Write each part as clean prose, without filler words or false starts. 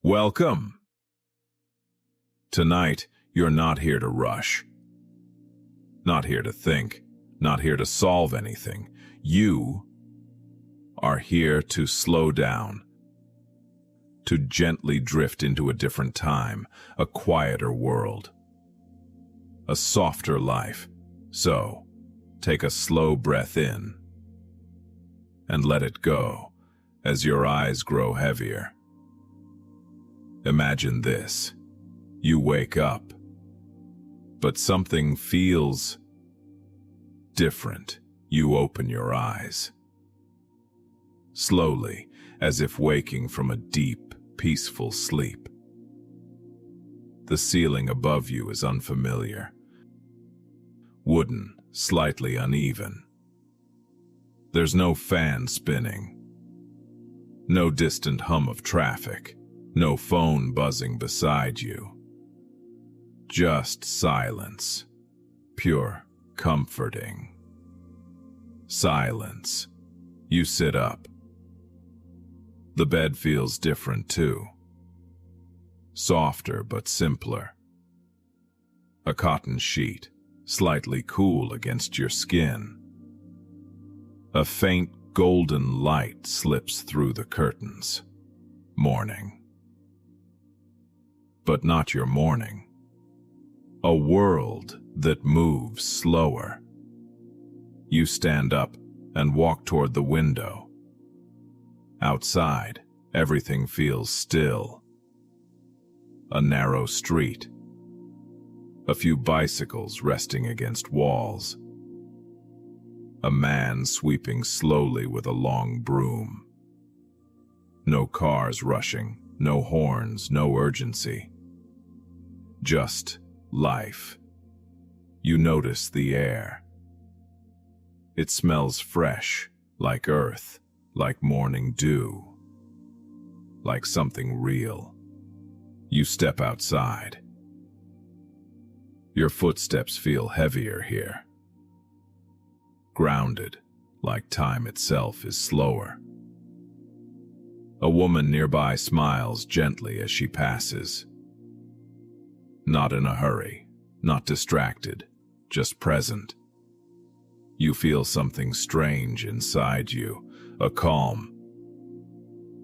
Welcome. Tonight, you're not here to rush. Not here to think. Not here to solve anything. You are here to slow down. To gently drift into a different time, a quieter world. A softer life. So, take a slow breath in. And let it go as your eyes grow heavier. Imagine this. You wake up, but something feels different. You open your eyes. Slowly, as if waking from a deep, peaceful sleep. The ceiling above you is unfamiliar. Wooden, slightly uneven. There's no fan spinning. No distant hum of traffic. No phone buzzing beside you. Just silence. Pure, comforting. Silence. You sit up. The bed feels different too. Softer but simpler. A cotton sheet, slightly cool against your skin. A faint golden light slips through the curtains. Morning. But not your morning. A world that moves slower. You stand up and walk toward the window. Outside, everything feels still. A narrow street. A few bicycles resting against walls. A man sweeping slowly with a long broom. No cars rushing, no horns, no urgency. Just life. You notice the air. It smells fresh, like earth, like morning dew, like something real. You step outside. Your footsteps feel heavier here. Grounded, like time itself is slower. A woman nearby smiles gently as she passes. Not in a hurry, not distracted, just present. You feel something strange inside you, a calm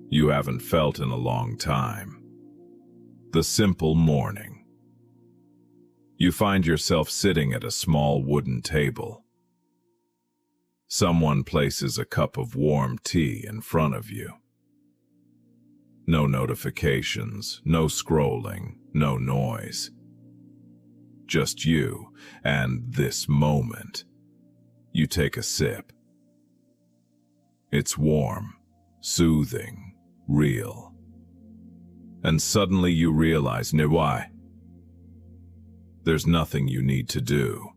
you haven't felt in a long time. The simple morning. You find yourself sitting at a small wooden table. Someone places a cup of warm tea in front of you. No notifications, no scrolling, no noise. Just you and this moment. You take a sip. It's warm, soothing, real. And suddenly you realize, why? There's nothing you need to do.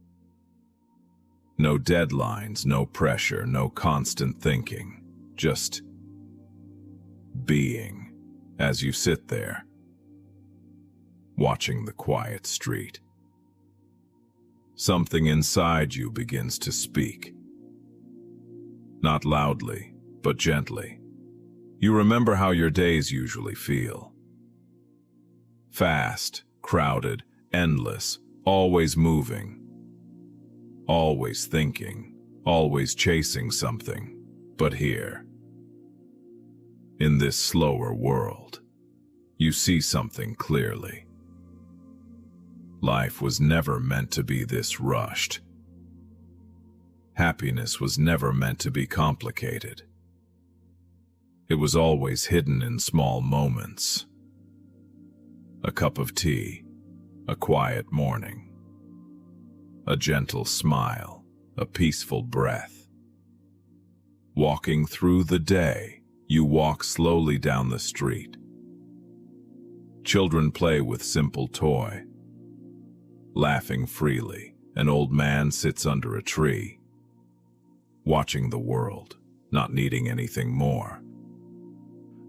No deadlines, no pressure, no constant thinking. Just being. As you sit there, watching the quiet street. Something inside you begins to speak. Not loudly, but gently. You remember how your days usually feel. Fast, crowded, endless, always moving. Always thinking, always chasing something. But here, in this slower world, you see something clearly. Life was never meant to be this rushed. Happiness was never meant to be complicated. It was always hidden in small moments. A cup of tea, a quiet morning, a gentle smile, a peaceful breath. Walking through the day, you walk slowly down the street. Children play with simple toy. Laughing freely, an old man sits under a tree, watching the world, not needing anything more.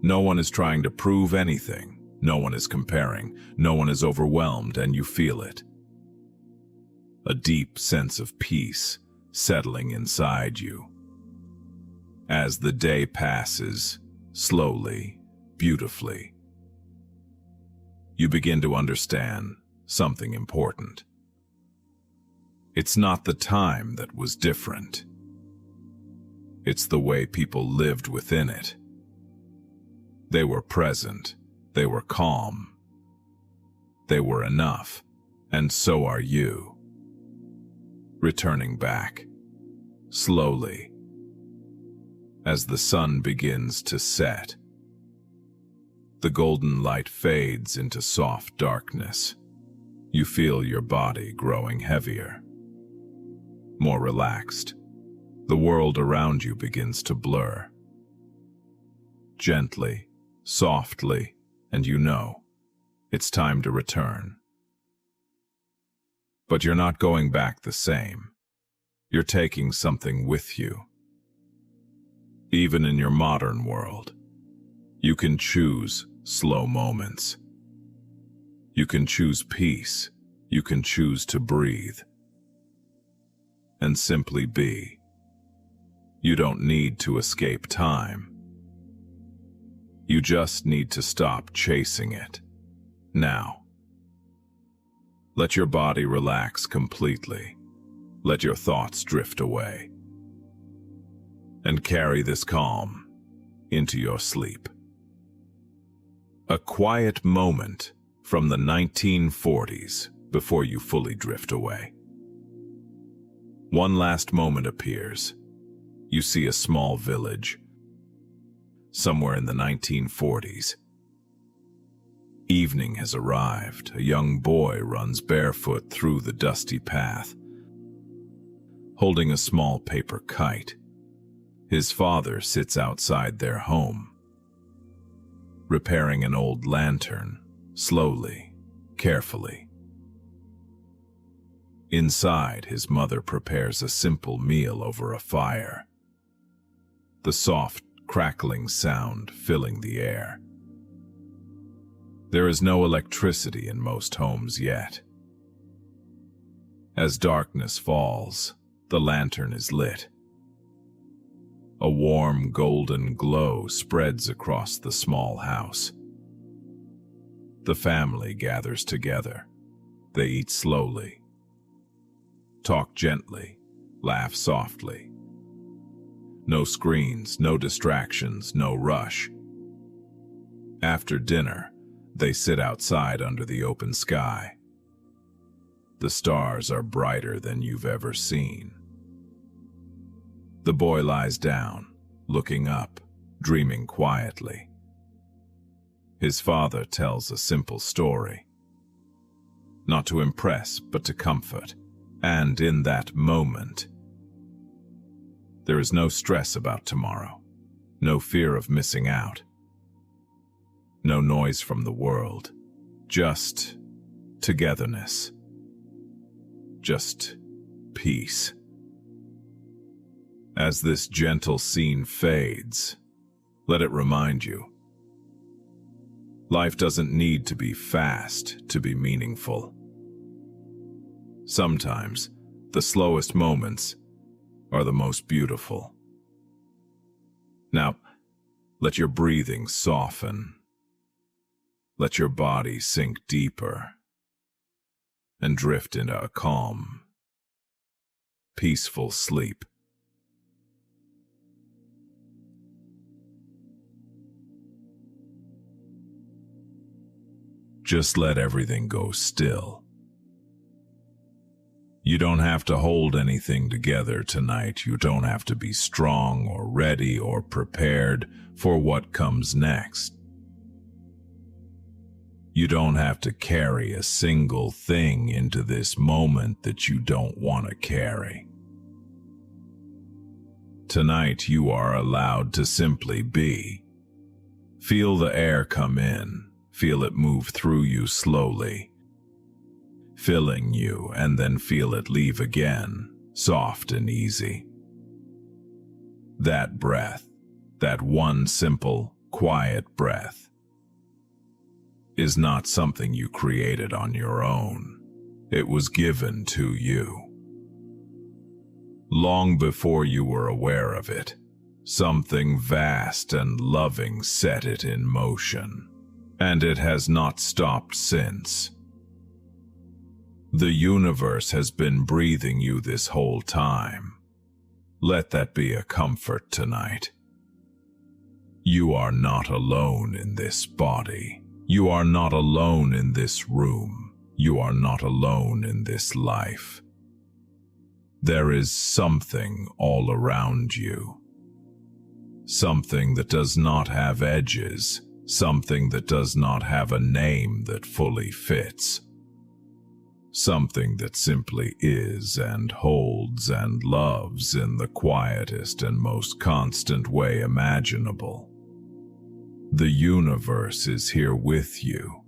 No one is trying to prove anything. No one is comparing. No one is overwhelmed, and you feel it. A deep sense of peace settling inside you. As the day passes, slowly, beautifully, you begin to understand something important. It's not the time that was different. It's the way people lived within it. They were present, they were calm, they were enough, and so are you. Returning back, slowly, as the sun begins to set. The golden light fades into soft darkness. You feel your body growing heavier, more relaxed. The world around you begins to blur. Gently, softly, and you know, it's time to return. But you're not going back the same. You're taking something with you. Even in your modern world, you can choose slow moments. You can choose peace. You can choose to breathe. And simply be. You don't need to escape time. You just need to stop chasing it. Now. Let your body relax completely. Let your thoughts drift away. And carry this calm into your sleep. A quiet moment from the 1940s before you fully drift away. One last moment appears. You see a small village, somewhere in the 1940s. Evening has arrived. A young boy runs barefoot through the dusty path, holding a small paper kite. His father sits outside their home, repairing an old lantern, slowly, carefully. Inside, his mother prepares a simple meal over a fire, the soft, crackling sound filling the air. There is no electricity in most homes yet. As darkness falls, the lantern is lit. A warm, golden glow spreads across the small house. The family gathers together. They eat slowly, talk gently, laugh softly. No screens, no distractions, no rush. After dinner, they sit outside under the open sky. The stars are brighter than you've ever seen. The boy lies down, looking up, dreaming quietly. His father tells a simple story, not to impress, but to comfort. And in that moment, there is no stress about tomorrow, no fear of missing out, no noise from the world, just togetherness, just peace. As this gentle scene fades, let it remind you, life doesn't need to be fast to be meaningful. Sometimes, the slowest moments are the most beautiful. Now, let your breathing soften. Let your body sink deeper and drift into a calm, peaceful sleep. Just let everything go still. You don't have to hold anything together tonight. You don't have to be strong or ready or prepared for what comes next. You don't have to carry a single thing into this moment that you don't want to carry. Tonight you are allowed to simply be. Feel the air come in. Feel it move through you slowly, filling you, and then feel it leave again, soft and easy. That breath, that one simple, quiet breath, is not something you created on your own. It was given to you. Long before you were aware of it, something vast and loving set it in motion. And it has not stopped since. The universe has been breathing you this whole time. Let that be a comfort tonight. You are not alone in this body. You are not alone in this room. You are not alone in this life. There is something all around you. Something that does not have edges. Something that does not have a name that fully fits. Something that simply is and holds and loves in the quietest and most constant way imaginable. The universe is here with you,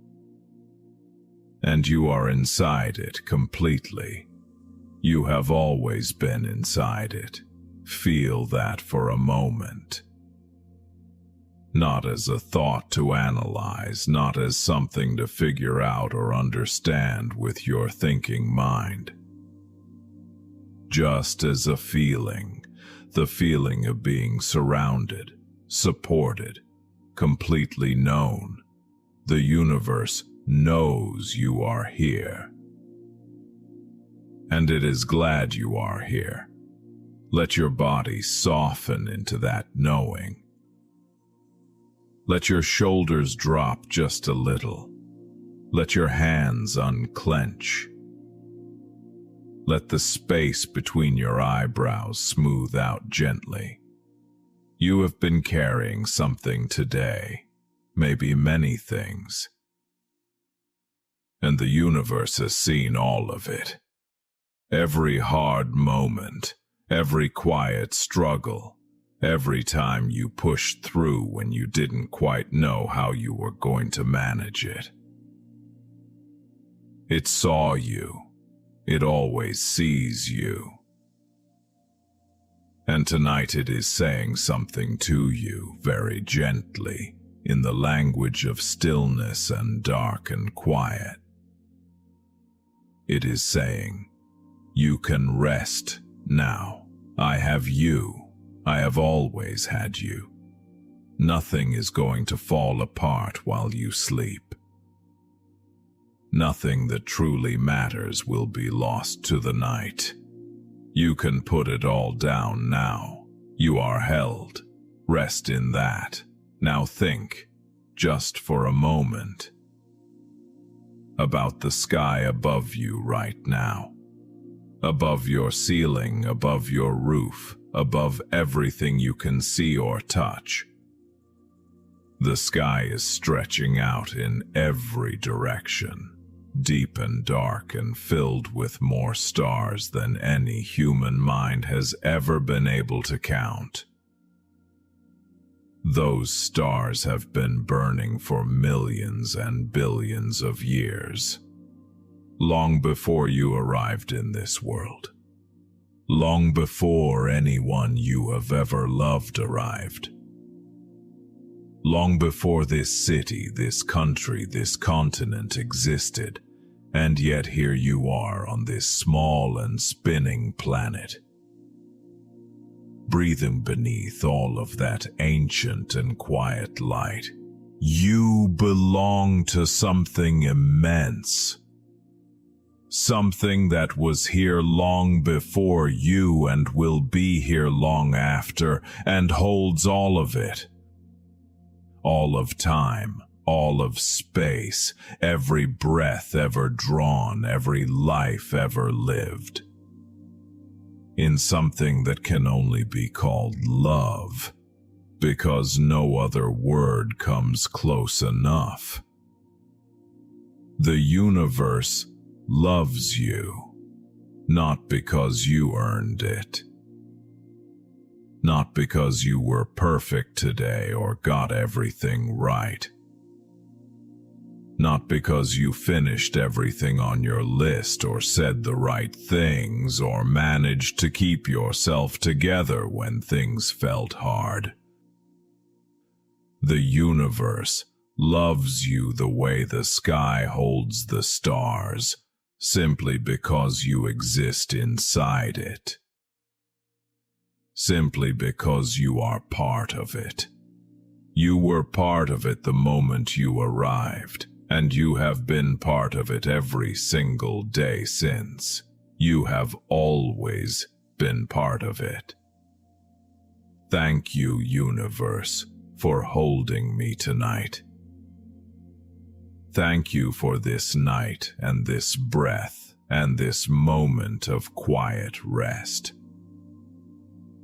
and you are inside it completely. You have always been inside it. Feel that for a moment. Not as a thought to analyze, not as something to figure out or understand with your thinking mind. Just as a feeling, the feeling of being surrounded, supported, completely known. The universe knows you are here. And it is glad you are here. Let your body soften into that knowing. Let your shoulders drop just a little. Let your hands unclench. Let the space between your eyebrows smooth out gently. You have been carrying something today, maybe many things. And the universe has seen all of it. Every hard moment, every quiet struggle, every time you pushed through when you didn't quite know how you were going to manage it. It saw you. It always sees you. And tonight it is saying something to you very gently in the language of stillness and dark and quiet. It is saying, you can rest now. I have you. I have always had you. Nothing is going to fall apart while you sleep. Nothing that truly matters will be lost to the night. You can put it all down now. You are held. Rest in that. Now think, just for a moment, about the sky above you right now. Above your ceiling, above your roof, above everything you can see or touch. The sky is stretching out in every direction. Deep and dark and filled with more stars than any human mind has ever been able to count. Those stars have been burning for millions and billions of years, long before you arrived in this world, long before anyone you have ever loved arrived. Long before this city, this country, this continent existed, and yet here you are on this small and spinning planet, breathing beneath all of that ancient and quiet light. You belong to something immense, something that was here long before you and will be here long after, and holds all of it. All of time, all of space, every breath ever drawn, every life ever lived. In something that can only be called love, because no other word comes close enough. The universe loves you, not because you earned it. Not because you were perfect today or got everything right. Not because you finished everything on your list or said the right things or managed to keep yourself together when things felt hard. The universe loves you the way the sky holds the stars, simply because you exist inside it. Simply because you are part of it. You were part of it the moment you arrived, and you have been part of it every single day since. You have always been part of it. Thank you, universe, for holding me tonight. Thank you for this night and this breath and this moment of quiet rest.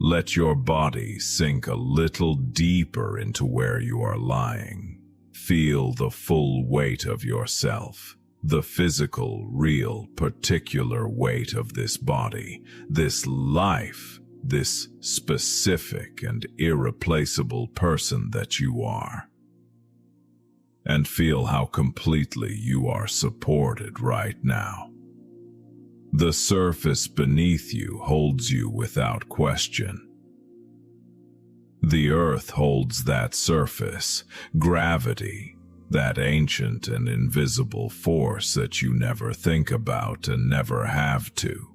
Let your body sink a little deeper into where you are lying. Feel the full weight of yourself, the physical, real, particular weight of this body, this life, this specific and irreplaceable person that you are. And feel how completely you are supported right now. The surface beneath you holds you without question. The earth holds that surface, gravity, that ancient and invisible force that you never think about and never have to,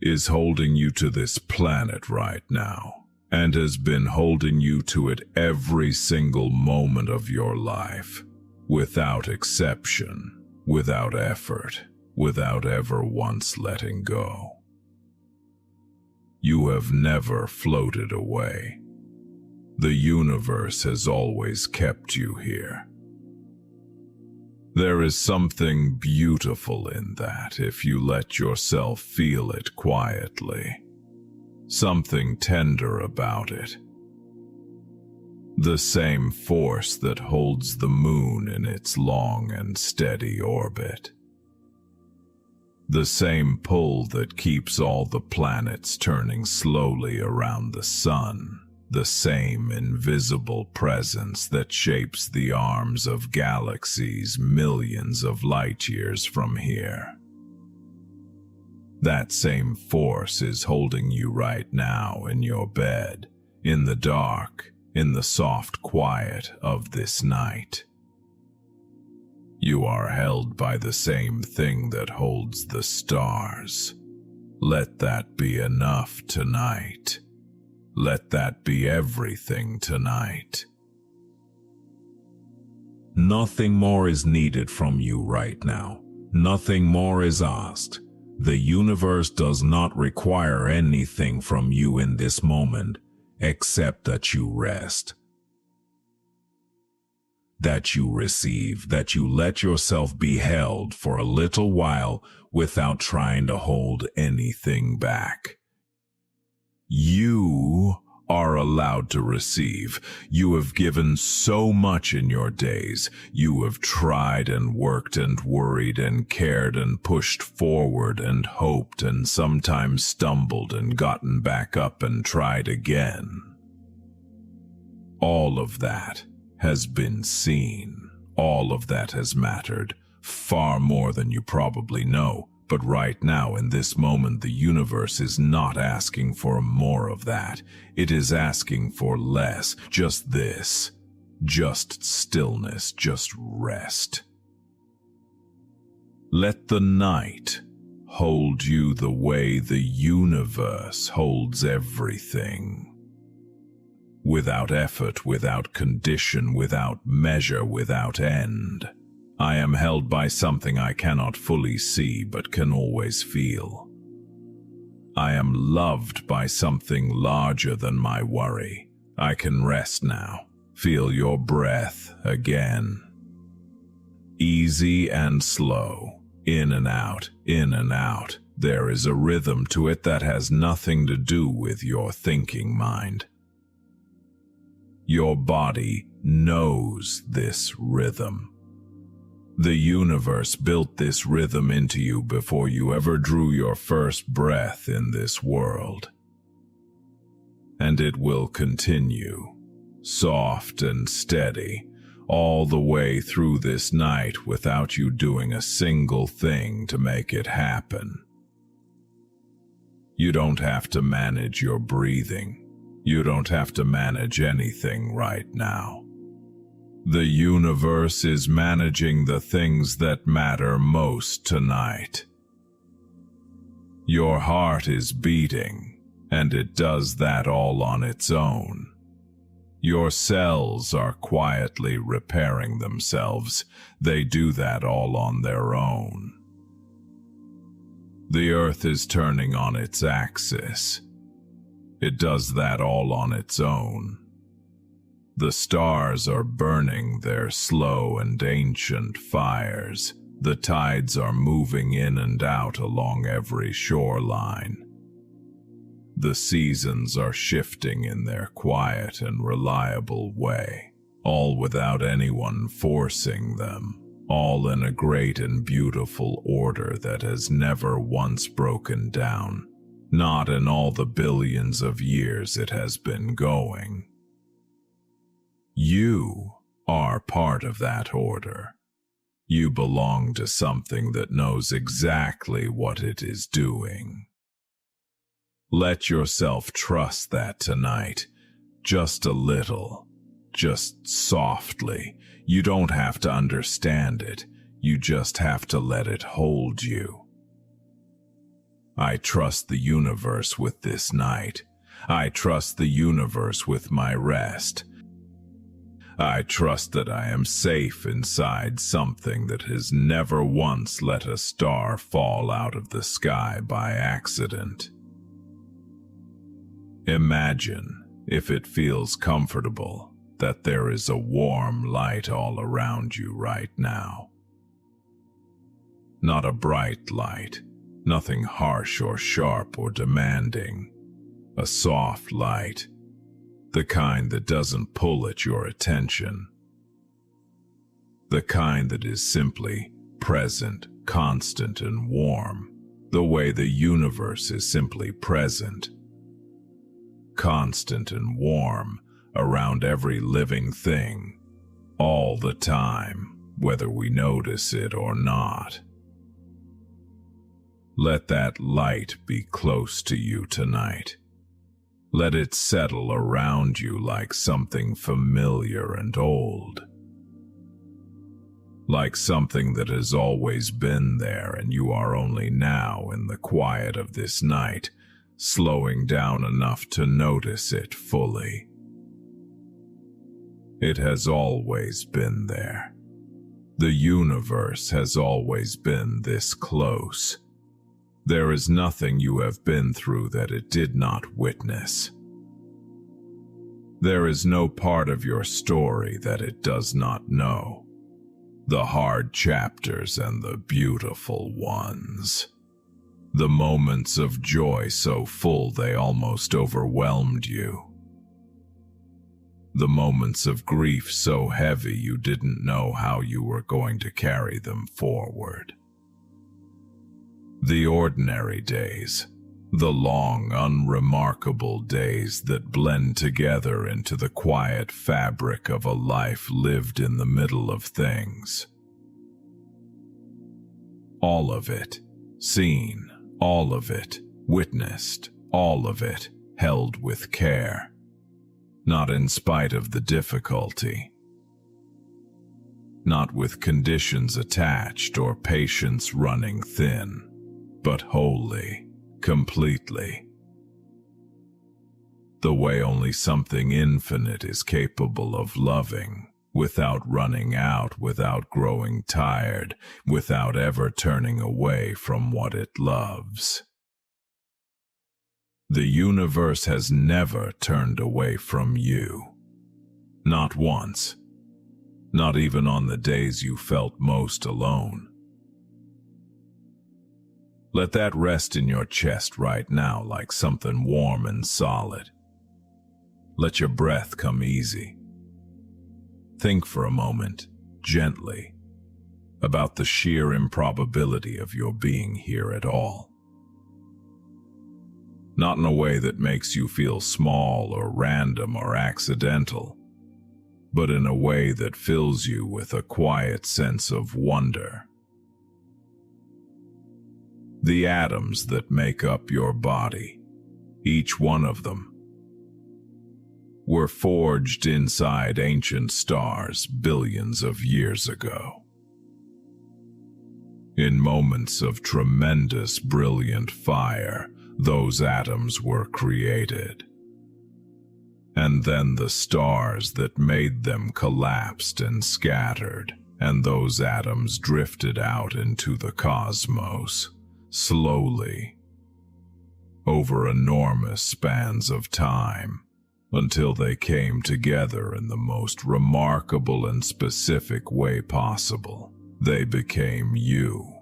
is holding you to this planet right now, and has been holding you to it every single moment of your life, without exception, without effort, without ever once letting go. You have never floated away. The universe has always kept you here. There is something beautiful in that if you let yourself feel it quietly. Something tender about it. The same force that holds the moon in its long and steady orbit. The same pull that keeps all the planets turning slowly around the sun. The same invisible presence that shapes the arms of galaxies millions of light years from here. That same force is holding you right now in your bed, in the dark, in the soft quiet of this night. You are held by the same thing that holds the stars. Let that be enough tonight. Let that be everything tonight. Nothing more is needed from you right now. Nothing more is asked. The universe does not require anything from you in this moment, except that you rest. That you receive, that you let yourself be held for a little while without trying to hold anything back. You are allowed to receive. You have given so much in your days. You have tried and worked and worried and cared and pushed forward and hoped and sometimes stumbled and gotten back up and tried again. All of that has been seen. All of that has mattered, far more than you probably know. But right now, in this moment, the universe is not asking for more of that. It is asking for less, just this, just stillness, just rest. Let the night hold you the way the universe holds everything. Without effort, without condition, without measure, without end. I am held by something I cannot fully see but can always feel. I am loved by something larger than my worry. I can rest now. Feel your breath again. Easy and slow. In and out, in and out. There is a rhythm to it that has nothing to do with your thinking mind. Your body knows this rhythm. The universe built this rhythm into you before you ever drew your first breath in this world. And it will continue, soft and steady, all the way through this night without you doing a single thing to make it happen. You don't have to manage your breathing. You don't have to manage anything right now. The universe is managing the things that matter most tonight. Your heart is beating, and it does that all on its own. Your cells are quietly repairing themselves. They do that all on their own. The earth is turning on its axis. It does that all on its own. The stars are burning their slow and ancient fires. The tides are moving in and out along every shoreline. The seasons are shifting in their quiet and reliable way, all without anyone forcing them, all in a great and beautiful order that has never once broken down, not in all the billions of years it has been going. You are part of that order. You belong to something that knows exactly what it is doing. Let yourself trust that tonight, just a little, just softly. You don't have to understand it, you just have to let it hold you. I trust the universe with this night. I trust the universe with my rest. I trust that I am safe inside something that has never once let a star fall out of the sky by accident. Imagine, if it feels comfortable, that there is a warm light all around you right now. Not a bright light, nothing harsh or sharp or demanding. A soft light, the kind that doesn't pull at your attention. The kind that is simply present, constant, and warm, the way the universe is simply present. Constant and warm around every living thing, all the time, whether we notice it or not. Let that light be close to you tonight. Let it settle around you like something familiar and old. Like something that has always been there and you are only now in the quiet of this night slowing down enough to notice it fully. It has always been there. The universe has always been this close. There is nothing you have been through that it did not witness. There is no part of your story that it does not know. The hard chapters and the beautiful ones. The moments of joy so full they almost overwhelmed you. The moments of grief so heavy you didn't know how you were going to carry them forward. The ordinary days, the long, unremarkable days that blend together into the quiet fabric of a life lived in the middle of things. All of it, seen. All of it, witnessed, all of it, held with care, not in spite of the difficulty, not with conditions attached or patience running thin, but wholly, completely. The way only something infinite is capable of loving, without running out, without growing tired, without ever turning away from what it loves. The universe has never turned away from you. Not once. Not even on the days you felt most alone. Let that rest in your chest right now like something warm and solid. Let your breath come easy. Think for a moment, gently, about the sheer improbability of your being here at all. Not in a way that makes you feel small or random or accidental, but in a way that fills you with a quiet sense of wonder. The atoms that make up your body, each one of them, were forged inside ancient stars billions of years ago. In moments of tremendous, brilliant fire, those atoms were created. And then the stars that made them collapsed and scattered, and those atoms drifted out into the cosmos, slowly, over enormous spans of time, until they came together in the most remarkable and specific way possible. They became you.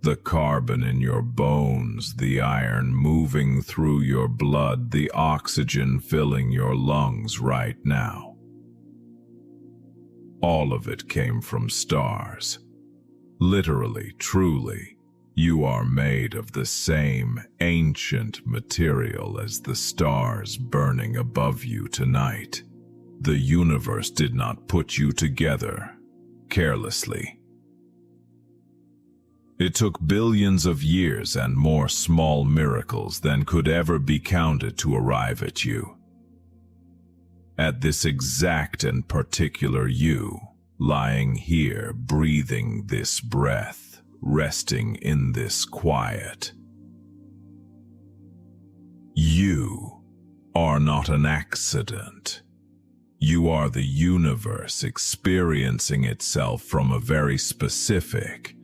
The carbon in your bones, the iron moving through your blood, the oxygen filling your lungs right now. All of it came from stars. Literally, truly, you are made of the same ancient material as the stars burning above you tonight. The universe did not put you together carelessly. It took billions of years and more small miracles than could ever be counted to arrive at you. At this exact and particular you, lying here, breathing this breath, resting in this quiet. You are not an accident. You are the universe experiencing itself from a very specific,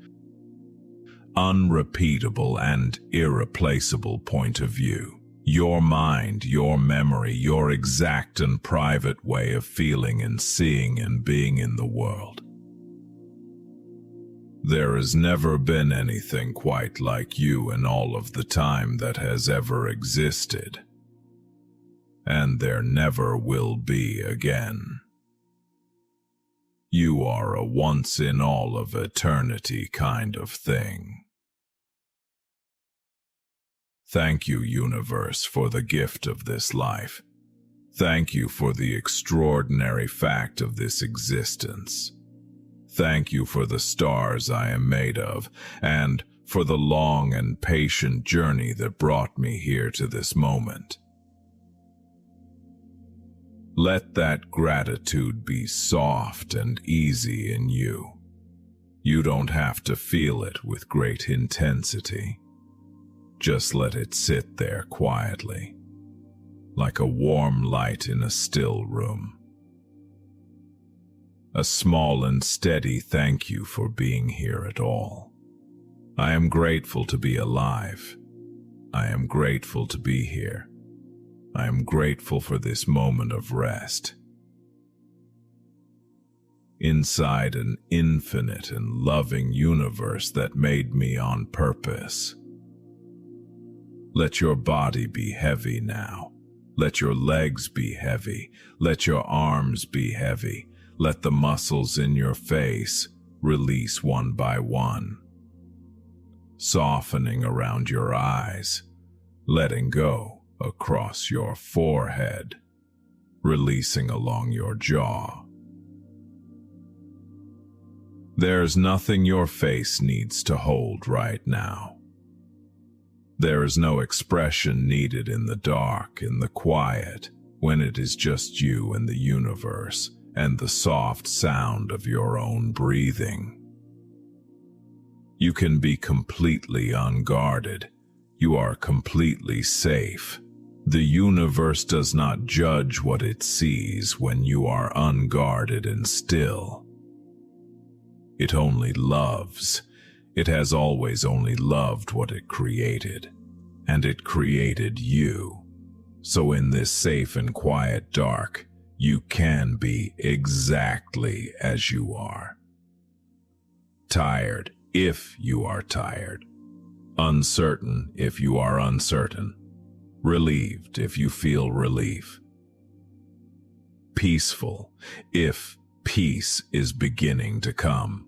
unrepeatable and irreplaceable point of view. Your mind, your memory, your exact and private way of feeling and seeing and being in the world. There has never been anything quite like you in all of the time that has ever existed. And there never will be again. You are a once in all of eternity kind of thing. Thank you, universe, for the gift of this life. Thank you for the extraordinary fact of this existence. Thank you for the stars I am made of, and for the long and patient journey that brought me here to this moment. Let that gratitude be soft and easy in you. You don't have to feel it with great intensity. Just let it sit there quietly, like a warm light in a still room. A small and steady thank you for being here at all. I am grateful to be alive. I am grateful to be here. I am grateful for this moment of rest. Inside an infinite and loving universe that made me on purpose. Let your body be heavy now. Let your legs be heavy. Let your arms be heavy. Let the muscles in your face release one by one. Softening around your eyes, letting go across your forehead, releasing along your jaw. There's nothing your face needs to hold right now. There is no expression needed in the dark, in the quiet, when it is just you and the universe and the soft sound of your own breathing. You can be completely unguarded. You are completely safe. The universe does not judge what it sees when you are unguarded and still. It only loves. It has always only loved what it created, and it created you. So in this safe and quiet dark, you can be exactly as you are. Tired, if you are tired. Uncertain, if you are uncertain. Relieved, if you feel relief. Peaceful, if peace is beginning to come.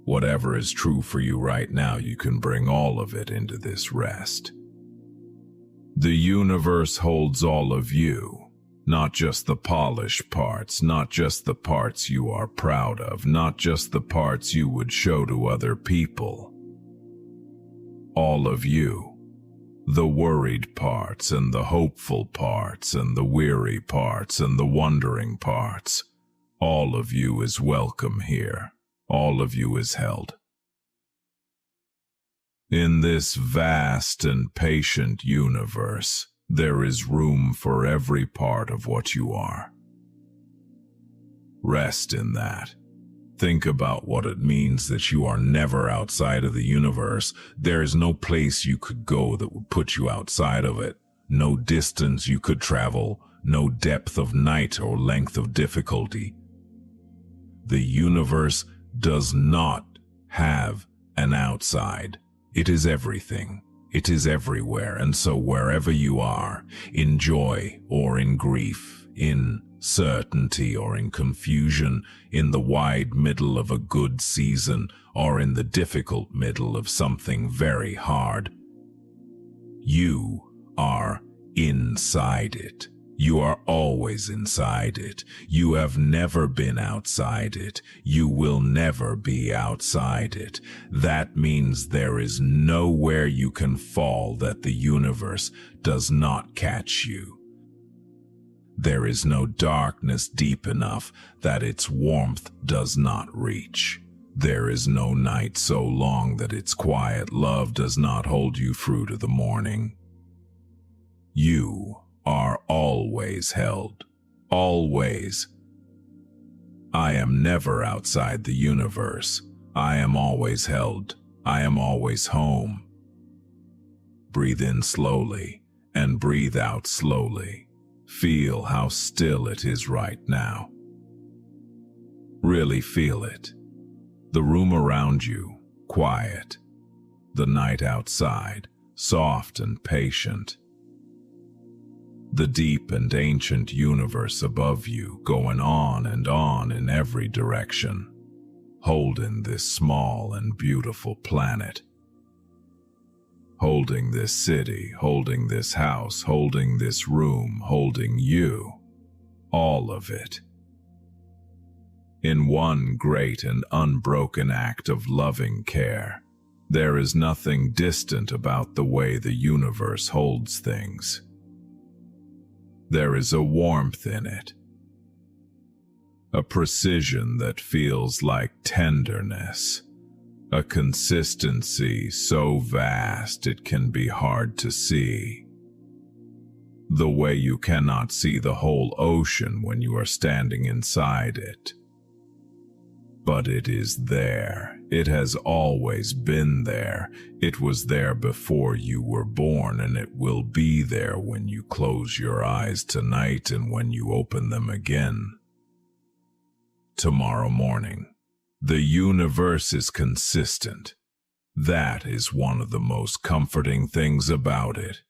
Whatever is true for you right now, you can bring all of it into this rest. The universe holds all of you, not just the polished parts, not just the parts you are proud of, not just the parts you would show to other people. All of you, the worried parts and the hopeful parts and the weary parts and the wondering parts, all of you is welcome here. All of you is held. In this vast and patient universe, There is room for every part of what you are. Rest in that. Think about what it means that you are never outside of the universe. There is no place you could go that would put you outside of it. No distance you could travel, no depth of night or length of difficulty. The universe does not have an outside. It is everything. It is everywhere, and so wherever you are, in joy or in grief, in certainty or in confusion, in the wide middle of a good season or in the difficult middle of something very hard, you are inside it. You are always inside it. You have never been outside it. You will never be outside it. That means there is nowhere you can fall that the universe does not catch you. There is no darkness deep enough that its warmth does not reach. There is no night so long that its quiet love does not hold you through to the morning. You are always held. Always. I am never outside the universe. I am always held. I am always home. Breathe in slowly and breathe out slowly. Feel how still it is right now. Really feel it. The room around you, quiet. The night outside, soft and patient. The deep and ancient universe above you, going on in every direction, holding this small and beautiful planet. Holding this city, holding this house, holding this room, holding you, all of it. In one great and unbroken act of loving care, there is nothing distant about the way the universe holds things. There is a warmth in it, a precision that feels like tenderness, a consistency so vast it can be hard to see. The way you cannot see the whole ocean when you are standing inside it. But it is there. It has always been there. It was there before you were born, and it will be there when you close your eyes tonight and when you open them again tomorrow morning. The universe is consistent. That is one of the most comforting things about it.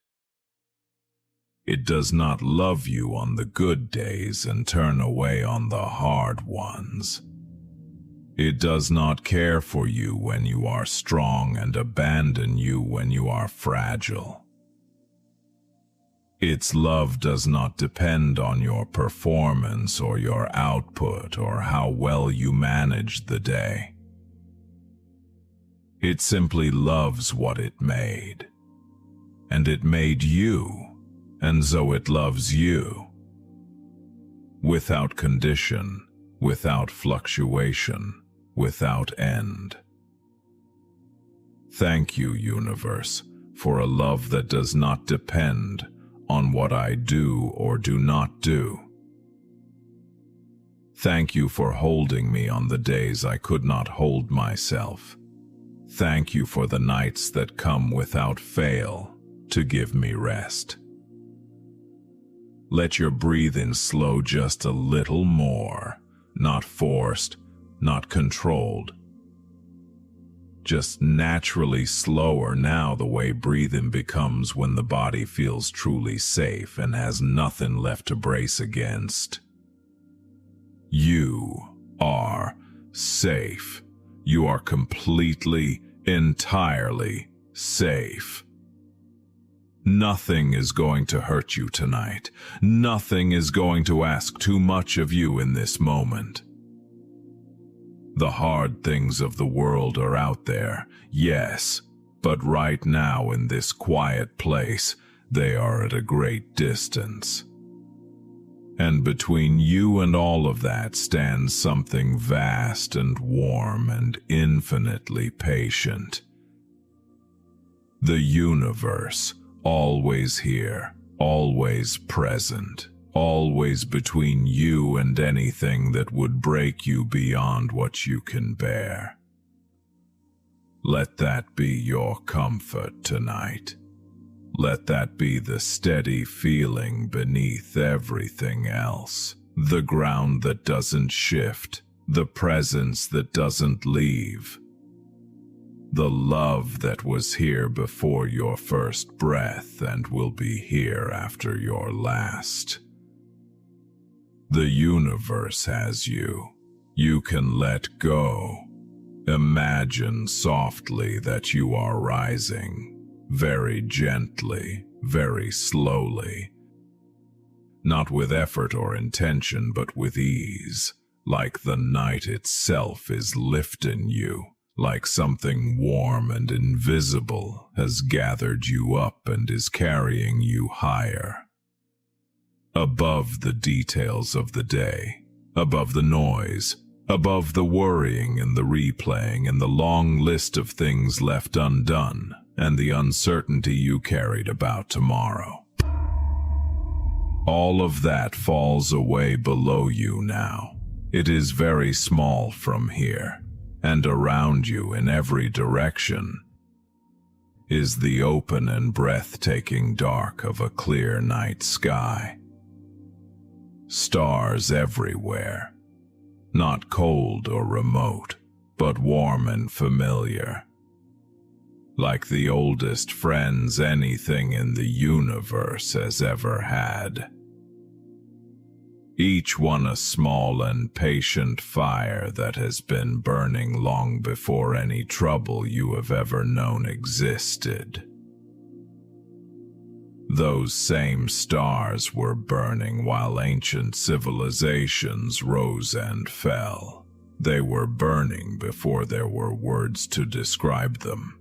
It does not love you on the good days and turn away on the hard ones. It does not care for you when you are strong and abandon you when you are fragile. Its love does not depend on your performance or your output or how well you manage the day. It simply loves what it made. And it made you, and so it loves you. Without condition, without fluctuation, without end. Thank you, universe, for a love that does not depend on what I do or do not do. Thank you for holding me on the days I could not hold myself. Thank you for the nights that come without fail to give me rest. Let your breathing slow just a little more, not forced, not controlled. Just naturally slower now, the way breathing becomes when the body feels truly safe and has nothing left to brace against. You are safe. You are completely, entirely safe. Nothing is going to hurt you tonight. Nothing is going to ask too much of you in this moment. The hard things of the world are out there, yes, but right now in this quiet place, they are at a great distance. And between you and all of that stands something vast and warm and infinitely patient. The universe, always here, always present, always between you and anything that would break you beyond what you can bear. Let that be your comfort tonight. Let that be the steady feeling beneath everything else, the ground that doesn't shift, the presence that doesn't leave, the love that was here before your first breath and will be here after your last. The universe has you. You can let go. Imagine softly that you are rising, very gently, very slowly. Not with effort or intention, but with ease, like the night itself is lifting you, like something warm and invisible has gathered you up and is carrying you higher. Above the details of the day, above the noise, above the worrying and the replaying and the long list of things left undone and the uncertainty you carried about tomorrow. All of that falls away below you now. It is very small from here, and around you in every direction is the open and breathtaking dark of a clear night sky. Stars everywhere, not cold or remote, but warm and familiar, like the oldest friends anything in the universe has ever had. Each one a small and patient fire that has been burning long before any trouble you have ever known existed. Those same stars were burning while ancient civilizations rose and fell. They were burning before there were words to describe them.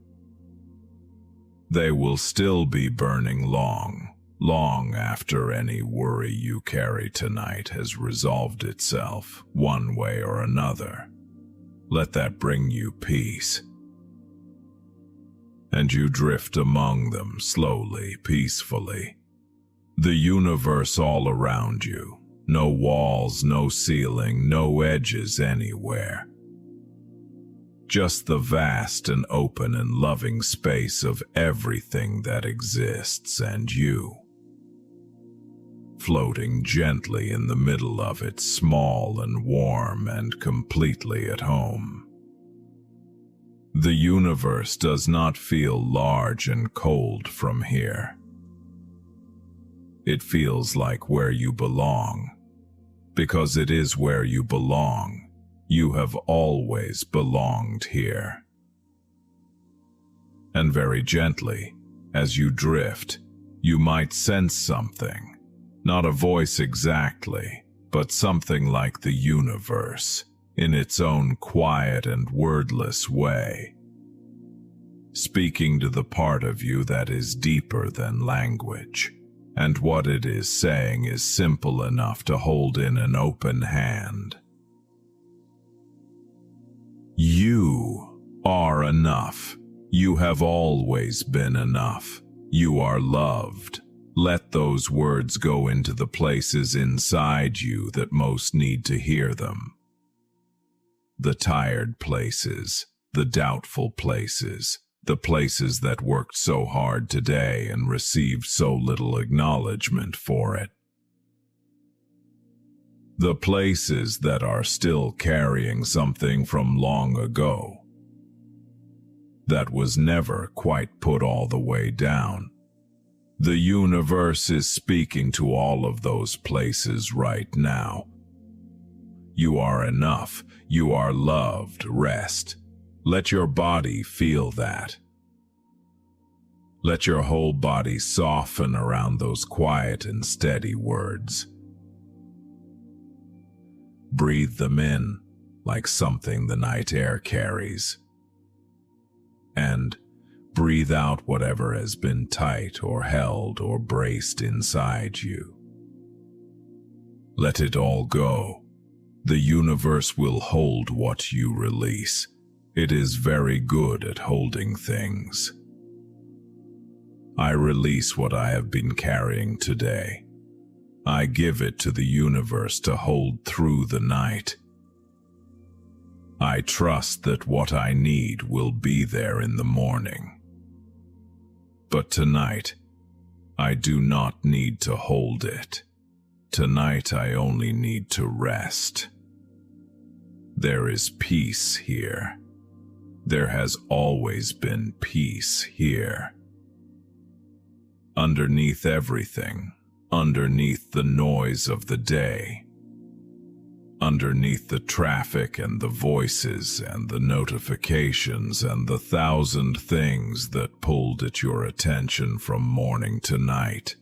They will still be burning long after any worry you carry tonight has resolved itself, one way or another. Let that bring you peace. And you drift among them slowly, peacefully. The universe all around you. No walls, no ceiling, no edges anywhere. Just the vast and open and loving space of everything that exists and you. Floating gently in the middle of it, small and warm and completely at home. The universe does not feel large and cold from here. It feels like where you belong, because it is where you belong. You have always belonged here. And very gently, as you drift, you might sense something, not a voice exactly, but something like the universe, in its own quiet and wordless way, speaking to the part of you that is deeper than language, and what it is saying is simple enough to hold in an open hand. You are enough. You have always been enough. You are loved. Let those words go into the places inside you that most need to hear them. The tired places, the doubtful places, the places that worked so hard today and received so little acknowledgement for it. The places that are still carrying something from long ago that was never quite put all the way down. The universe is speaking to all of those places right now. You are enough. You are loved. Rest. Let your body feel that. Let your whole body soften around those quiet and steady words. Breathe them in like something the night air carries. And breathe out whatever has been tight or held or braced inside you. Let it all go. The universe will hold what you release. It is very good at holding things. I release what I have been carrying today. I give it to the universe to hold through the night. I trust that what I need will be there in the morning. But tonight, I do not need to hold it. Tonight I only need to rest. There is peace here. There has always been peace here. Underneath everything, underneath the noise of the day, underneath the traffic and the voices and the notifications and the thousand things that pulled at your attention from morning to night.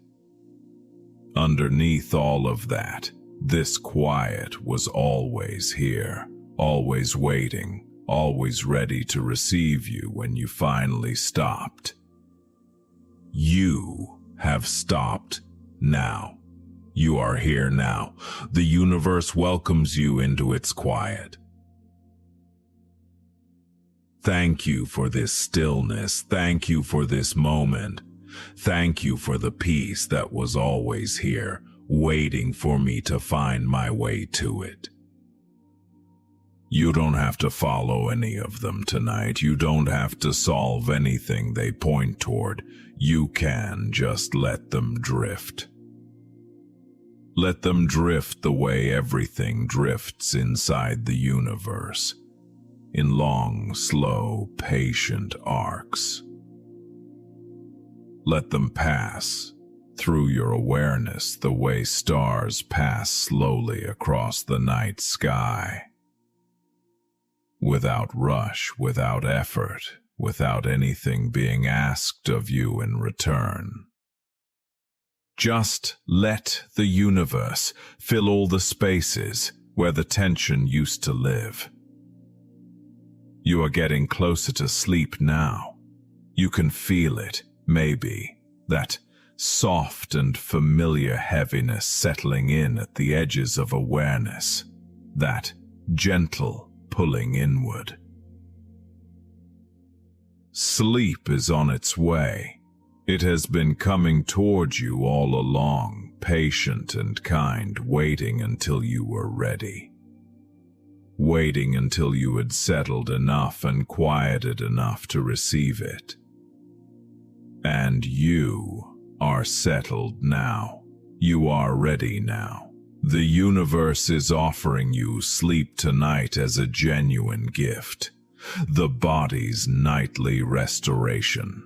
Underneath all of that, this quiet was always here, always waiting, always ready to receive you when you finally stopped. You have stopped now. You are here now. The universe welcomes you into its quiet. Thank you for this stillness. Thank you for this moment. Thank you for the peace that was always here, waiting for me to find my way to it. You don't have to follow any of them tonight. You don't have to solve anything they point toward. You can just let them drift. Let them drift the way everything drifts inside the universe, in long, slow, patient arcs. Let them pass through your awareness the way stars pass slowly across the night sky. Without rush, without effort, without anything being asked of you in return. Just let the universe fill all the spaces where the tension used to live. You are getting closer to sleep now. You can feel it, maybe, that soft and familiar heaviness settling in at the edges of awareness, that gentle pulling inward. Sleep is on its way. It has been coming towards you all along, patient and kind, waiting until you were ready. Waiting until you had settled enough and quieted enough to receive it. And you are settled now. You are ready now. The universe is offering you sleep tonight as a genuine gift. The body's nightly restoration.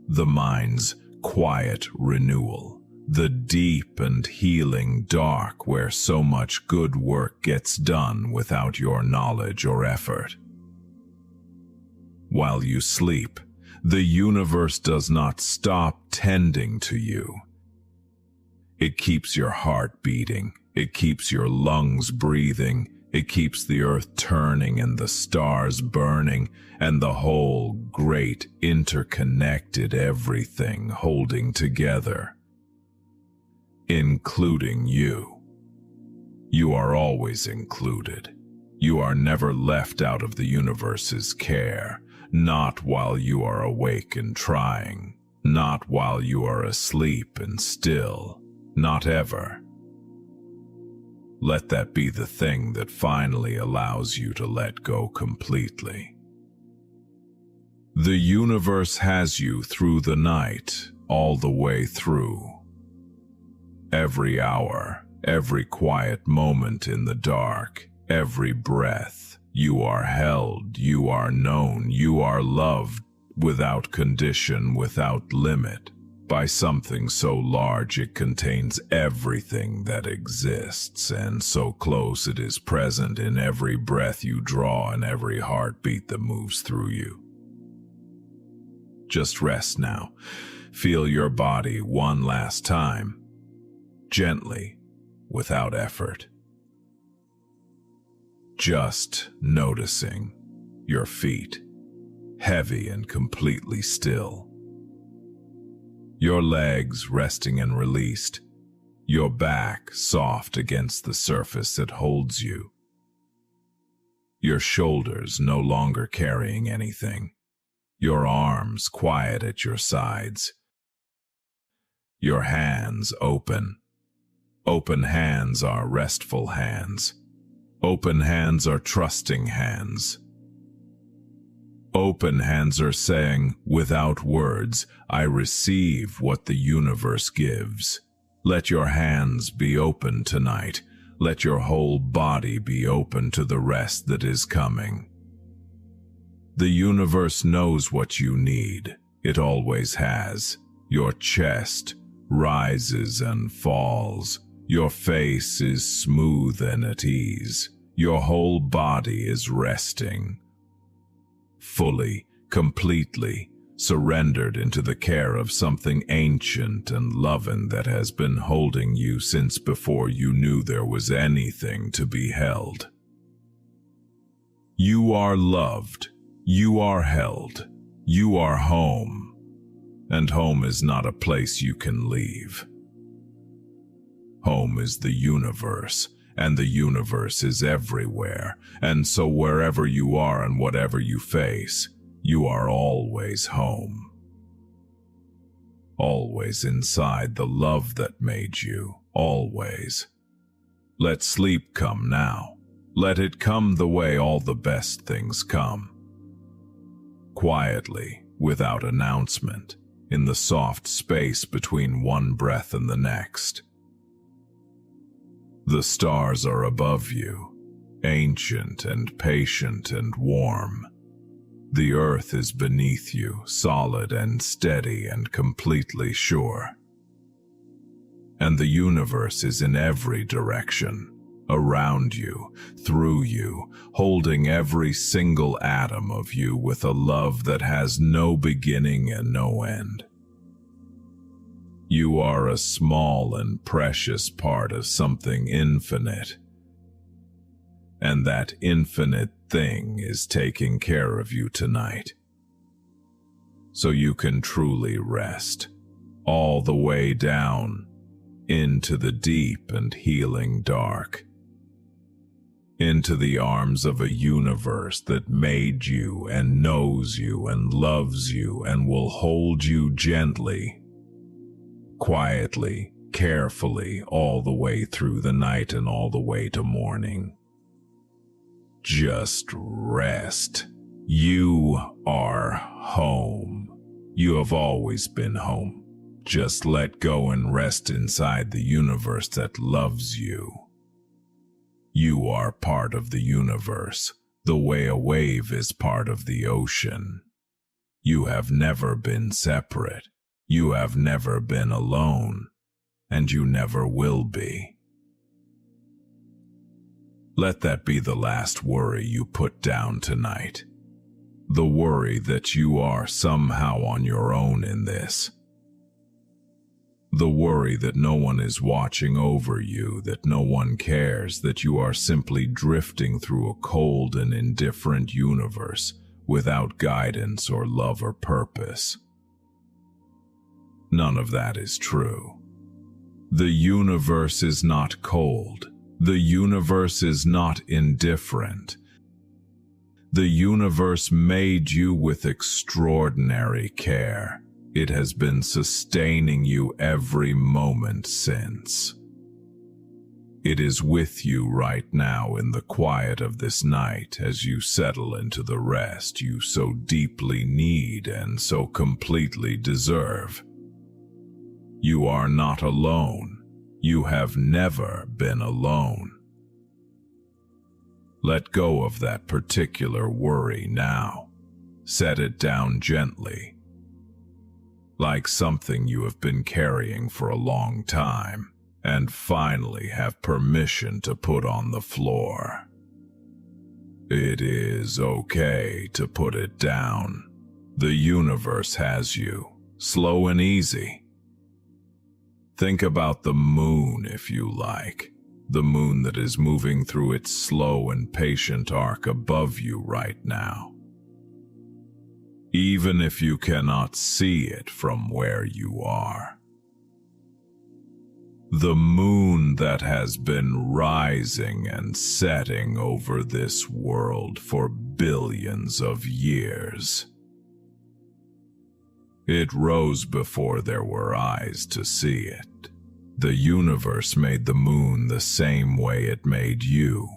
The mind's quiet renewal. The deep and healing dark where so much good work gets done without your knowledge or effort. While you sleep, the universe does not stop tending to you. It keeps your heart beating. It keeps your lungs breathing. It keeps the earth turning and the stars burning and the whole great interconnected everything holding together, including you. You are always included. You are never left out of the universe's care, not while you are awake and trying, not while you are asleep and still. Not ever. Let that be the thing that finally allows you to let go completely. The universe has you through the night, all the way through. Every hour, every quiet moment in the dark, every breath, you are held, you are known, you are loved without condition, without limit. By something so large it contains everything that exists, and so close it is present in every breath you draw and every heartbeat that moves through you. Just rest now. Feel your body one last time, gently, without effort. Just noticing your feet, heavy and completely still. Your legs resting and released, your back soft against the surface that holds you. Your shoulders no longer carrying anything, your arms quiet at your sides, your hands open. Open hands are restful hands. Open hands are trusting hands. Open hands are saying, without words, I receive what the universe gives. Let your hands be open tonight. Let your whole body be open to the rest that is coming. The universe knows what you need. It always has. Your chest rises and falls. Your face is smooth and at ease. Your whole body is resting. Fully, completely, surrendered into the care of something ancient and loving that has been holding you since before you knew there was anything to be held. You are loved. You are held. You are home. And home is not a place you can leave. Home is the universe, and the universe is everywhere, and so wherever you are and whatever you face, you are always home. Always inside the love that made you, always. Let sleep come now. Let it come the way all the best things come. Quietly, without announcement, in the soft space between one breath and the next. The stars are above you, ancient and patient and warm. The earth is beneath you, solid and steady and completely sure. And the universe is in every direction, around you, through you, holding every single atom of you with a love that has no beginning and no end. You are a small and precious part of something infinite, and that infinite thing is taking care of you tonight. So you can truly rest, all the way down, into the deep and healing dark, into the arms of a universe that made you and knows you and loves you and will hold you gently, quietly, carefully, all the way through the night and all the way to morning. Just rest. You are home. You have always been home. Just let go and rest inside the universe that loves you. You are part of the universe, the way a wave is part of the ocean. You have never been separate. You have never been alone, and you never will be. Let that be the last worry you put down tonight. The worry that you are somehow on your own in this. The worry that no one is watching over you, that no one cares, that you are simply drifting through a cold and indifferent universe without guidance or love or purpose. None of that is true. The universe is not cold. The universe is not indifferent. The universe made you with extraordinary care. It has been sustaining you every moment since. It is with you right now in the quiet of this night as you settle into the rest you so deeply need and so completely deserve. You are not alone. You have never been alone. Let go of that particular worry now. Set it down gently, like something you have been carrying for a long time, and finally have permission to put on the floor. It is okay to put it down. The universe has you, slow and easy. Think about the moon if you like, the moon that is moving through its slow and patient arc above you right now. Even if you cannot see it from where you are. The moon that has been rising and setting over this world for billions of years. It rose before there were eyes to see it. The universe made the moon the same way it made you,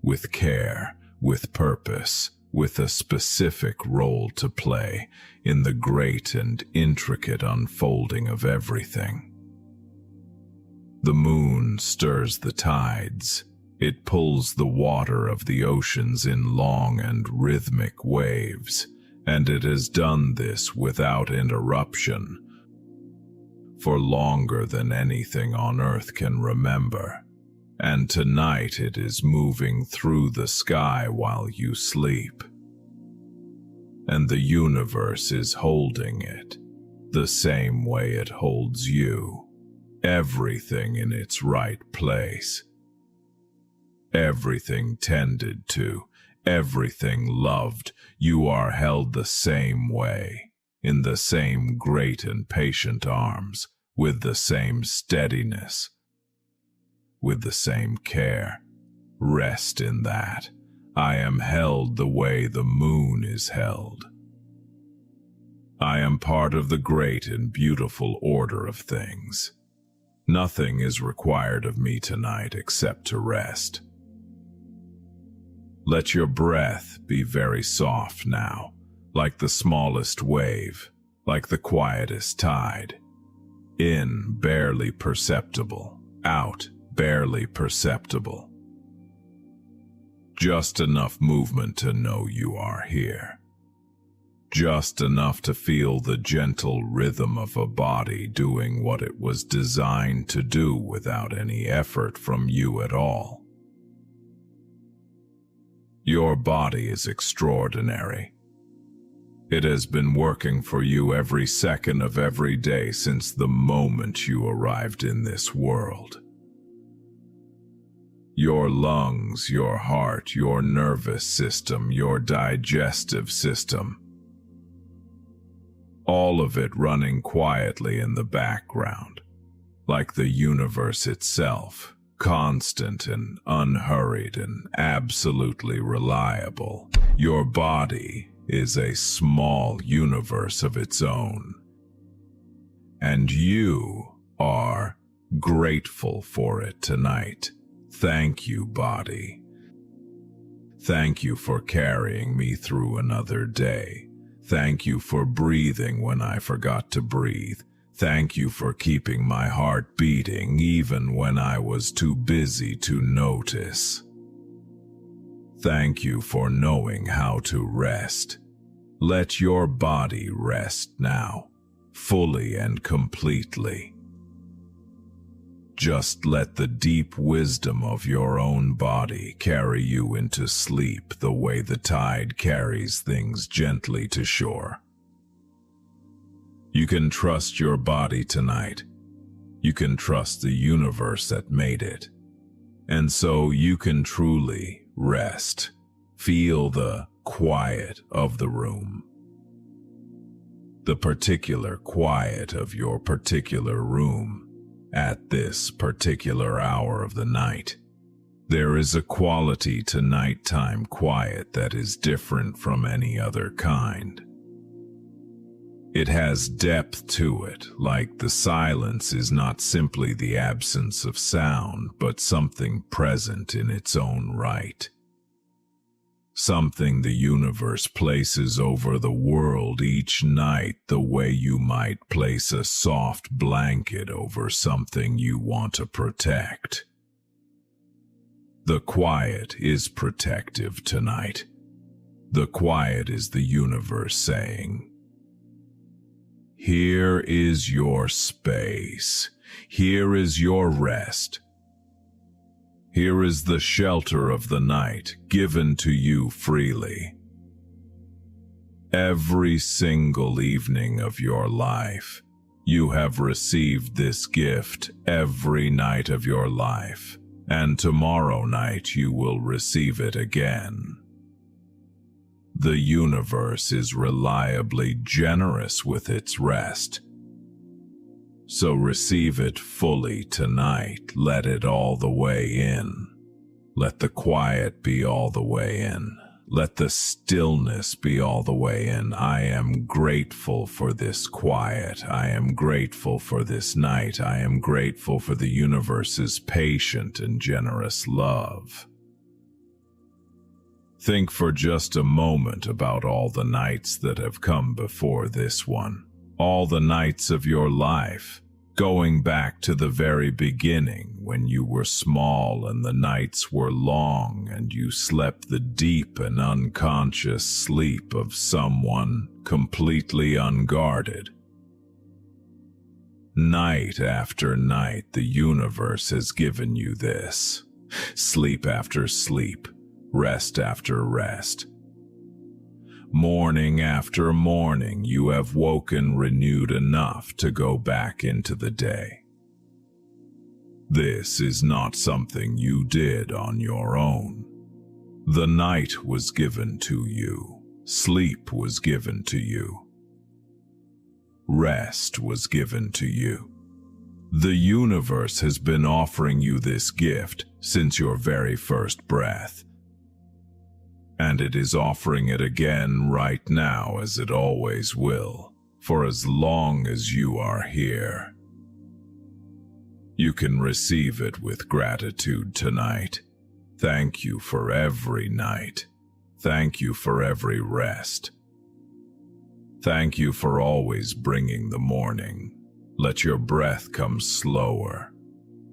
with care, with purpose, with a specific role to play in the great and intricate unfolding of everything. The moon stirs the tides. It pulls the water of the oceans in long and rhythmic waves, and it has done this without interruption for longer than anything on earth can remember. And tonight it is moving through the sky while you sleep. And the universe is holding it the same way it holds you. Everything in its right place. Everything tended to, everything loved. You are held the same way, in the same great and patient arms, with the same steadiness, with the same care. Rest in that. I am held the way the moon is held. I am part of the great and beautiful order of things. Nothing is required of me tonight except to rest. Let your breath be very soft now, like the smallest wave, like the quietest tide. In, barely perceptible. Out, barely perceptible. Just enough movement to know you are here. Just enough to feel the gentle rhythm of a body doing what it was designed to do without any effort from you at all. Your body is extraordinary. It has been working for you every second of every day since the moment you arrived in this world. Your lungs, your heart, your nervous system, your digestive system, all of it running quietly in the background, like the universe itself, constant and unhurried and absolutely reliable. Your body is a small universe of its own, and you are grateful for it tonight. Thank you, body. Thank you for carrying me through another day. Thank you for breathing when I forgot to breathe. Thank you for keeping my heart beating even when I was too busy to notice. Thank you for knowing how to rest. Let your body rest now, fully and completely. Just let the deep wisdom of your own body carry you into sleep the way the tide carries things gently to shore. You can trust your body tonight. You can trust the universe that made it. And so you can truly rest. Feel the quiet of the room. The particular quiet of your particular room. At this particular hour of the night, there is a quality to nighttime quiet that is different from any other kind. It has depth to it, like the silence is not simply the absence of sound, but something present in its own right. Something the universe places over the world each night the way you might place a soft blanket over something you want to protect. The quiet is protective tonight. The quiet is the universe saying, "Here is your space. Here is your rest. Here is the shelter of the night given to you freely. Every single evening of your life, you have received this gift every night of your life, and tomorrow night you will receive it again. The universe is reliably generous with its rest. So receive it fully tonight. Let it all the way in. Let the quiet be all the way in. Let the stillness be all the way in. I am grateful for this quiet. I am grateful for this night. I am grateful for the universe's patient and generous love. Think for just a moment about all the nights that have come before this one. All the nights of your life, going back to the very beginning when you were small and the nights were long and you slept the deep and unconscious sleep of someone completely unguarded. Night after night, the universe has given you this. Sleep after sleep, rest after rest. Morning after morning, you have woken renewed enough to go back into the day. This is not something you did on your own. The night was given to you. Sleep was given to you. Rest was given to you. The universe has been offering you this gift since your very first breath. And it is offering it again right now, as it always will, for as long as you are here. You can receive it with gratitude tonight. Thank you for every night. Thank you for every rest. Thank you for always bringing the morning. Let your breath come slower.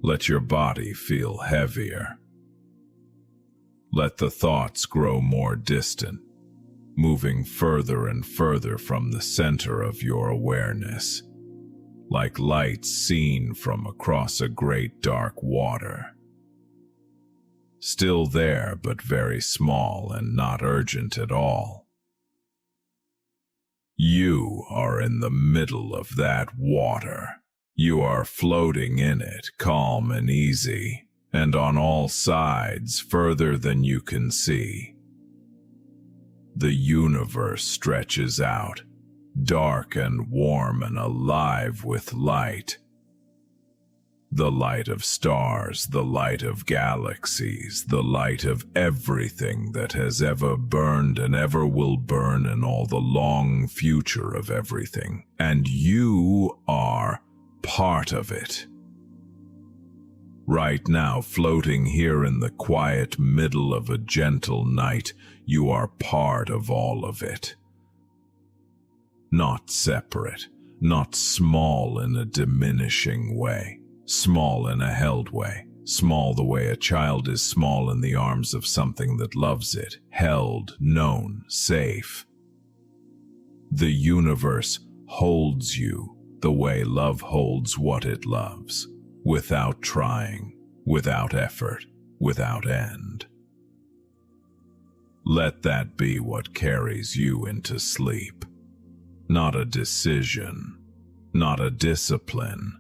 Let your body feel heavier. Let the thoughts grow more distant, moving further and further from the center of your awareness, like lights seen from across a great dark water. Still there, but very small and not urgent at all. You are in the middle of that water. You are floating in it, calm and easy, and on all sides, further than you can see. The universe stretches out, dark and warm and alive with light. The light of stars, the light of galaxies, the light of everything that has ever burned and ever will burn, and all the long future of everything. And you are part of it. Right now, floating here in the quiet middle of a gentle night, you are part of all of it. Not separate, not small in a diminishing way, small in a held way, small the way a child is small in the arms of something that loves it, held, known, safe. The universe holds you the way love holds what it loves. Without trying, without effort, without end. Let that be what carries you into sleep. Not a decision, not a discipline,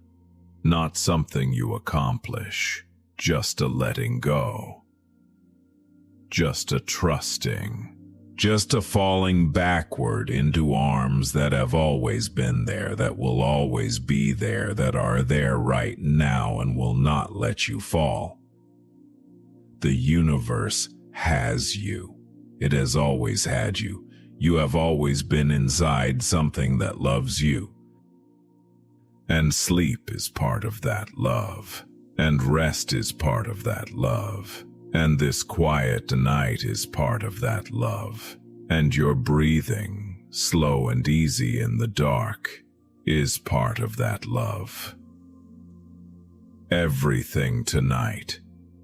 not something you accomplish, just a letting go. Just a trusting. Just a falling backward into arms that have always been there, that will always be there, that are there right now and will not let you fall. The universe has you. It has always had you. You have always been inside something that loves you. And sleep is part of that love. And rest is part of that love. And this quiet night is part of that love. And your breathing, slow and easy in the dark, is part of that love. Everything tonight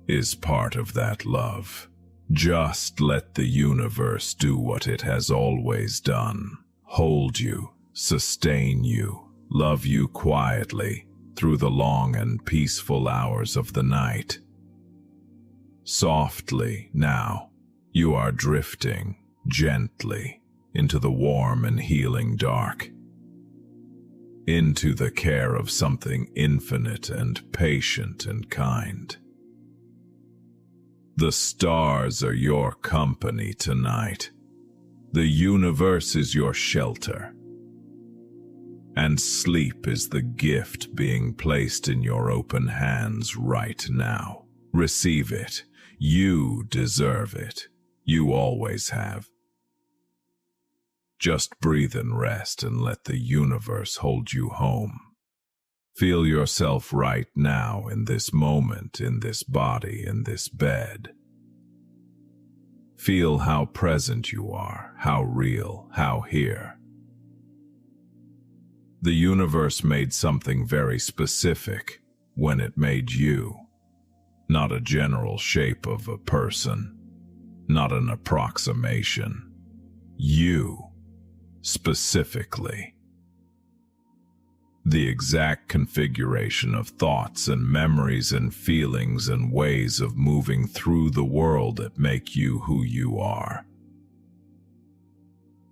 is part of that love. Just let the universe do what it has always done. Hold you, sustain you, love you quietly through the long and peaceful hours of the night. Softly now, you are drifting gently into the warm and healing dark, into the care of something infinite and patient and kind. The stars are your company tonight. The universe is your shelter. And sleep is the gift being placed in your open hands right now. Receive it. You deserve it. You always have. Just breathe and rest and let the universe hold you home. Feel yourself right now in this moment, in this body, in this bed. Feel how present you are, how real, how here. The universe made something very specific when it made you, not a general shape of a person, not an approximation. You, specifically. The exact configuration of thoughts and memories and feelings and ways of moving through the world that make you who you are.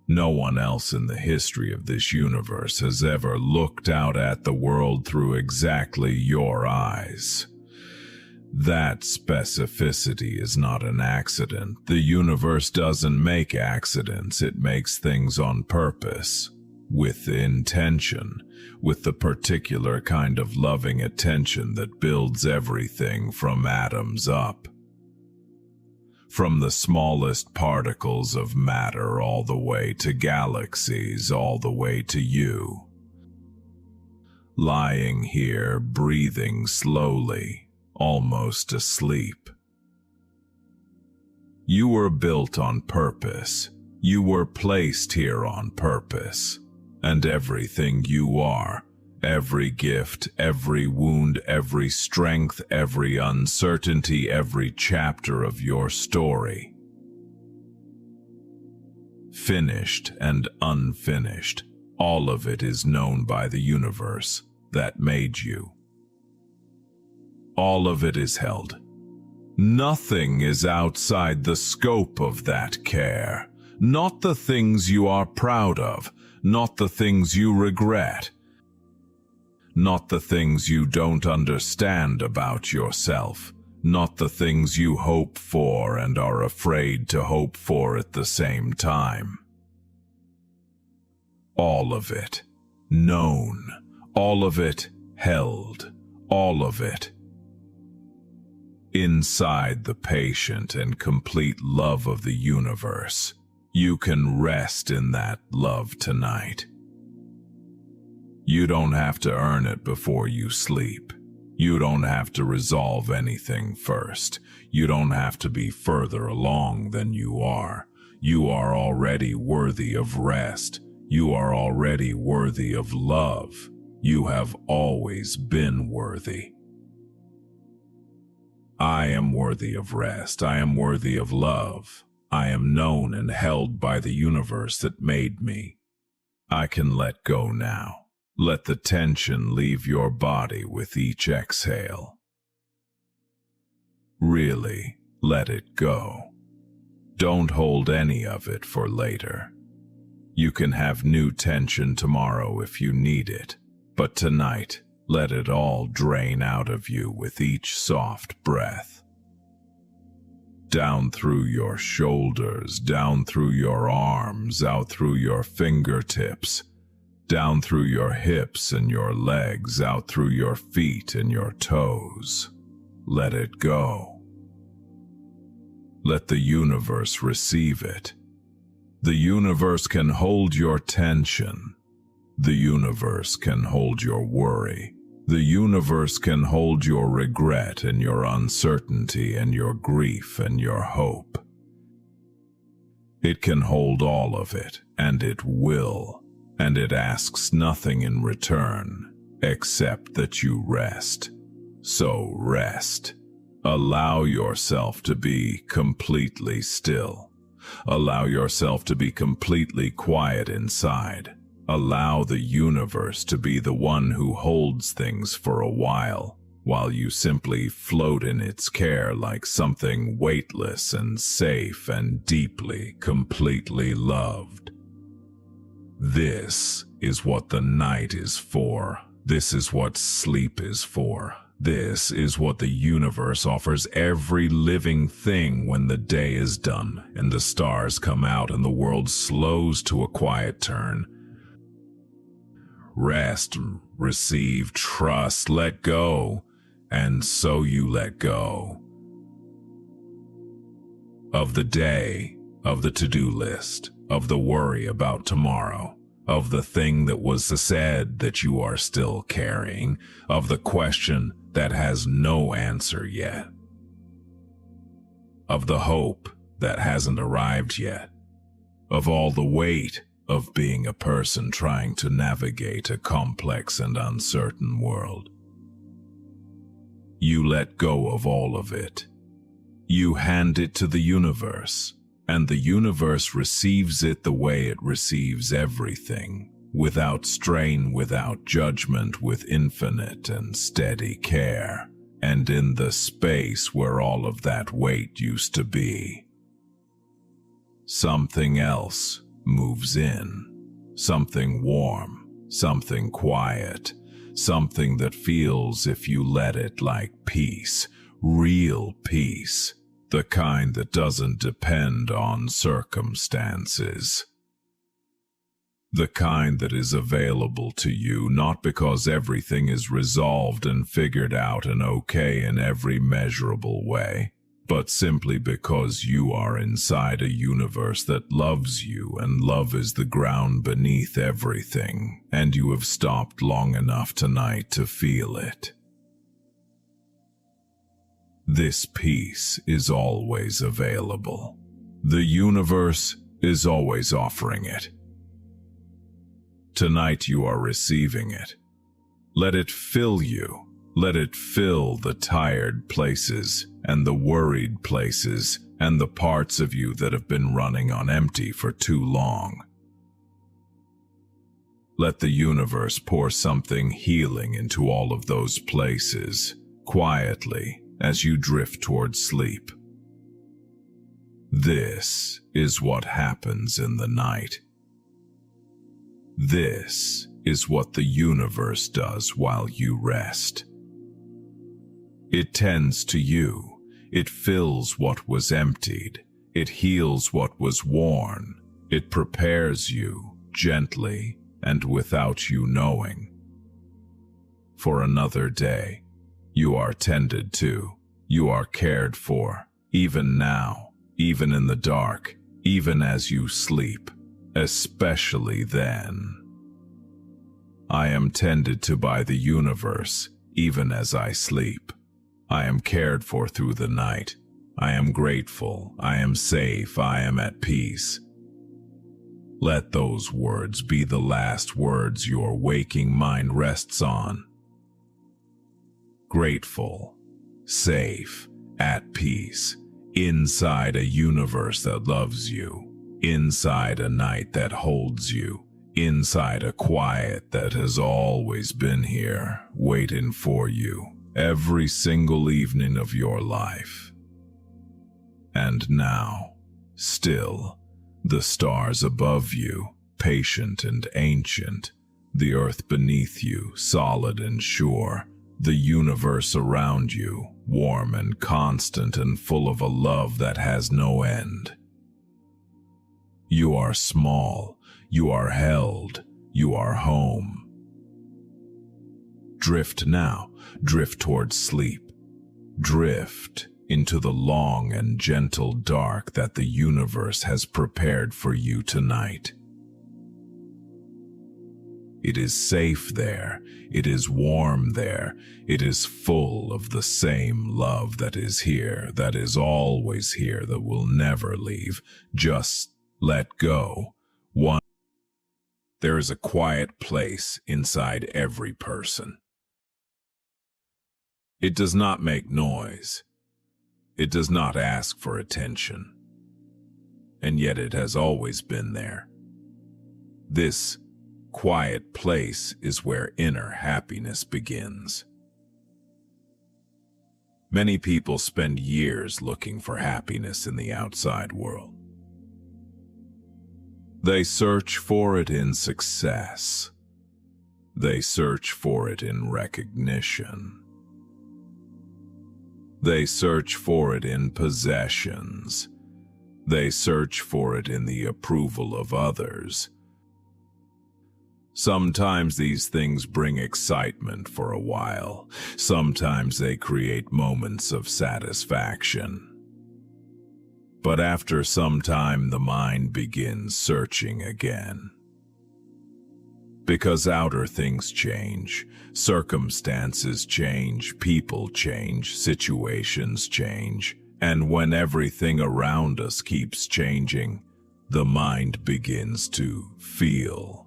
No one else in the history of this universe has ever looked out at the world through exactly your eyes. That specificity is not an accident. The universe doesn't make accidents, it makes things on purpose, with intention, with the particular kind of loving attention that builds everything from atoms up. From the smallest particles of matter all the way to galaxies, all the way to you. Lying here, breathing slowly, almost asleep. You were built on purpose. You were placed here on purpose. And everything you are, every gift, every wound, every strength, every uncertainty, every chapter of your story. Finished and unfinished, all of it is known by the universe that made you. All of it is held. Nothing is outside the scope of that care. Not the things you are proud of, not the things you regret, not the things you don't understand about yourself, not the things you hope for and are afraid to hope for at the same time. All of it known, all of it held, all of it inside the patient and complete love of the universe. You can rest in that love tonight. You don't have to earn it before you sleep. You don't have to resolve anything first. You don't have to be further along than you are. You are already worthy of rest. You are already worthy of love. You have always been worthy. I am worthy of rest. I am worthy of love. I am known and held by the universe that made me. I can let go now. Let the tension leave your body with each exhale. Really, let it go. Don't hold any of it for later. You can have new tension tomorrow if you need it, but tonight, let it all drain out of you with each soft breath. Down through your shoulders, down through your arms, out through your fingertips, down through your hips and your legs, out through your feet and your toes. Let it go. Let the universe receive it. The universe can hold your tension. The universe can hold your worry. The universe can hold your regret and your uncertainty and your grief and your hope. It can hold all of it, and it will, and it asks nothing in return, except that you rest. So rest. Allow yourself to be completely still. Allow yourself to be completely quiet inside. Allow the universe to be the one who holds things for a while you simply float in its care like something weightless and safe and deeply, completely loved. This is what the night is for. This is what sleep is for. This is what the universe offers every living thing when the day is done and the stars come out and the world slows to a quiet turn. Rest, receive, trust, let go, and so you let go. of the day, of the to-do list, of the worry about tomorrow, of the thing that was said that you are still carrying, of the question that has no answer yet, of the hope that hasn't arrived yet, of all the weight of being a person trying to navigate a complex and uncertain world. You let go of all of it. You hand it to the universe, and the universe receives it the way it receives everything, without strain, without judgment, with infinite and steady care, and in the space where all of that weight used to be. Something else moves in, something warm, something quiet, something that feels, if you let it, like peace, real peace, the kind that doesn't depend on circumstances. The kind that is available to you not because everything is resolved and figured out and okay in every measurable way, but simply because you are inside a universe that loves you, and love is the ground beneath everything, and you have stopped long enough tonight to feel it. This peace is always available. The universe is always offering it. Tonight you are receiving it. Let it fill you. Let it fill the tired places and the worried places and the parts of you that have been running on empty for too long. Let the universe pour something healing into all of those places, quietly, as you drift towards sleep. This is what happens in the night. This is what the universe does while you rest. It tends to you. It fills what was emptied. It heals what was worn. It prepares you gently and without you knowing. For another day, you are tended to. You are cared for, even now, even in the dark, even as you sleep, especially then. I am tended to by the universe, even as I sleep. I am cared for through the night. I am grateful. I am safe. I am at peace. Let those words be the last words your waking mind rests on. Grateful, safe, at peace, inside a universe that loves you, inside a night that holds you, inside a quiet that has always been here, waiting for you every single evening of your life. And now, still, the stars above you, patient and ancient, the earth beneath you, solid and sure, the universe around you, warm and constant and full of a love that has no end. You are small, you are held, you are home. Drift now, drift towards sleep. Drift into the long and gentle dark that the universe has prepared for you tonight. It is safe there, it is warm there, it is full of the same love that is here, that is always here, that will never leave. Just let go. There is a quiet place inside every person. It does not make noise. It does not ask for attention. And yet it has always been there. This quiet place is where inner happiness begins. Many people spend years looking for happiness in the outside world. They search for it in success. They search for it in recognition. They search for it in possessions. They search for it in the approval of others. Sometimes these things bring excitement for a while. Sometimes they create moments of satisfaction. But after some time, the mind begins searching again. Because outer things change, circumstances change, people change, situations change, and when everything around us keeps changing, the mind begins to feel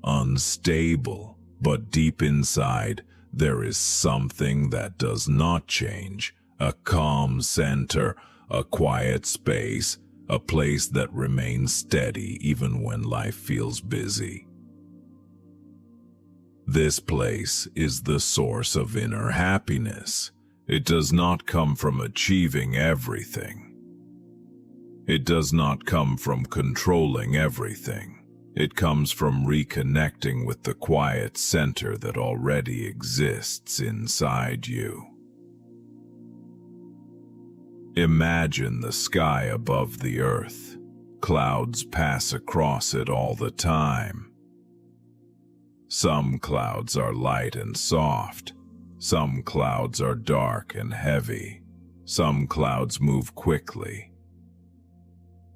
unstable. But deep inside, there is something that does not change, a calm center, a quiet space, a place that remains steady even when life feels busy. This place is the source of inner happiness. It does not come from achieving everything. It does not come from controlling everything. It comes from reconnecting with the quiet center that already exists inside you. Imagine the sky above the earth. Clouds pass across it all the time. Some clouds are light and soft. Some clouds are dark and heavy. Some clouds move quickly.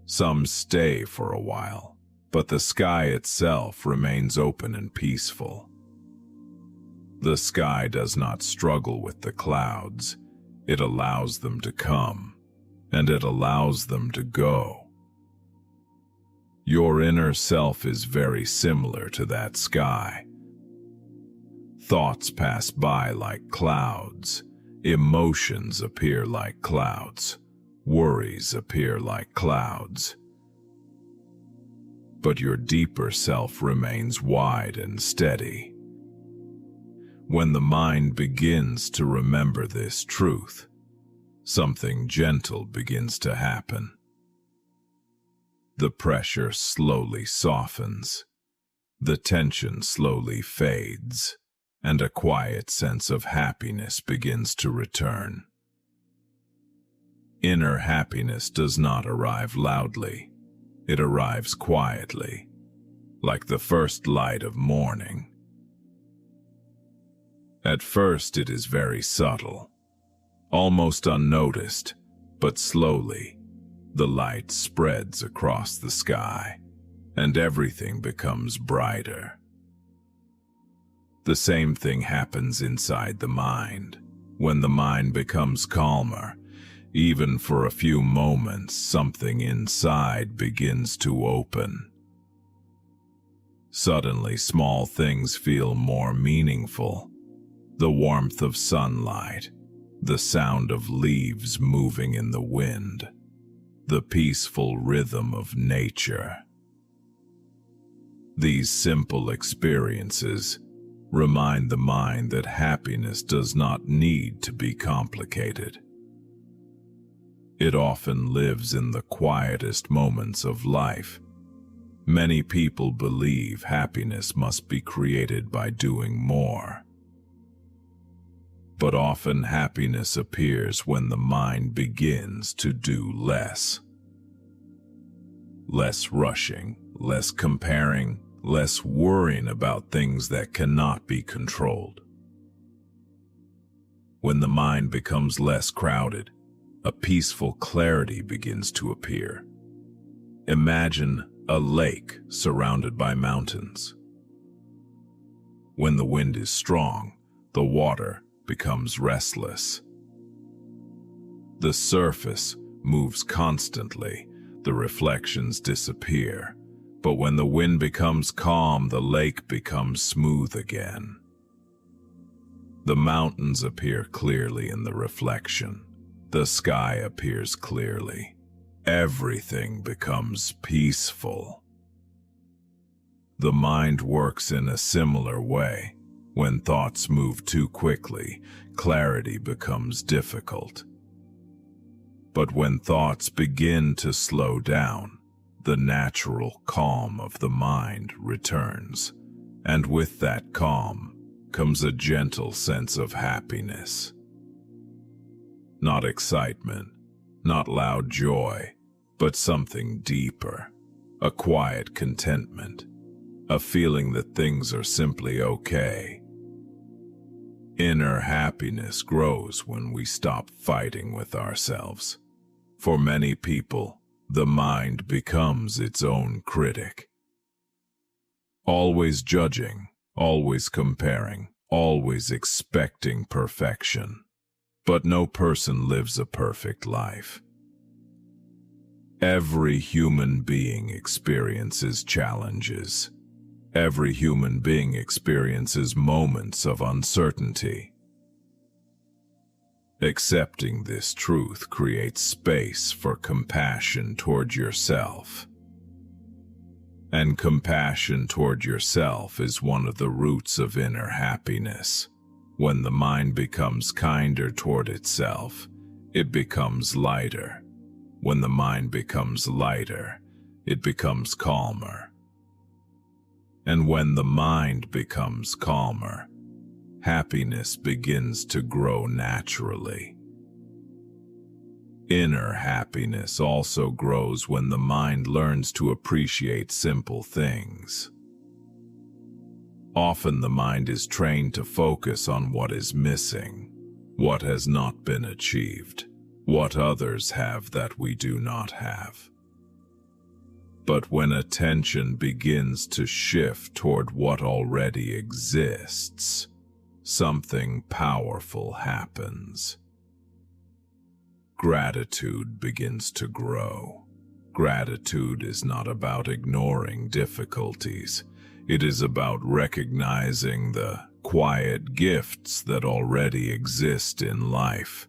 Some stay for a while, but the sky itself remains open and peaceful. The sky does not struggle with the clouds. It allows them to come, and it allows them to go. Your inner self is very similar to that sky. Thoughts pass by like clouds. Emotions appear like clouds. Worries appear like clouds. But your deeper self remains wide and steady. When the mind begins to remember this truth, something gentle begins to happen. The pressure slowly softens, the tension slowly fades, and a quiet sense of happiness begins to return. Inner happiness does not arrive loudly. It arrives quietly, like the first light of morning. At first it is very subtle, almost unnoticed, but slowly the light spreads across the sky, and everything becomes brighter. The same thing happens inside the mind. When the mind becomes calmer, even for a few moments, something inside begins to open. Suddenly, small things feel more meaningful. The warmth of sunlight, the sound of leaves moving in the wind, the peaceful rhythm of nature. These simple experiences remind the mind that happiness does not need to be complicated. It often lives in the quietest moments of life. Many people believe happiness must be created by doing more. But often happiness appears when the mind begins to do less. Less rushing, less comparing, less worrying about things that cannot be controlled. When the mind becomes less crowded, a peaceful clarity begins to appear. Imagine a lake surrounded by mountains. When the wind is strong, the water becomes restless. The surface moves constantly, the reflections disappear, but when the wind becomes calm, the lake becomes smooth again. The mountains appear clearly in the reflection. The sky appears clearly. Everything becomes peaceful. The mind works in a similar way. When thoughts move too quickly, clarity becomes difficult. But when thoughts begin to slow down, the natural calm of the mind returns, and with that calm comes a gentle sense of happiness. Not excitement, not loud joy, but something deeper, a quiet contentment, a feeling that things are simply okay. Inner happiness grows when we stop fighting with ourselves. For many people, the mind becomes its own critic. Always judging, always comparing, always expecting perfection. But no person lives a perfect life. Every human being experiences challenges. Every human being experiences moments of uncertainty. Accepting this truth creates space for compassion toward yourself. And compassion toward yourself is one of the roots of inner happiness. When the mind becomes kinder toward itself, it becomes lighter. When the mind becomes lighter, it becomes calmer. And when the mind becomes calmer, happiness begins to grow naturally. Inner happiness also grows when the mind learns to appreciate simple things. Often the mind is trained to focus on what is missing, what has not been achieved, what others have that we do not have. But when attention begins to shift toward what already exists, something powerful happens. Gratitude begins to grow. Gratitude is not about ignoring difficulties. It is about recognizing the quiet gifts that already exist in life.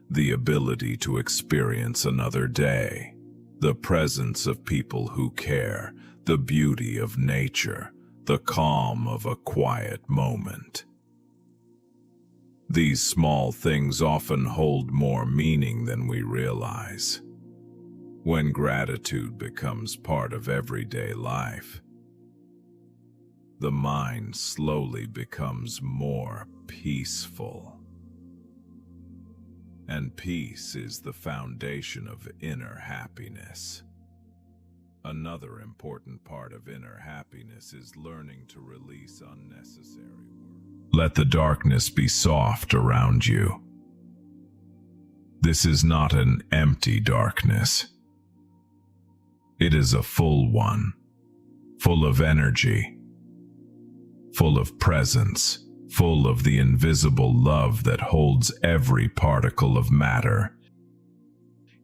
The ability to experience another day, the presence of people who care, the beauty of nature, the calm of a quiet moment. These small things often hold more meaning than we realize. When gratitude becomes part of everyday life, the mind slowly becomes more peaceful. And peace is the foundation of inner happiness. Another important part of inner happiness is learning to release unnecessary worry. Let the darkness be soft around you. This is not an empty darkness. It is a full one, full of energy, full of presence, full of the invisible love that holds every particle of matter,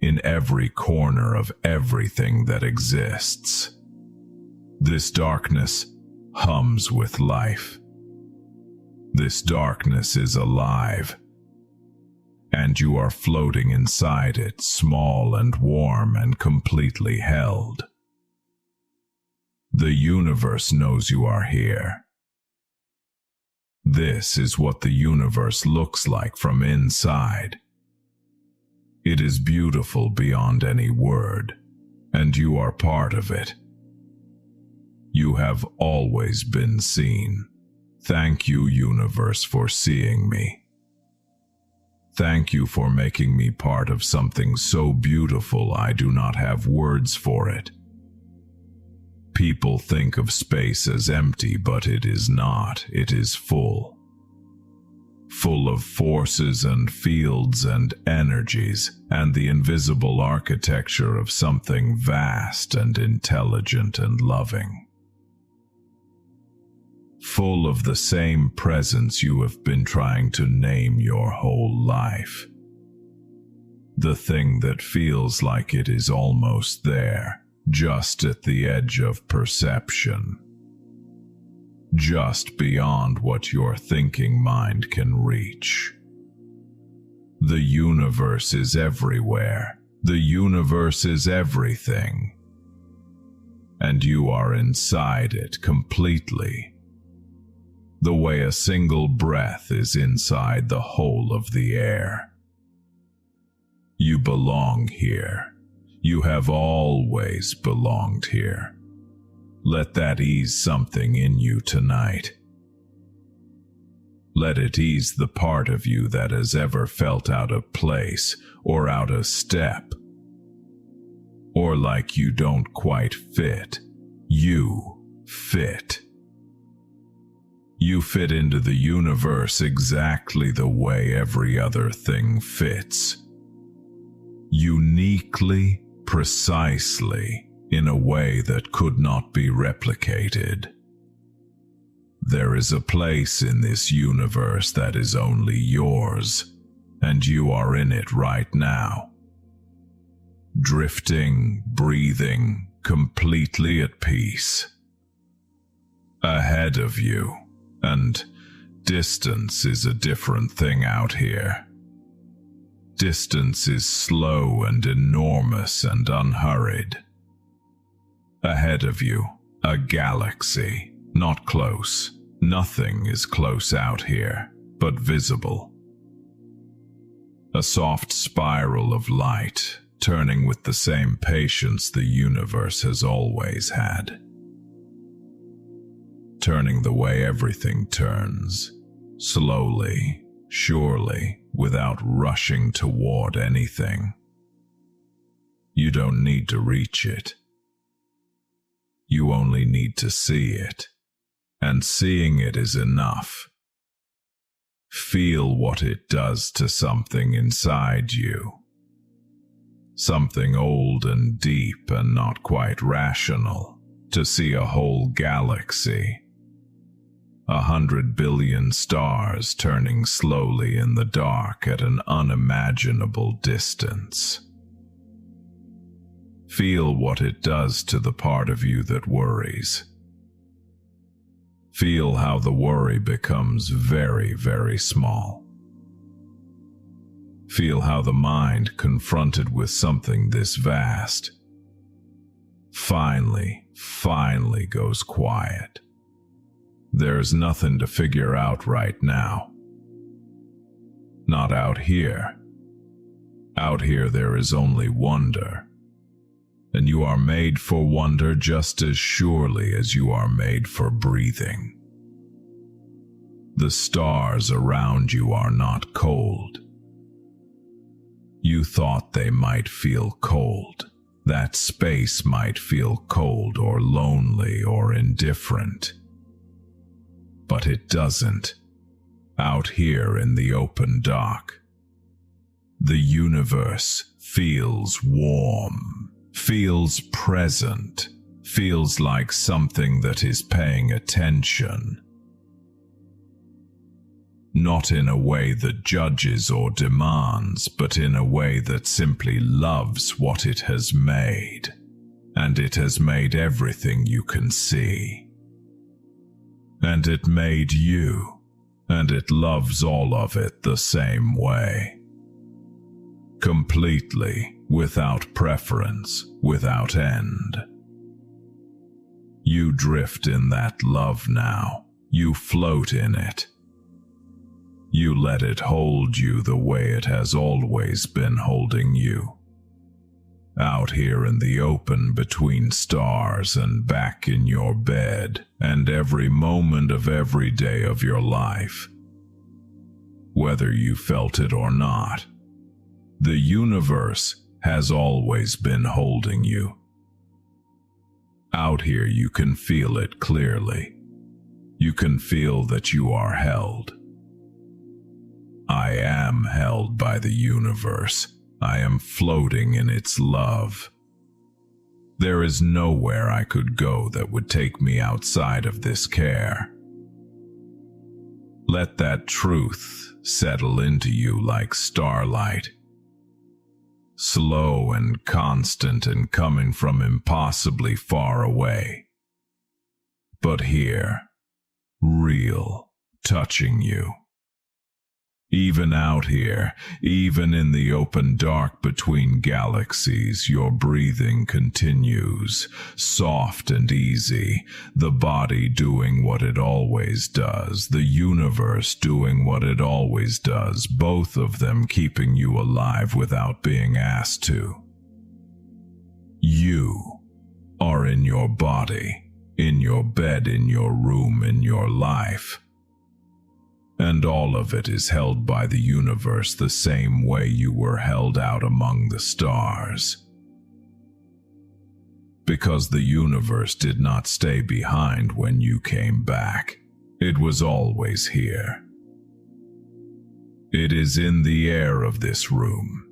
in every corner of everything that exists. This darkness hums with life. This darkness is alive, and you are floating inside it, small and warm and completely held. The universe knows you are here. This is what the universe looks like from inside. It is beautiful beyond any word, and you are part of it. You have always been seen. Thank you, universe, for seeing me. Thank you for making me part of something so beautiful I do not have words for it. People think of space as empty, but it is not. It is full. Full of forces and fields and energies, and the invisible architecture of something vast and intelligent and loving. Full of the same presence you have been trying to name your whole life. The thing that feels like it is almost there, just at the edge of perception. Just beyond what your thinking mind can reach. The universe is everywhere. The universe is everything. And you are inside it completely. The way a single breath is inside the whole of the air. You belong here. You have always belonged here. Let that ease something in you tonight. Let it ease the part of you that has ever felt out of place or out of step, or like you don't quite fit. You fit. You fit into the universe exactly the way every other thing fits. uniquely, precisely, in a way that could not be replicated. There is a place in this universe that is only yours, and you are in it right now. Drifting, breathing, completely at peace. Ahead of you, and distance is a different thing out here. Distance is slow and enormous and unhurried. Ahead of you, a galaxy, not close. Nothing is close out here, but visible. A soft spiral of light, turning with the same patience the universe has always had. Turning the way everything turns, slowly, surely, without rushing toward anything. You don't need to reach it. You only need to see it, and seeing it is enough. Feel what it does to something inside you. Something old and deep and not quite rational, to see a whole galaxy. 100 billion stars turning slowly in the dark at an unimaginable distance. Feel what it does to the part of you that worries. Feel how the worry becomes very, very small. Feel how the mind, confronted with something this vast, finally goes quiet. There's nothing to figure out right now. Not out here. Out here there is only wonder. And you are made for wonder just as surely as you are made for breathing. The stars around you are not cold. You thought they might feel cold. That space might feel cold or lonely or indifferent. But it doesn't. Out here in the open dark, the universe feels warm, feels present, feels like something that is paying attention. Not in a way that judges or demands, but in a way that simply loves what it has made. And it has made everything you can see. And it made you, and it loves all of it the same way. Completely, without preference, without end. You drift in that love now. You float in it. You let it hold you the way it has always been holding you. Out here in the open between stars and back in your bed, and every moment of every day of your life. Whether you felt it or not, the universe has always been holding you. Out here you can feel it clearly. You can feel that you are held. I am held by the universe. I am floating in its love. There is nowhere I could go that would take me outside of this care. Let that truth settle into you like starlight. Slow and constant and coming from impossibly far away. But here, real, touching you. Even out here, even in the open dark between galaxies, your breathing continues, soft and easy, the body doing what it always does, the universe doing what it always does, both of them keeping you alive without being asked to. You are in your body, in your bed, in your room, in your life. And all of it is held by the universe the same way you were held out among the stars. Because the universe did not stay behind when you came back. It was always here. It is in the air of this room.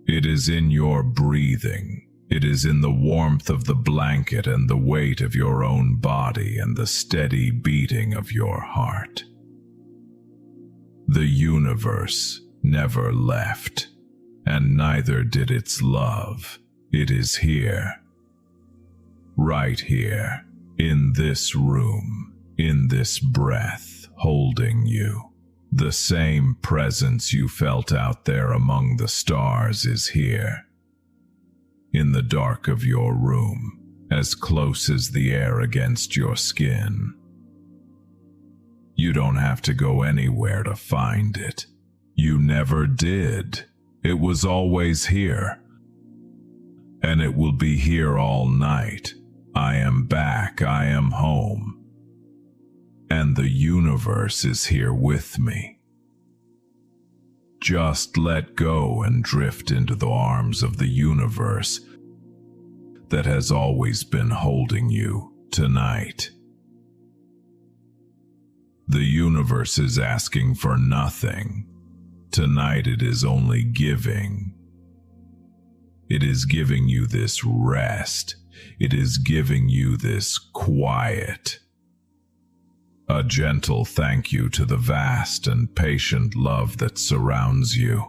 It is in your breathing. It is in the warmth of the blanket and the weight of your own body and the steady beating of your heart. The universe never left, and neither did its love. It is here. Right here, in this room, in this breath, holding you. The same presence you felt out there among the stars is here. In the dark of your room, as close as the air against your skin. You don't have to go anywhere to find it. You never did. It was always here. And it will be here all night. I am back. I am home. And the universe is here with me. Just let go and drift into the arms of the universe that has always been holding you tonight. The universe is asking for nothing. Tonight it is only giving. It is giving you this rest. It is giving you this quiet. A gentle thank you to the vast and patient love that surrounds you.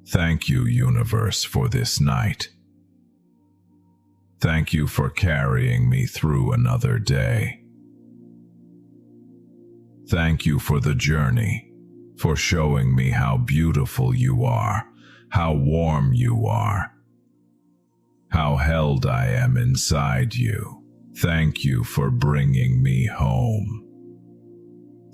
Thank you, universe, for this night. Thank you for carrying me through another day. Thank you for the journey, for showing me how beautiful you are, how warm you are, how held I am inside you. Thank you for bringing me home.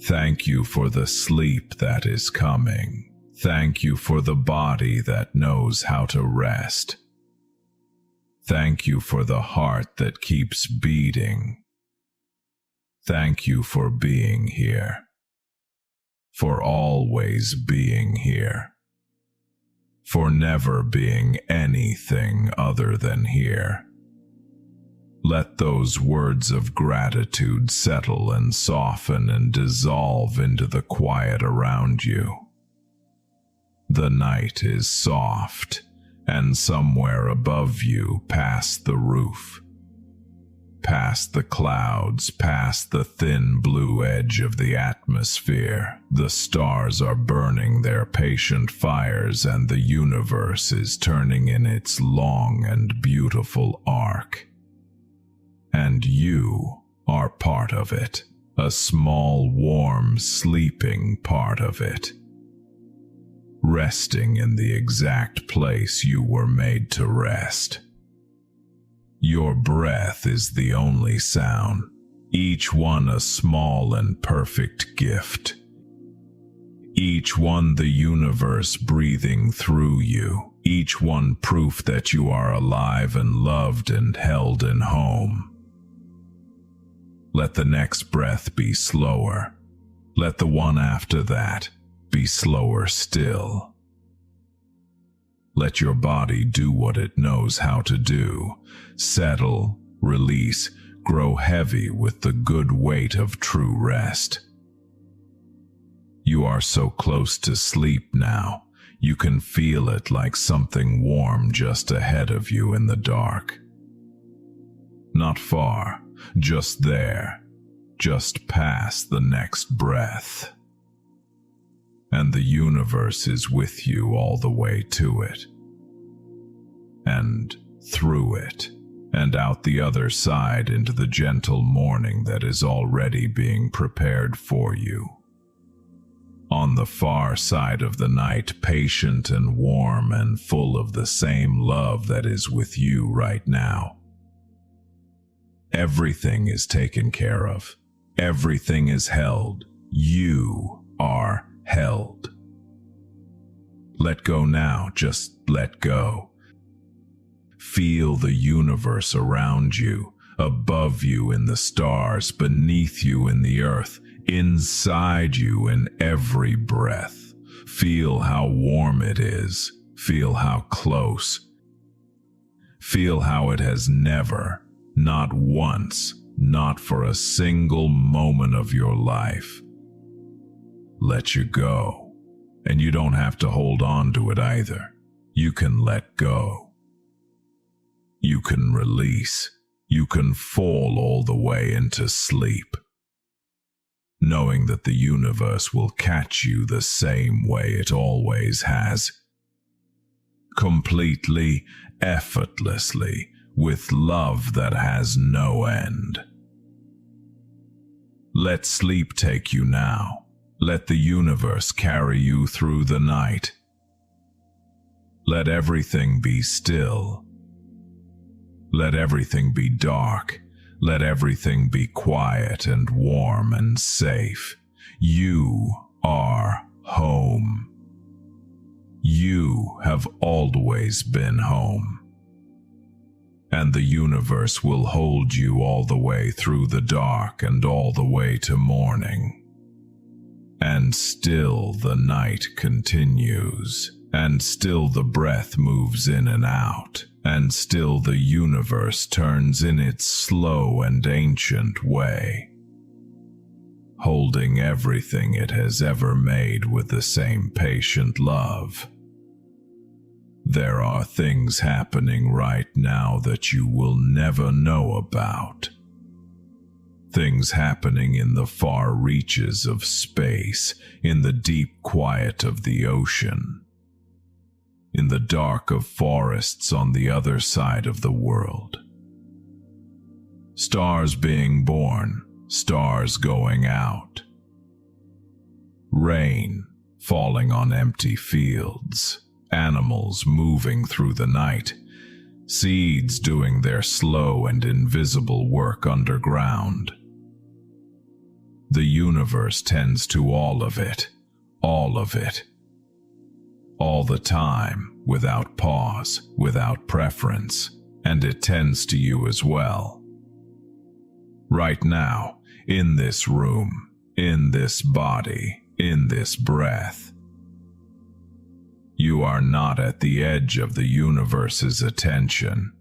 Thank you for the sleep that is coming. Thank you for the body that knows how to rest. Thank you for the heart that keeps beating. Thank you for being here. For always being here. For never being anything other than here. Let those words of gratitude settle and soften and dissolve into the quiet around you. The night is soft, and somewhere above you, past the roof, past the clouds, past the thin blue edge of the atmosphere, the stars are burning their patient fires and the universe is turning in its long and beautiful arc. And you are part of it, a small, warm, sleeping part of it, resting in the exact place you were made to rest. Your breath is the only sound, each one a small and perfect gift, each one the universe breathing through you, each one proof that you are alive and loved and held in home. Let the next breath be slower. Let the one after that be slower still. Let your body do what it knows how to do. Settle, release, grow heavy with the good weight of true rest. You are so close to sleep now, you can feel it like something warm just ahead of you in the dark. Not far. Just there, just past the next breath. And the universe is with you all the way to it. And through it, and out the other side into the gentle morning that is already being prepared for you. On the far side of the night, patient and warm and full of the same love that is with you right now. Everything is taken care of. Everything is held. You are held. Let go now, just let go. Feel the universe around you, above you in the stars, beneath you in the earth, inside you in every breath. Feel how warm it is. Feel how close. Feel how it has never, not once, not for a single moment of your life, let you go, and you don't have to hold on to it either. You can let go. You can release. You can fall all the way into sleep, knowing that the universe will catch you the same way it always has, completely, effortlessly, with love that has no end. Let sleep take you now. Let the universe carry you through the night. Let everything be still. Let everything be dark. Let everything be quiet and warm and safe. You are home. You have always been home. And the universe will hold you all the way through the dark and all the way to morning. And still the night continues, and still the breath moves in and out, and still the universe turns in its slow and ancient way, holding everything it has ever made with the same patient love. There are things happening right now that you will never know about. Things happening in the far reaches of space, in the deep quiet of the ocean, in the dark of forests on the other side of the world. Stars being born, stars going out. Rain falling on empty fields. Animals moving through the night, seeds doing their slow and invisible work underground. The universe tends to all of it, all of it. All the time, without pause, without preference, and it tends to you as well. Right now, in this room, in this body, in this breath. You are not at the edge of the universe's attention.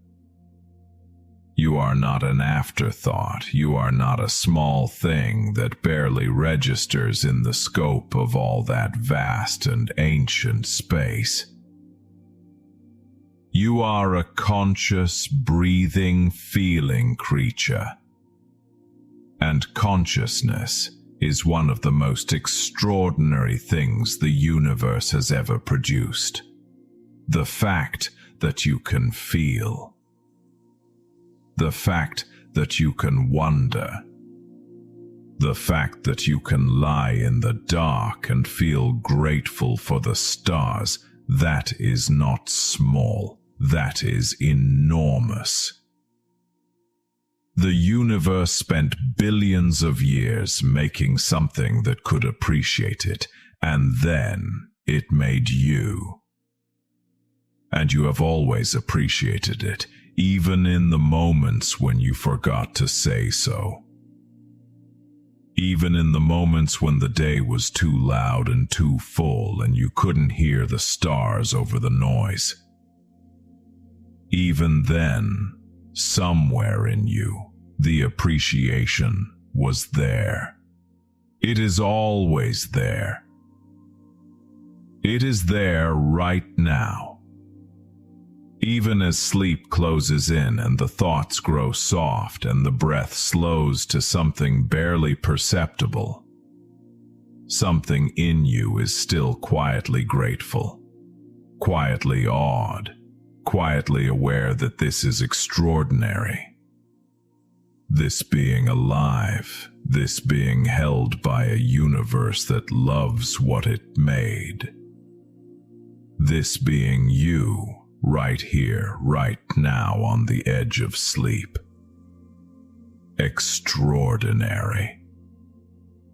You are not an afterthought. You are not a small thing that barely registers in the scope of all that vast and ancient space. You are a conscious, breathing, feeling creature. And consciousness is one of the most extraordinary things the universe has ever produced. The fact that you can feel. The fact that you can wonder. The fact that you can lie in the dark and feel grateful for the stars, that is not small, that is enormous. The universe spent billions of years making something that could appreciate it, and then it made you. And you have always appreciated it, even in the moments when you forgot to say so. Even in the moments when the day was too loud and too full and you couldn't hear the stars over the noise. Even then, somewhere in you, the appreciation was there. It is always there. It is there right now. Even as sleep closes in and the thoughts grow soft and the breath slows to something barely perceptible, something in you is still quietly grateful, quietly awed, quietly aware that this is extraordinary. This being alive, this being held by a universe that loves what it made. This being you, right here, right now on the edge of sleep. Extraordinary.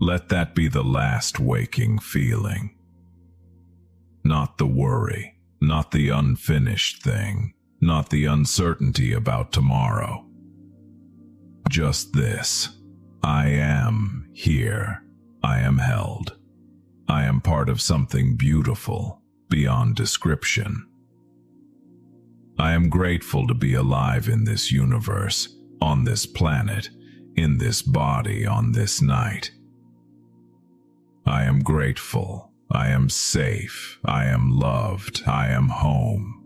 Let that be the last waking feeling. Not the worry, not the unfinished thing, not the uncertainty about tomorrow. Just this. I am here. I am held. I am part of something beautiful, beyond description. I am grateful to be alive in this universe, on this planet, in this body, on this night. I am grateful. I am safe. I am loved. I am home.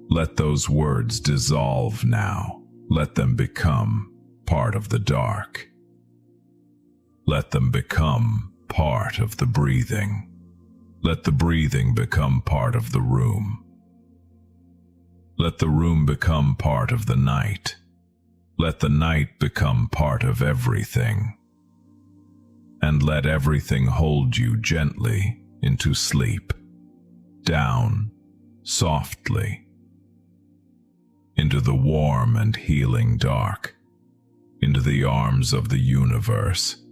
Let those words dissolve now. Let them become part of the dark. Let them become part of the breathing. Let the breathing become part of the room. Let the room become part of the night. Let the night become part of everything. And let everything hold you gently into sleep, down, softly, into the warm and healing dark, into the arms of the universe,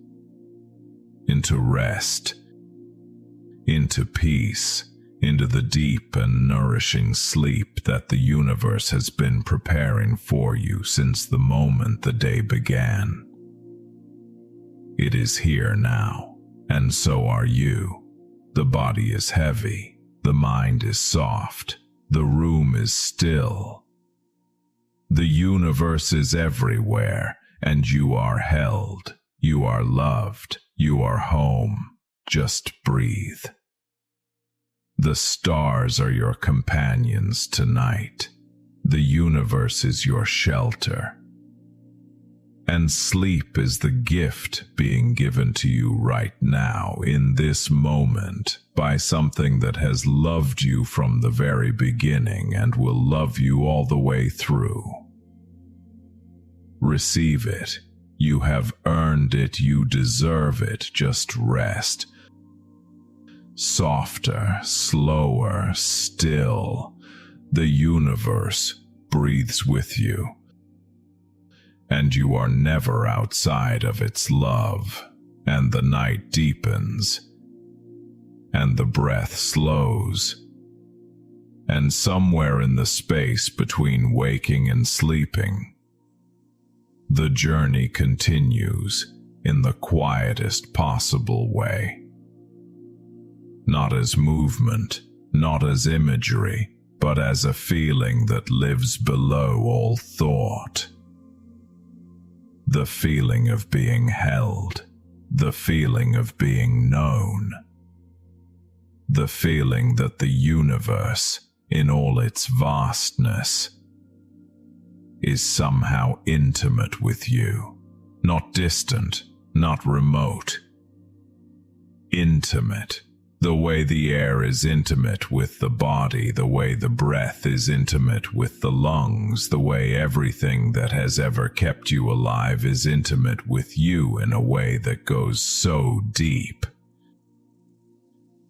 into rest, into peace, into the deep and nourishing sleep that the universe has been preparing for you since the moment the day began. It is here now, and so are you. The body is heavy, the mind is soft, the room is still. The universe is everywhere, and you are held, you are loved, you are home. Just breathe. The stars are your companions tonight. The universe is your shelter. And sleep is the gift being given to you right now, in this moment, by something that has loved you from the very beginning and will love you all the way through. Receive it. You have earned it. You deserve it. Just rest. Softer, slower, still. The universe breathes with you. And you are never outside of its love, and the night deepens, and the breath slows, and somewhere in the space between waking and sleeping, the journey continues in the quietest possible way. Not as movement, not as imagery, but as a feeling that lives below all thought. The feeling of being held, the feeling of being known, the feeling that the universe, in all its vastness, is somehow intimate with you, not distant, not remote. Intimate, the way the air is intimate with the body, the way the breath is intimate with the lungs, the way everything that has ever kept you alive is intimate with you in a way that goes so deep.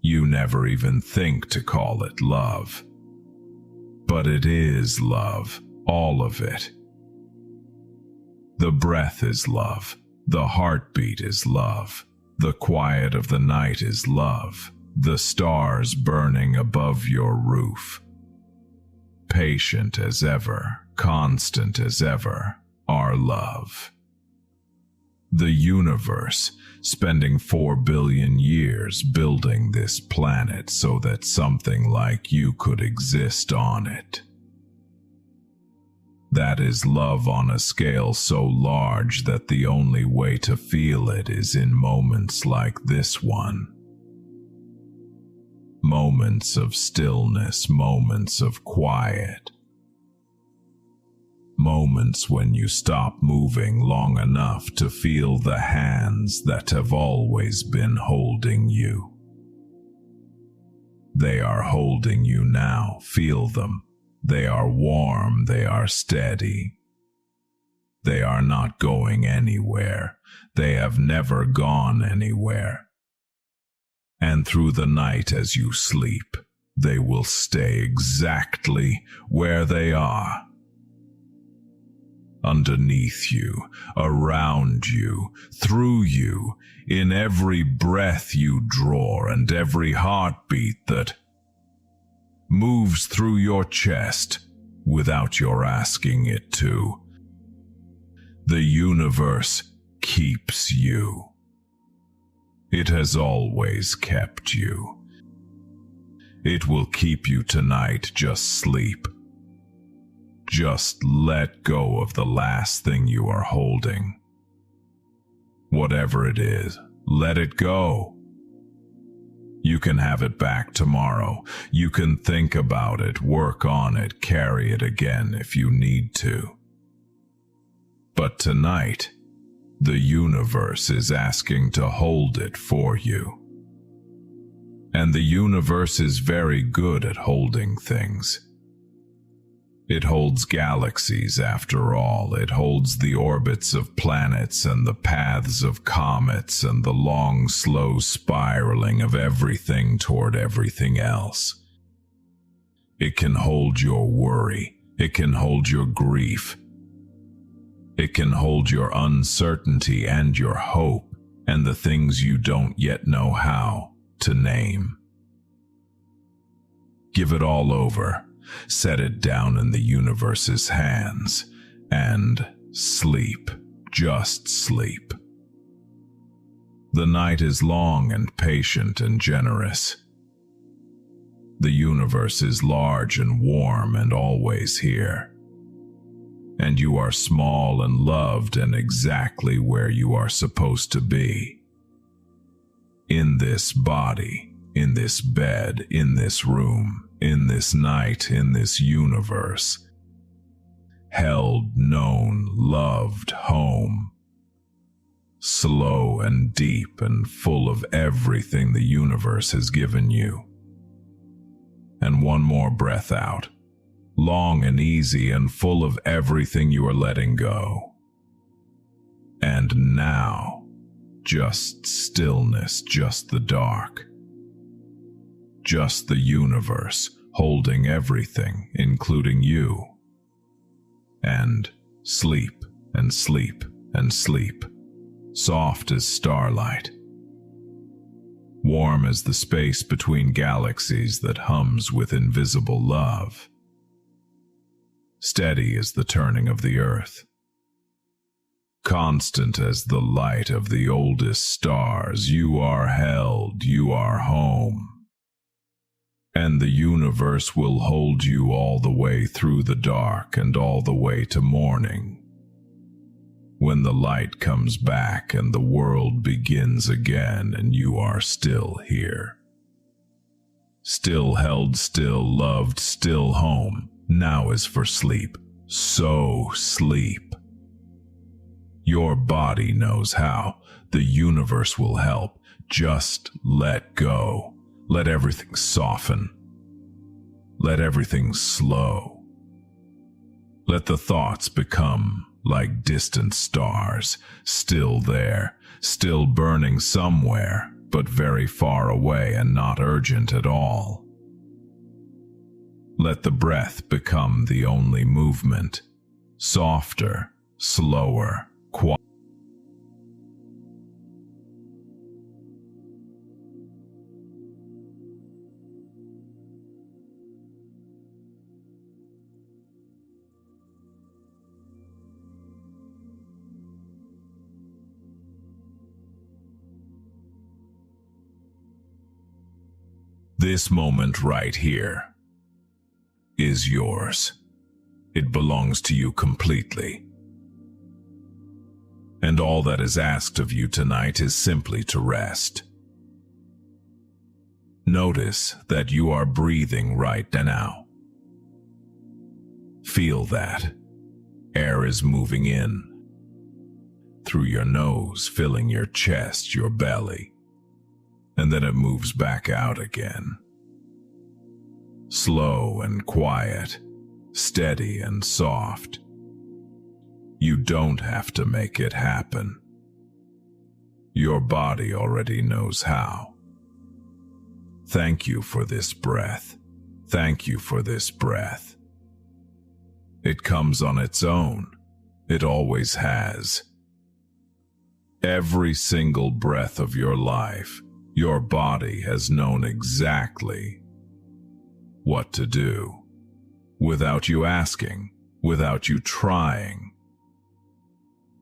You never even think to call it love. But it is love, all of it. The breath is love, the heartbeat is love, the quiet of the night is love. The stars burning above your roof. Patient as ever, constant as ever, are love. The universe, spending 4 billion years building this planet so that something like you could exist on it. That is love on a scale so large that the only way to feel it is in moments like this one. Moments of stillness, moments of quiet. Moments when you stop moving long enough to feel the hands that have always been holding you. They are holding you now, feel them. They are warm, they are steady. They are not going anywhere. They have never gone anywhere. And through the night as you sleep, they will stay exactly where they are. Underneath you, around you, through you, in every breath you draw and every heartbeat that moves through your chest without your asking it to. The universe keeps you. It has always kept you. It will keep you tonight. Just sleep. Just let go of the last thing you are holding. Whatever it is, let it go. You can have it back tomorrow. You can think about it, work on it, carry it again if you need to. But tonight, the universe is asking to hold it for you. And the universe is very good at holding things. It holds galaxies, after all. It holds the orbits of planets and the paths of comets and the long, slow spiraling of everything toward everything else. It can hold your worry. It can hold your grief. It can hold your uncertainty and your hope and the things you don't yet know how to name. Give it all over, set it down in the universe's hands, and sleep, just sleep. The night is long and patient and generous. The universe is large and warm and always here. And you are small and loved and exactly where you are supposed to be. In this body, in this bed, in this room, in this night, in this universe. Held, known, loved, home. Slow and deep and full of everything the universe has given you. And one more breath out. Long and easy and full of everything you are letting go. And now, just stillness, just the dark. Just the universe, holding everything, including you. And sleep, and sleep, and sleep, soft as starlight. Warm as the space between galaxies that hums with invisible love. Steady as the turning of the earth. Constant as the light of the oldest stars, you are held, you are home. And the universe will hold you all the way through the dark and all the way to morning. When the light comes back and the world begins again and you are still here. Still held, still loved, still home. Now is for sleep. So sleep. Your body knows how. The universe will help. Just let go. Let everything soften. Let everything slow. Let the thoughts become like distant stars, still there, still burning somewhere, but very far away and not urgent at all. Let the breath become the only movement, softer, slower, quiet. This moment right here is yours. It belongs to you completely. And all that is asked of you tonight is simply to rest. Notice that you are breathing right now. Feel that. Air is moving in. Through your nose, filling your chest, your belly. And then it moves back out again. Slow and quiet, steady and soft. You don't have to make it happen. Your body already knows how. Thank you for this breath. Thank you for this breath. It comes on its own. It always has. Every single breath of your life, your body has known exactly what to do, without you asking, without you trying.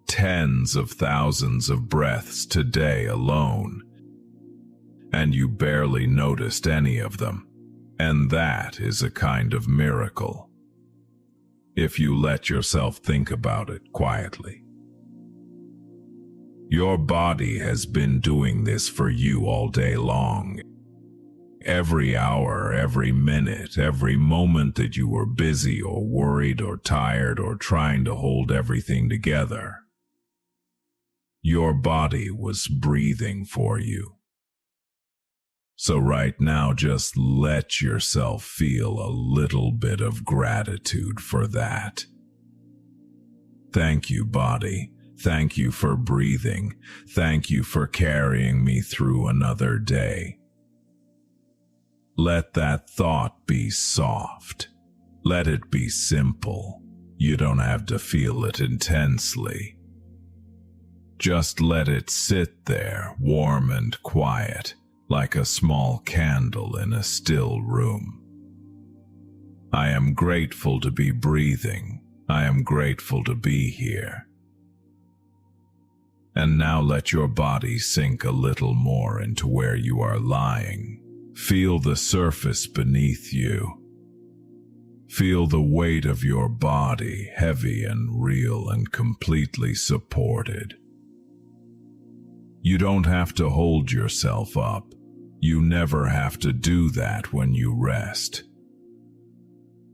Tens of thousands of breaths today alone, and you barely noticed any of them, and that is a kind of miracle, if you let yourself think about it quietly. Your body has been doing this for you all day long. every hour, every minute, every moment that you were busy or worried or tired or trying to hold everything together. Your body was breathing for you. So right now, just let yourself feel a little bit of gratitude for that. Thank you, body. Thank you for breathing. Thank you for carrying me through another day. Let that thought be soft. Let it be simple. You don't have to feel it intensely. Just let it sit there, warm and quiet, like a small candle in a still room. I am grateful to be breathing. I am grateful to be here. And now let your body sink a little more into where you are lying. Feel the surface beneath you. Feel the weight of your body, heavy and real and completely supported. You don't have to hold yourself up. You never have to do that when you rest.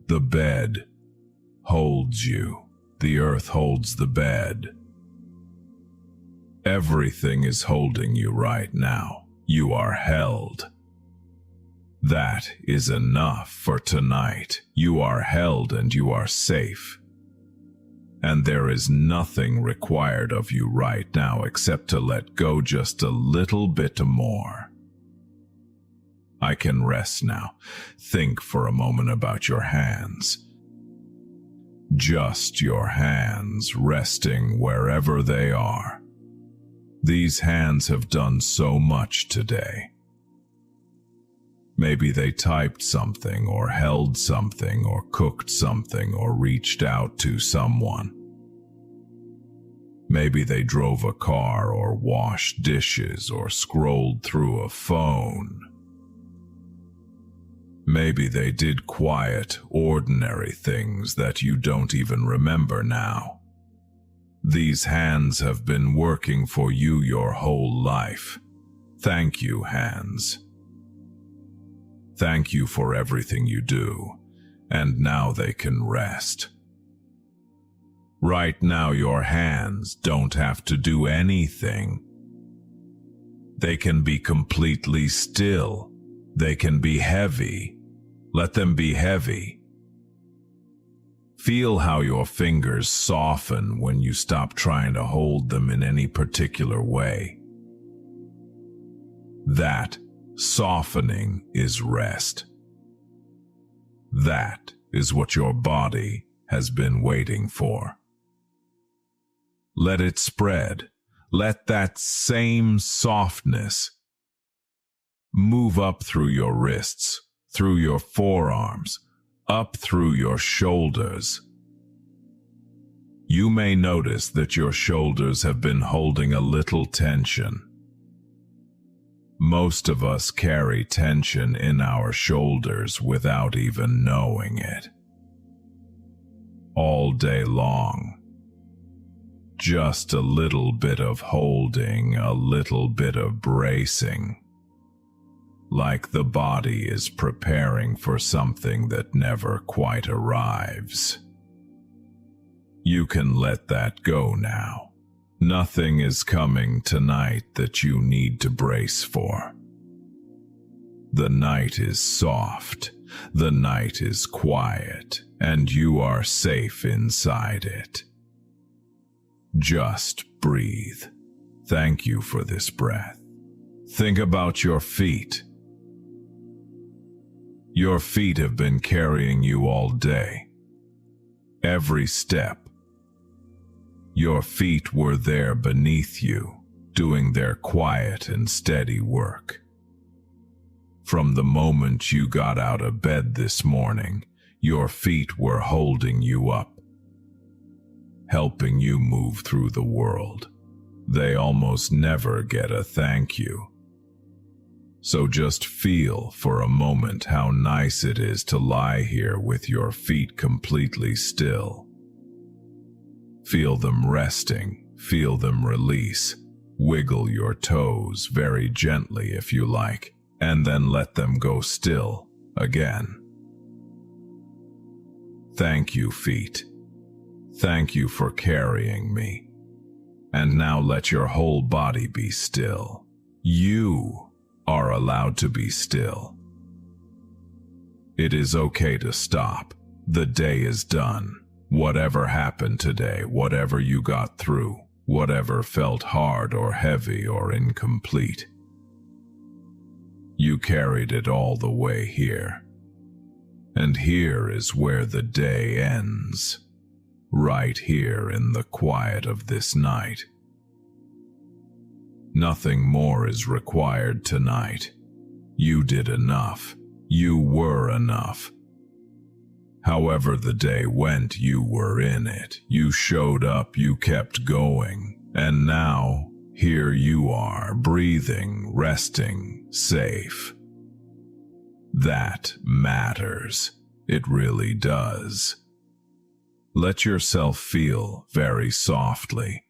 The bed holds you. The earth holds the bed. Everything is holding you right now. You are held. That is enough for tonight. You are held and you are safe. And there is nothing required of you right now except to let go just a little bit more. I can rest now. Think for a moment about your hands. Just your hands resting wherever they are. These hands have done so much today. Maybe they typed something or held something or cooked something or reached out to someone. Maybe they drove a car or washed dishes or scrolled through a phone. Maybe they did quiet, ordinary things that you don't even remember now. These hands have been working for you your whole life. Thank you, hands. Thank you for everything you do, and now they can rest. Right now your hands don't have to do anything. They can be completely still. They can be heavy. Let them be heavy. Feel how your fingers soften when you stop trying to hold them in any particular way. That softening is rest. That is what your body has been waiting for. Let it spread. Let that same softness move up through your wrists, through your forearms, up through your shoulders. You may notice that your shoulders have been holding a little tension. Most of us carry tension in our shoulders without even knowing it. All day long. Just a little bit of holding, a little bit of bracing. Like the body is preparing for something that never quite arrives. You can let that go now. Nothing is coming tonight that you need to brace for. The night is soft, the night is quiet, and you are safe inside it. Just breathe. Thank you for this breath. Think about your feet. Your feet have been carrying you all day. Every step. Your feet were there beneath you, doing their quiet and steady work. From the moment you got out of bed this morning, your feet were holding you up, helping you move through the world. They almost never get a thank you. So just feel for a moment how nice it is to lie here with your feet completely still. Feel them resting, feel them release. Wiggle your toes very gently if you like, and then let them go still again. Thank you, feet. Thank you for carrying me. And now let your whole body be still. You are allowed to be still. It is okay to stop. The day is done. Whatever happened today, whatever you got through, whatever felt hard or heavy or incomplete, you carried it all the way here. And here is where the day ends. Right here in the quiet of this night. Nothing more is required tonight. You did enough. You were enough. However the day went, you were in it. You showed up, you kept going. And now, here you are, breathing, resting, safe. That matters. It really does. Let yourself feel very softly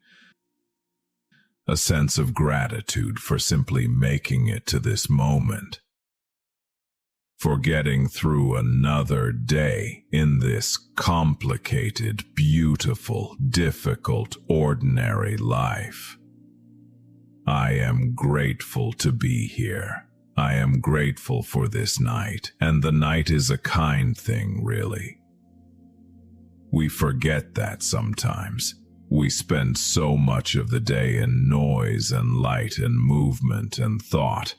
a sense of gratitude for simply making it to this moment, for getting through another day in this complicated, beautiful, difficult, ordinary life. I am grateful to be here. I am grateful for this night, and the night is a kind thing, really. We forget that sometimes. We spend so much of the day in noise and light and movement and thought.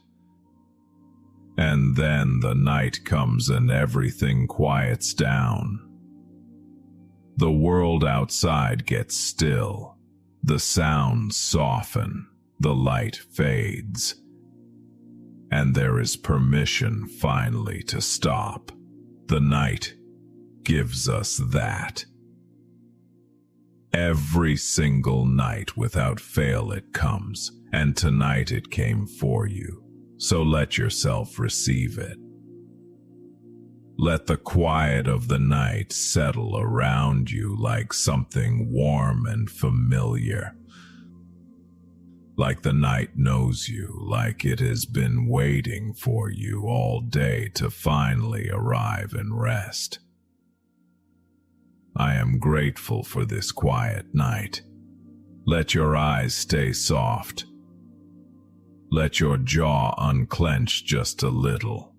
And then the night comes and everything quiets down. The world outside gets still. The sounds soften. The light fades. And there is permission finally to stop. The night gives us that. Every single night without fail it comes, and tonight it came for you. So let yourself receive it. Let the quiet of the night settle around you like something warm and familiar. Like the night knows you, like it has been waiting for you all day to finally arrive and rest. I am grateful for this quiet night. Let your eyes stay soft. Let your jaw unclench just a little.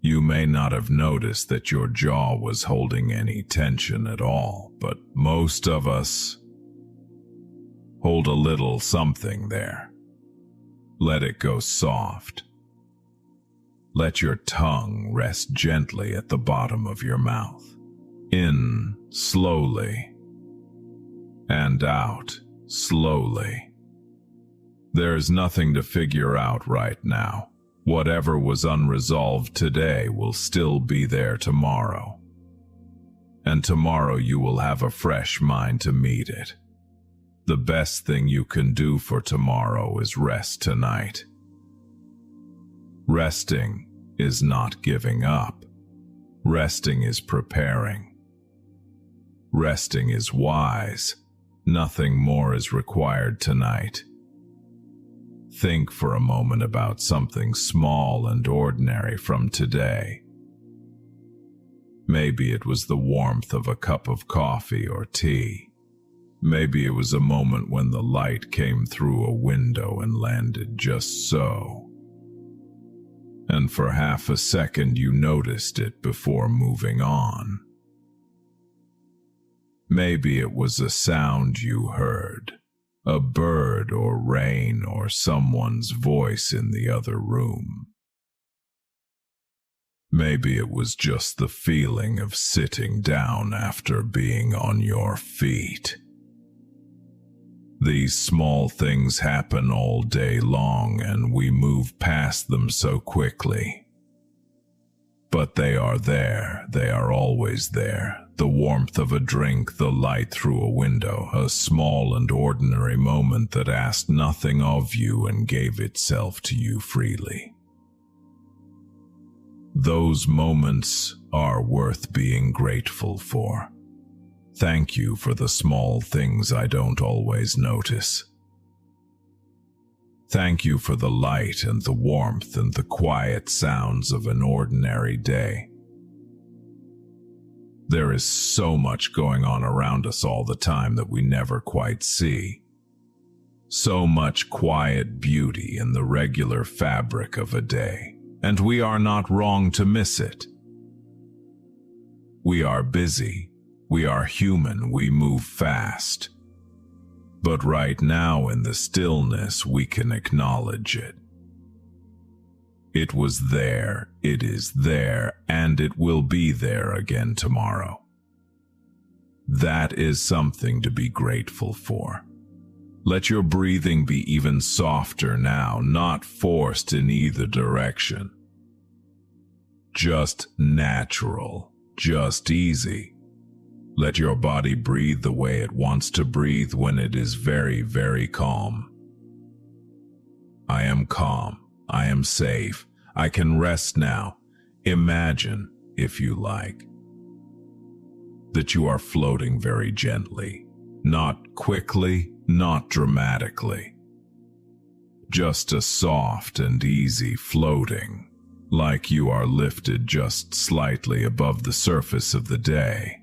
You may not have noticed that your jaw was holding any tension at all, but most of us hold a little something there. Let it go soft. Let your tongue rest gently at the bottom of your mouth. In slowly, and out slowly. There is nothing to figure out right now. Whatever was unresolved today will still be there tomorrow. And tomorrow you will have a fresh mind to meet it. The best thing you can do for tomorrow is rest tonight. Resting is not giving up. Resting is preparing. Resting is wise. Nothing more is required tonight. Think for a moment about something small and ordinary from today. Maybe it was the warmth of a cup of coffee or tea. Maybe it was a moment when the light came through a window and landed just so. And for half a second you noticed it before moving on. Maybe it was a sound you heard, a bird or rain or someone's voice in the other room. Maybe it was just the feeling of sitting down after being on your feet. These small things happen all day long and we move past them so quickly. But they are there, they are always there. The warmth of a drink, the light through a window, a small and ordinary moment that asked nothing of you and gave itself to you freely. Those moments are worth being grateful for. Thank you for the small things I don't always notice. Thank you for the light and the warmth and the quiet sounds of an ordinary day. There is so much going on around us all the time that we never quite see. So much quiet beauty in the regular fabric of a day, and we are not wrong to miss it. We are busy, we are human, we move fast. But right now in the stillness we can acknowledge it. It was there, it is there, and it will be there again tomorrow. That is something to be grateful for. Let your breathing be even softer now, not forced in either direction. Just natural, just easy. Let your body breathe the way it wants to breathe when it is very, very calm. I am calm. I am safe. I can rest now. Imagine, if you like, that you are floating very gently, not quickly, not dramatically. Just a soft and easy floating, like you are lifted just slightly above the surface of the day.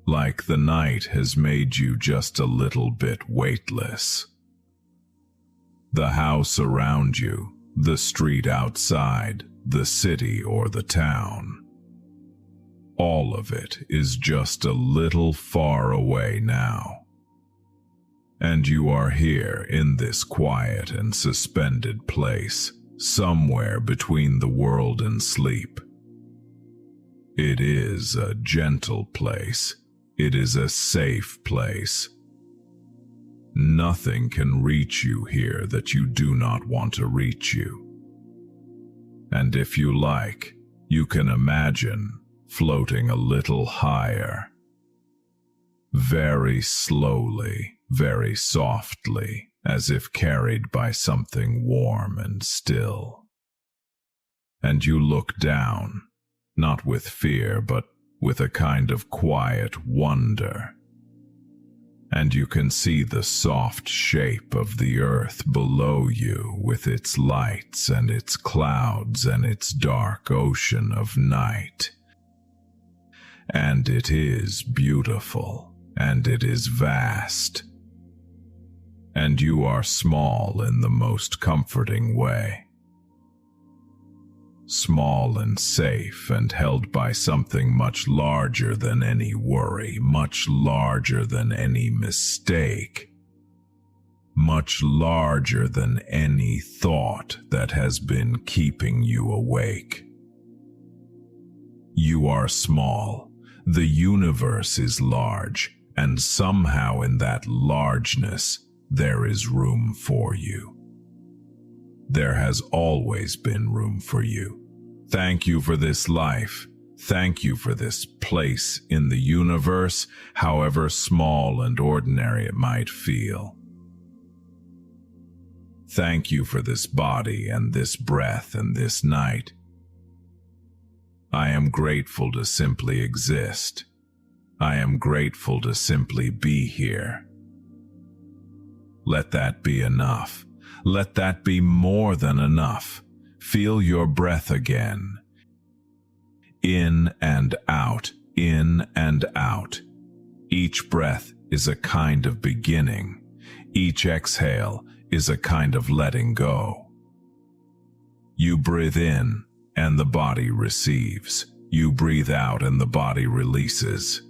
Like the night has made you just a little bit weightless. The house around you, the street outside, the city or the town, all of it is just a little far away now. And you are here in this quiet and suspended place, somewhere between the world and sleep. It is a gentle place. It is a safe place. Nothing can reach you here that you do not want to reach you. And if you like, you can imagine floating a little higher. Very slowly, very softly, as if carried by something warm and still. And you look down, not with fear, but with a kind of quiet wonder. And you can see the soft shape of the earth below you with its lights and its clouds and its dark ocean of night. And it is beautiful, and it is vast. And you are small in the most comforting way. Small and safe and held by something much larger than any worry, much larger than any mistake, much larger than any thought that has been keeping you awake. You are small. The universe is large, and somehow in that largeness there is room for you. There has always been room for you. Thank you for this life. Thank you for this place in the universe, however small and ordinary it might feel. Thank you for this body and this breath and this night. I am grateful to simply exist. I am grateful to simply be here. Let that be enough. Let that be more than enough. Feel your breath again. In and out, in and out. Each breath is a kind of beginning. Each exhale is a kind of letting go. You breathe in, and the body receives. You breathe out, and the body releases.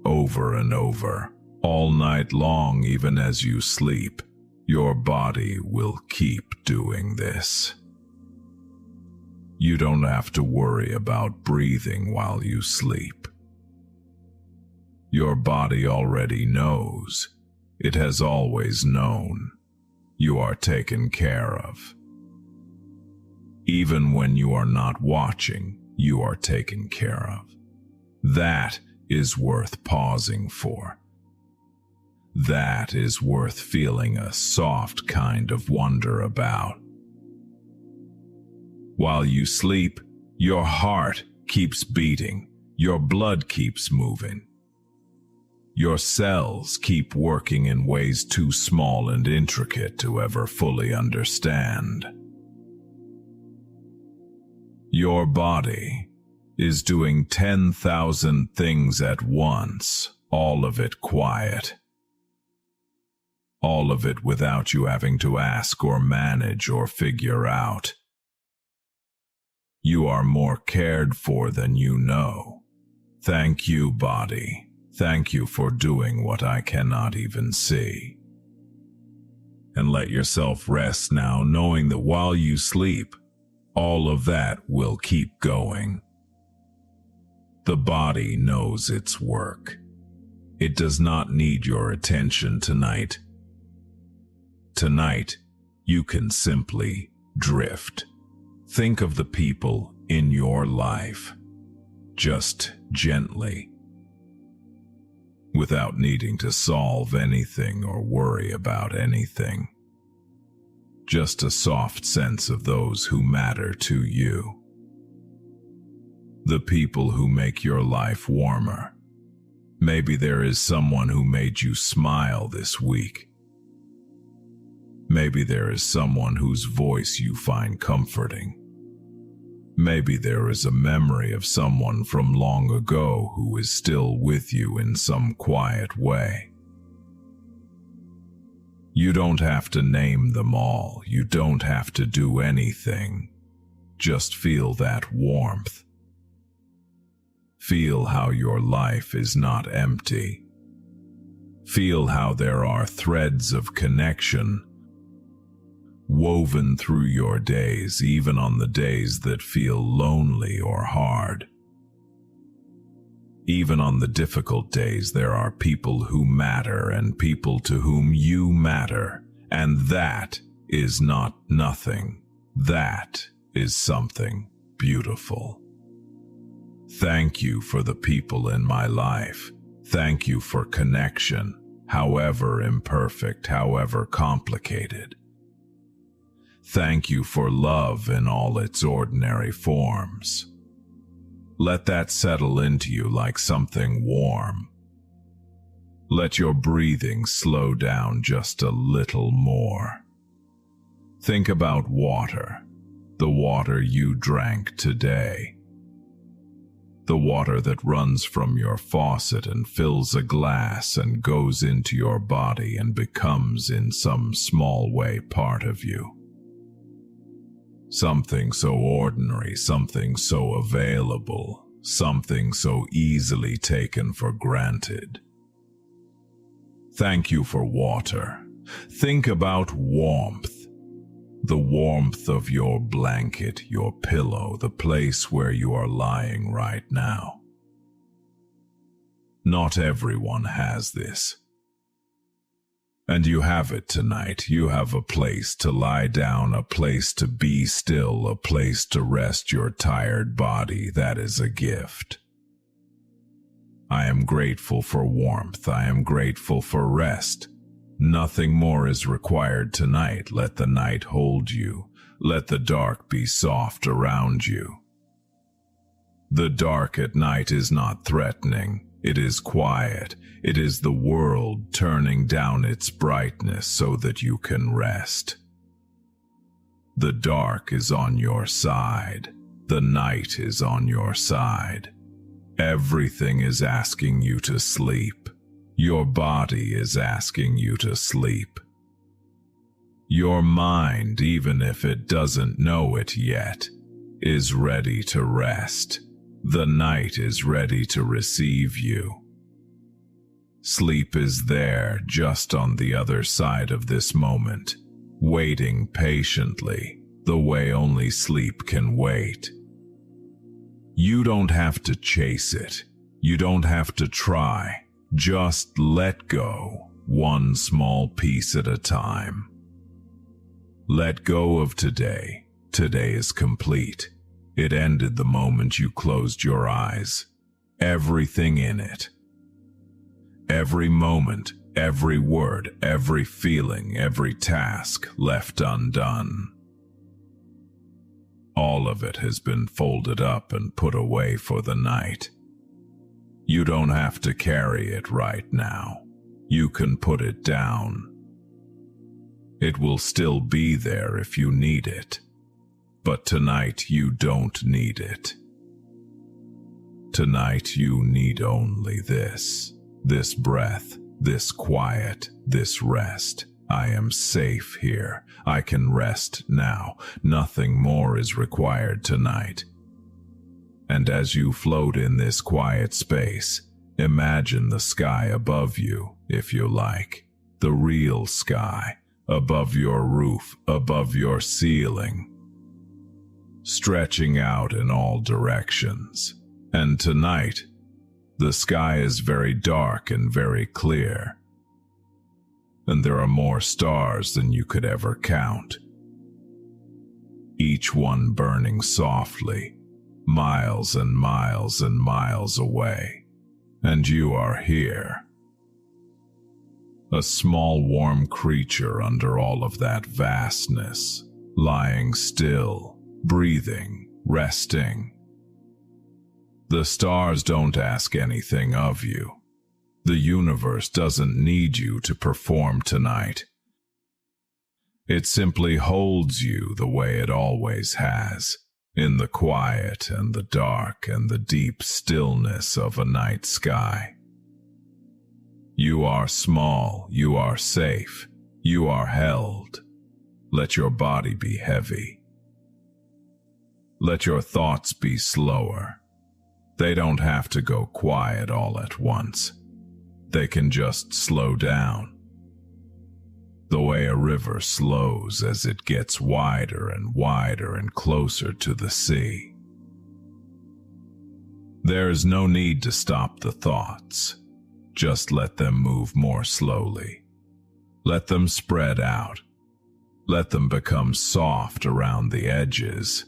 Over and over, all night long, even as you sleep, your body will keep doing this. You don't have to worry about breathing while you sleep. Your body already knows. It has always known. You are taken care of. Even when you are not watching, you are taken care of. That is worth pausing for. That is worth feeling a soft kind of wonder about. While you sleep, your heart keeps beating, your blood keeps moving. Your cells keep working in ways too small and intricate to ever fully understand. Your body is doing 10,000 things at once, all of it quiet. All of it without you having to ask or manage or figure out. You are more cared for than you know. Thank you, body. Thank you for doing what I cannot even see. And let yourself rest now, knowing that while you sleep, all of that will keep going. The body knows its work. It does not need your attention tonight. Tonight, you can simply drift. Think of the people in your life, just gently, without needing to solve anything or worry about anything. Just a soft sense of those who matter to you. The people who make your life warmer. Maybe there is someone who made you smile this week. Maybe there is someone whose voice you find comforting. Maybe there is a memory of someone from long ago who is still with you in some quiet way. You don't have to name them all. You don't have to do anything. Just feel that warmth. Feel how your life is not empty. Feel how there are threads of connection woven through your days, even on the days that feel lonely or hard. Even on the difficult days, there are people who matter and people to whom you matter, and that is not nothing. That is something beautiful. Thank you for the people in my life. Thank you for connection, however imperfect, however complicated. Thank you for love in all its ordinary forms. Let that settle into you like something warm. Let your breathing slow down just a little more. Think about water, the water you drank today. The water that runs from your faucet and fills a glass and goes into your body and becomes in some small way part of you. Something so ordinary, something so available, something so easily taken for granted. Thank you for water. Think about warmth. The warmth of your blanket, your pillow, the place where you are lying right now. Not everyone has this. And you have it tonight. You have a place to lie down, a place to be still, a place to rest your tired body. That is a gift. I am grateful for warmth. I am grateful for rest. Nothing more is required tonight. Let the night hold you. Let the dark be soft around you. The dark at night is not threatening. It is quiet. It is the world turning down its brightness so that you can rest. The dark is on your side. The night is on your side. Everything is asking you to sleep. Your body is asking you to sleep. Your mind, even if it doesn't know it yet, is ready to rest. The night is ready to receive you. Sleep is there, just on the other side of this moment, waiting patiently, the way only sleep can wait. You don't have to chase it. You don't have to try. Just let go, one small piece at a time. Let go of today. Today is complete. It ended the moment you closed your eyes. Everything in it. Every moment, every word, every feeling, every task left undone. All of it has been folded up and put away for the night. You don't have to carry it right now. You can put it down. It will still be there if you need it. But tonight you don't need it. Tonight you need only this breath, this quiet, this rest. I am safe here. I can rest now. Nothing more is required tonight. And as you float in this quiet space, imagine the sky above you, if you like. The real sky, above your roof, above your ceiling, stretching out in all directions. And tonight, the sky is very dark and very clear. And there are more stars than you could ever count. Each one burning softly, miles and miles and miles away. And you are here. A small warm creature under all of that vastness, lying still, breathing, resting. The stars don't ask anything of you. The universe doesn't need you to perform tonight. It simply holds you the way it always has, in the quiet and the dark and the deep stillness of a night sky. You are small, you are safe, you are held. Let your body be heavy. Let your thoughts be slower. They don't have to go quiet all at once. They can just slow down. The way a river slows as it gets wider and wider and closer to the sea. There is no need to stop the thoughts. Just let them move more slowly. Let them spread out. Let them become soft around the edges.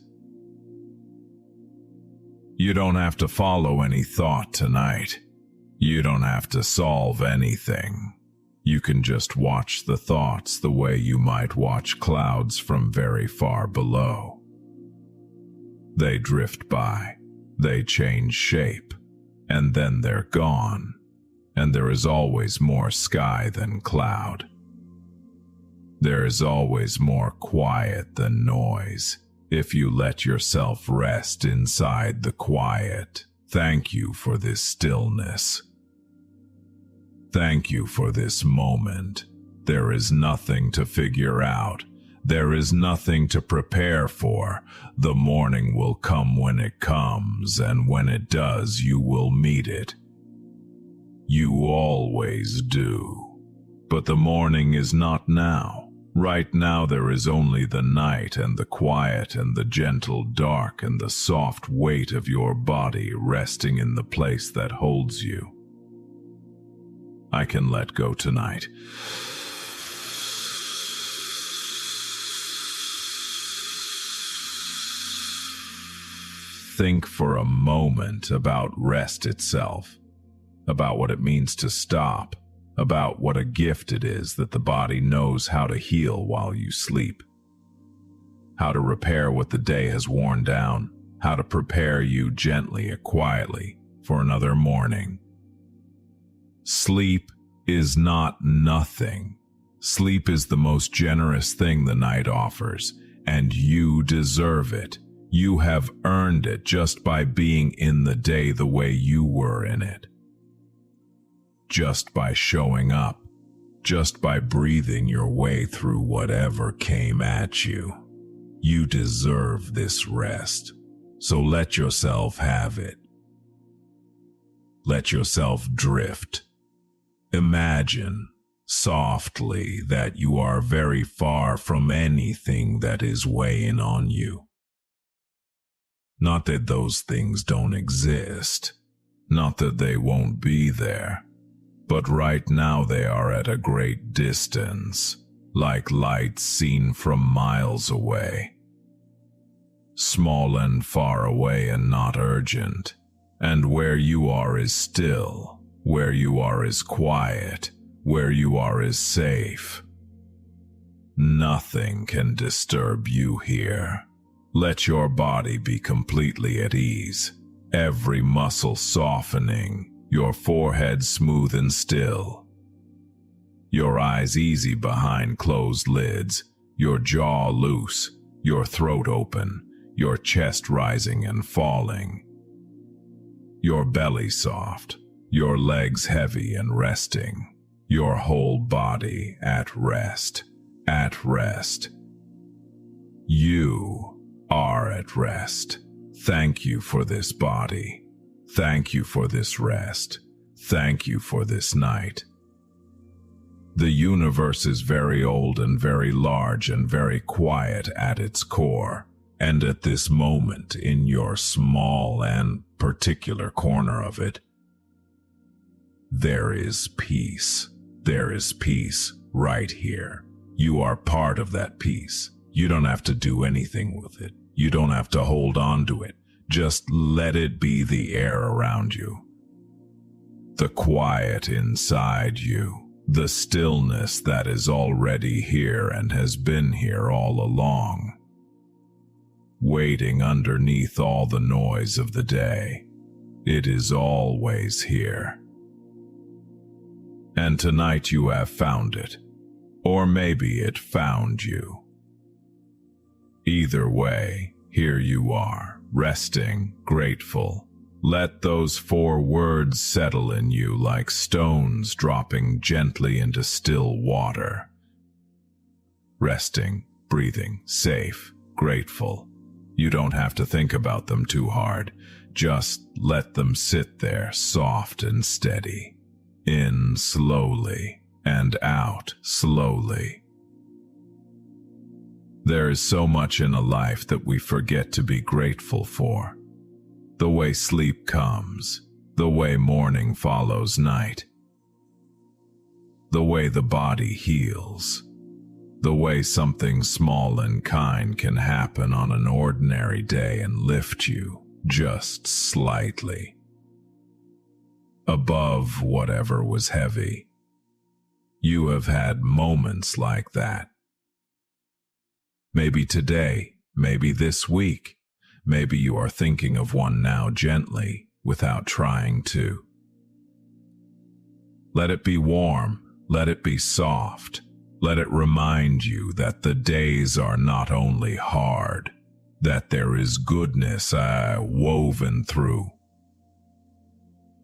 You don't have to follow any thought tonight. You don't have to solve anything. You can just watch the thoughts the way you might watch clouds from very far below. They drift by, they change shape, and then they're gone, and there is always more sky than cloud. There is always more quiet than noise, if you let yourself rest inside the quiet. Thank you for this stillness. Thank you for this moment. There is nothing to figure out. There is nothing to prepare for. The morning will come when it comes, and when it does, you will meet it. You always do. But the morning is not now. Right now there is only the night and the quiet and the gentle dark and the soft weight of your body resting in the place that holds you. I can let go tonight. Think for a moment about rest itself, about what it means to stop, about what a gift it is that the body knows how to heal while you sleep, how to repair what the day has worn down, how to prepare you gently and quietly for another morning. Sleep is not nothing. Sleep is the most generous thing the night offers, and you deserve it. You have earned it just by being in the day the way you were in it. Just by showing up, just by breathing your way through whatever came at you. You deserve this rest, so let yourself have it. Let yourself drift. Imagine, softly, that you are very far from anything that is weighing on you. Not that those things don't exist, not that they won't be there. But right now they are at a great distance, like lights seen from miles away. Small and far away and not urgent, and where you are is still, where you are is quiet, where you are is safe. Nothing can disturb you here. Let your body be completely at ease, every muscle softening, your forehead smooth and still, your eyes easy behind closed lids, your jaw loose, your throat open, your chest rising and falling, your belly soft, your legs heavy and resting, your whole body at rest, at rest. You are at rest. Thank you for this body. Thank you for this rest. Thank you for this night. The universe is very old and very large and very quiet at its core, and at this moment in your small and particular corner of it, there is peace. There is peace right here. You are part of that peace. You don't have to do anything with it. You don't have to hold on to it. Just let it be the air around you. The quiet inside you. The stillness that is already here and has been here all along. Waiting underneath all the noise of the day. It is always here. And tonight you have found it. Or maybe it found you. Either way, here you are, resting, grateful. Let those 4 words settle in you like stones dropping gently into still water. Resting, breathing, safe, grateful. You don't have to think about them too hard. Just let them sit there, soft and steady. In slowly and out slowly. There is so much in a life that we forget to be grateful for. The way sleep comes, the way morning follows night, the way the body heals, the way something small and kind can happen on an ordinary day and lift you just slightly above whatever was heavy. You have had moments like that. Maybe today, maybe this week, maybe you are thinking of one now gently without trying to. Let it be warm, let it be soft, let it remind you that the days are not only hard, that there is goodness woven through.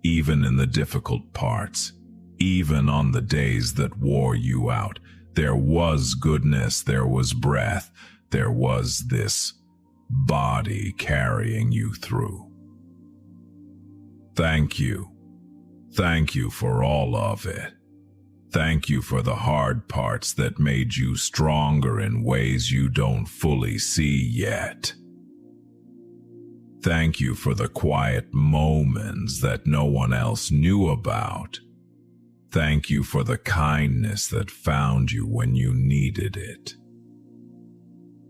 Even in the difficult parts, even on the days that wore you out, there was goodness, there was breath, there was this body carrying you through. Thank you. Thank you for all of it. Thank you for the hard parts that made you stronger in ways you don't fully see yet. Thank you for the quiet moments that no one else knew about. Thank you for the kindness that found you when you needed it.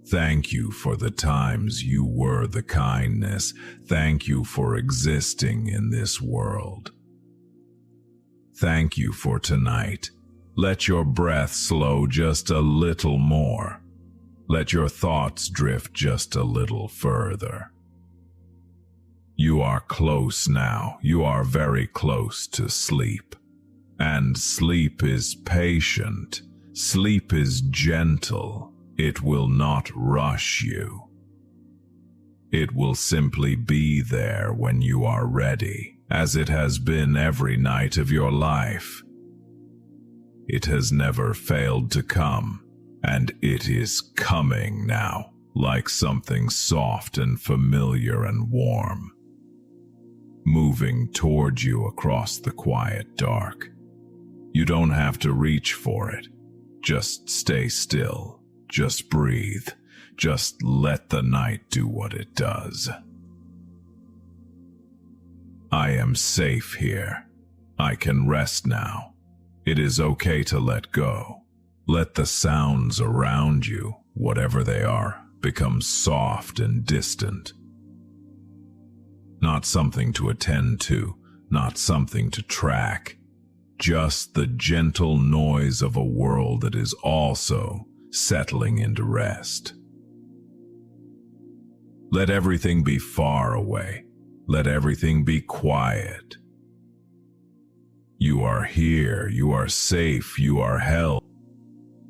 Thank you for the times you were the kindness. Thank you for existing in this world. Thank you for tonight. Let your breath slow just a little more. Let your thoughts drift just a little further. You are close now. You are very close to sleep. And sleep is patient. Sleep is gentle. It will not rush you. It will simply be there when you are ready, as it has been every night of your life. It has never failed to come, and it is coming now, like something soft and familiar and warm, moving toward you across the quiet dark. You don't have to reach for it. Just stay still. Just breathe. Just let the night do what it does. I am safe here. I can rest now. It is okay to let go. Let the sounds around you, whatever they are, become soft and distant. Not something to attend to, not something to track. Just the gentle noise of a world that is also settling into rest. Let everything be far away. Let everything be quiet. You are here, you are safe, you are held.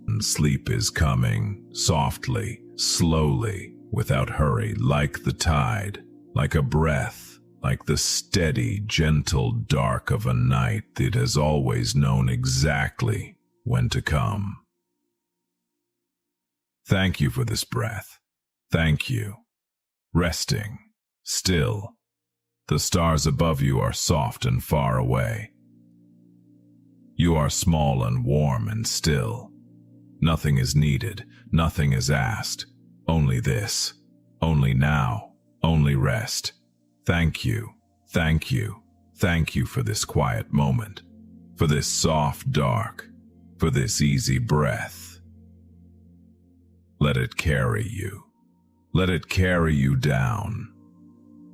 And sleep is coming, softly, slowly, without hurry, like the tide, like a breath, like the steady, gentle dark of a night that has always known exactly when to come. Thank you for this breath. Thank you. Resting, still. The stars above you are soft and far away. You are small and warm and still. Nothing is needed, nothing is asked. Only this, only now, only rest. Thank you, thank you, thank you for this quiet moment, for this soft dark, for this easy breath. Let it carry you. Let it carry you down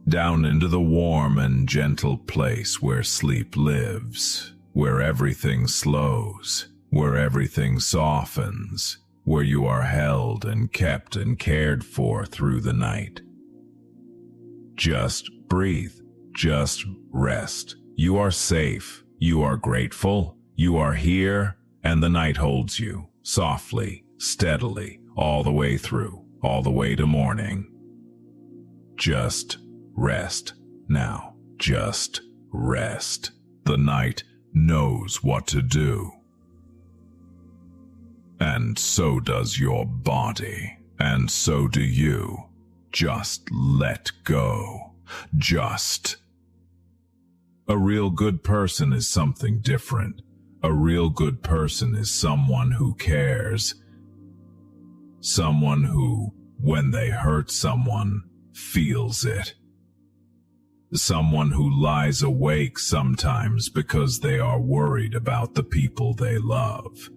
into the warm and gentle place where sleep lives, where everything slows, where everything softens, where you are held and kept and cared for through the night. Just breathe, just rest. You are safe, you are grateful, you are here, and the night holds you, softly, steadily, all the way through, all the way to morning. Just rest now, just rest. The night knows what to do. And so does your body, and so do you. Just let go. Just. A real good person is something different. A real good person is someone who cares. Someone who, when they hurt someone, feels it. Someone who lies awake sometimes because they are worried about the people they love.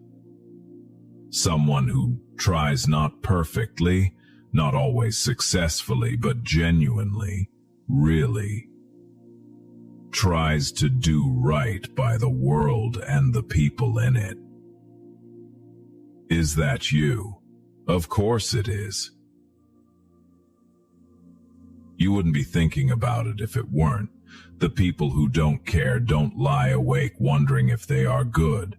Someone who tries not perfectly, not always successfully, but genuinely, really tries to do right by the world and the people in it. Is that you? Of course it is. You wouldn't be thinking about it if it weren't. The people who don't care don't lie awake wondering if they are good.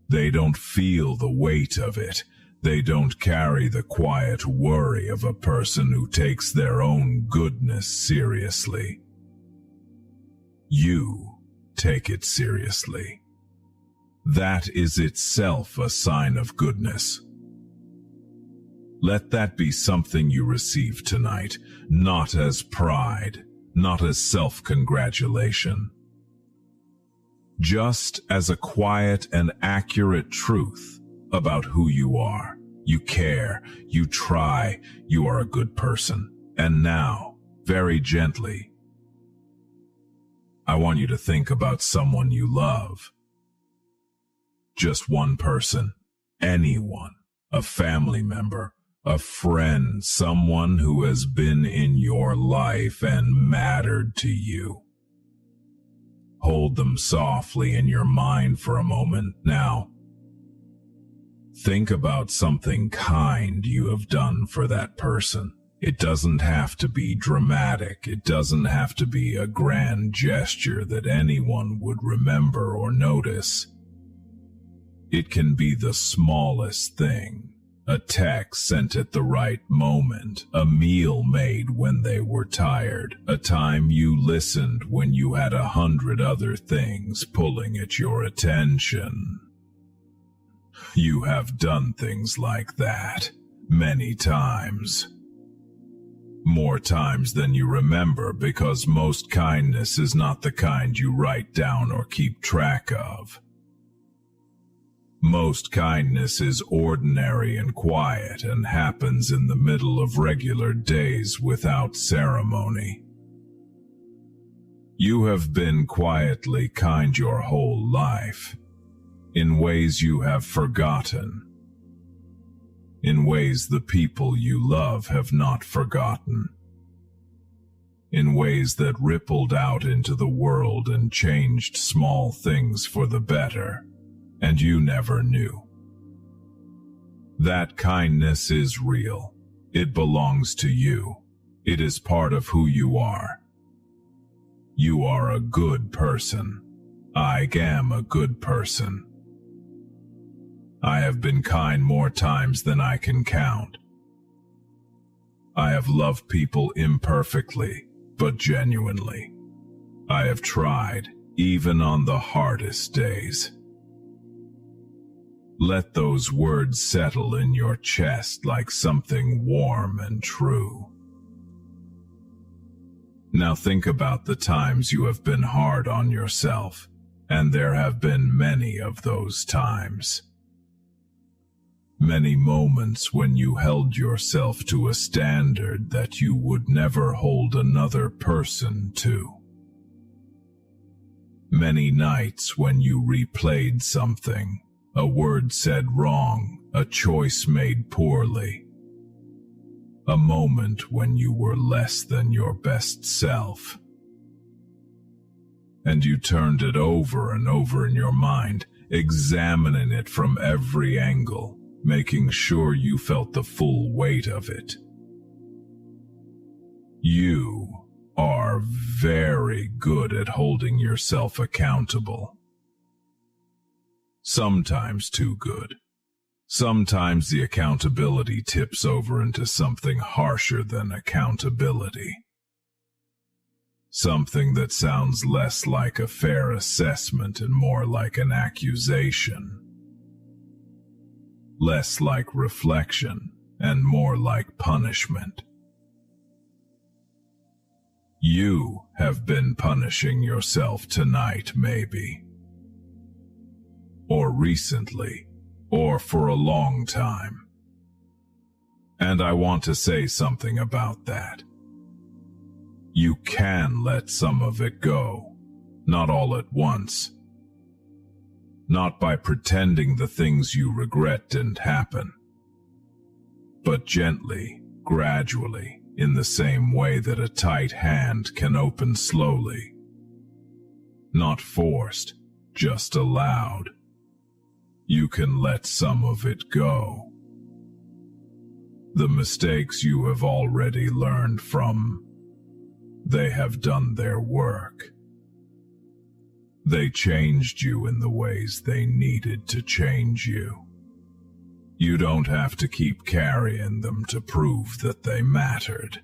They don't feel the weight of it. They don't carry the quiet worry of a person who takes their own goodness seriously. You take it seriously. That is itself a sign of goodness. Let that be something you receive tonight, not as pride, not as self-congratulation. Just as a quiet and accurate truth about who you are. You care, you try, you are a good person. And now, very gently, I want you to think about someone you love. Just one person, anyone, a family member, a friend, someone who has been in your life and mattered to you. Hold them softly in your mind for a moment now. Think about something kind you have done for that person. It doesn't have to be dramatic. It doesn't have to be a grand gesture that anyone would remember or notice. It can be the smallest thing. A text sent at the right moment, a meal made when they were tired, a time you listened when you had 100 other things pulling at your attention. You have done things like that many times. More times than you remember, because most kindness is not the kind you write down or keep track of. Most kindness is ordinary and quiet and happens in the middle of regular days without ceremony. You have been quietly kind your whole life, in ways you have forgotten, in ways the people you love have not forgotten, in ways that rippled out into the world and changed small things for the better. And you never knew. That kindness is real. It belongs to you. It is part of who you are. You are a good person. I am a good person. I have been kind more times than I can count. I have loved people imperfectly, but genuinely. I have tried, even on the hardest days. Let those words settle in your chest like something warm and true. Now think about the times you have been hard on yourself, and there have been many of those times. Many moments when you held yourself to a standard that you would never hold another person to. Many nights when you replayed something, a word said wrong, a choice made poorly. A moment when you were less than your best self. And you turned it over and over in your mind, examining it from every angle, making sure you felt the full weight of it. You are very good at holding yourself accountable. Sometimes too good. Sometimes the accountability tips over into something harsher than accountability. Something that sounds less like a fair assessment and more like an accusation. Less like reflection and more like punishment. You have been punishing yourself tonight, maybe. Or recently, or for a long time. And I want to say something about that. You can let some of it go, not all at once. Not by pretending the things you regret didn't happen, but gently, gradually, in the same way that a tight hand can open slowly. Not forced, just allowed. You can let some of it go. The mistakes you have already learned from, they have done their work. They changed you in the ways they needed to change you. You don't have to keep carrying them to prove that they mattered.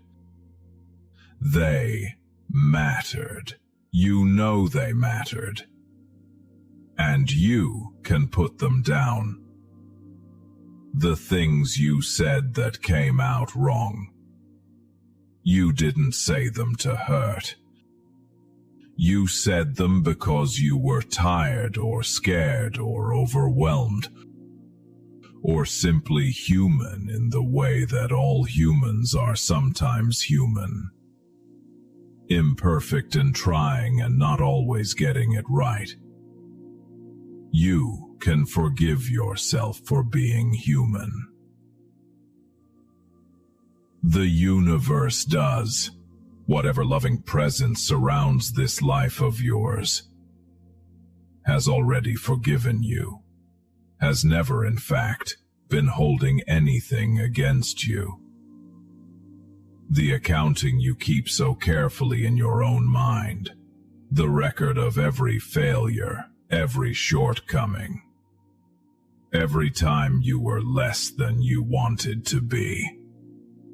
They mattered. You know they mattered. And you can put them down. The things you said that came out wrong. You didn't say them to hurt. You said them because you were tired or scared or overwhelmed, or simply human in the way that all humans are sometimes human. Imperfect and trying and not always getting it right. You can forgive yourself for being human. The universe does. Whatever loving presence surrounds this life of yours has already forgiven you, has never, in fact, been holding anything against you. The accounting you keep so carefully in your own mind, the record of every failure, every shortcoming, every time you were less than you wanted to be,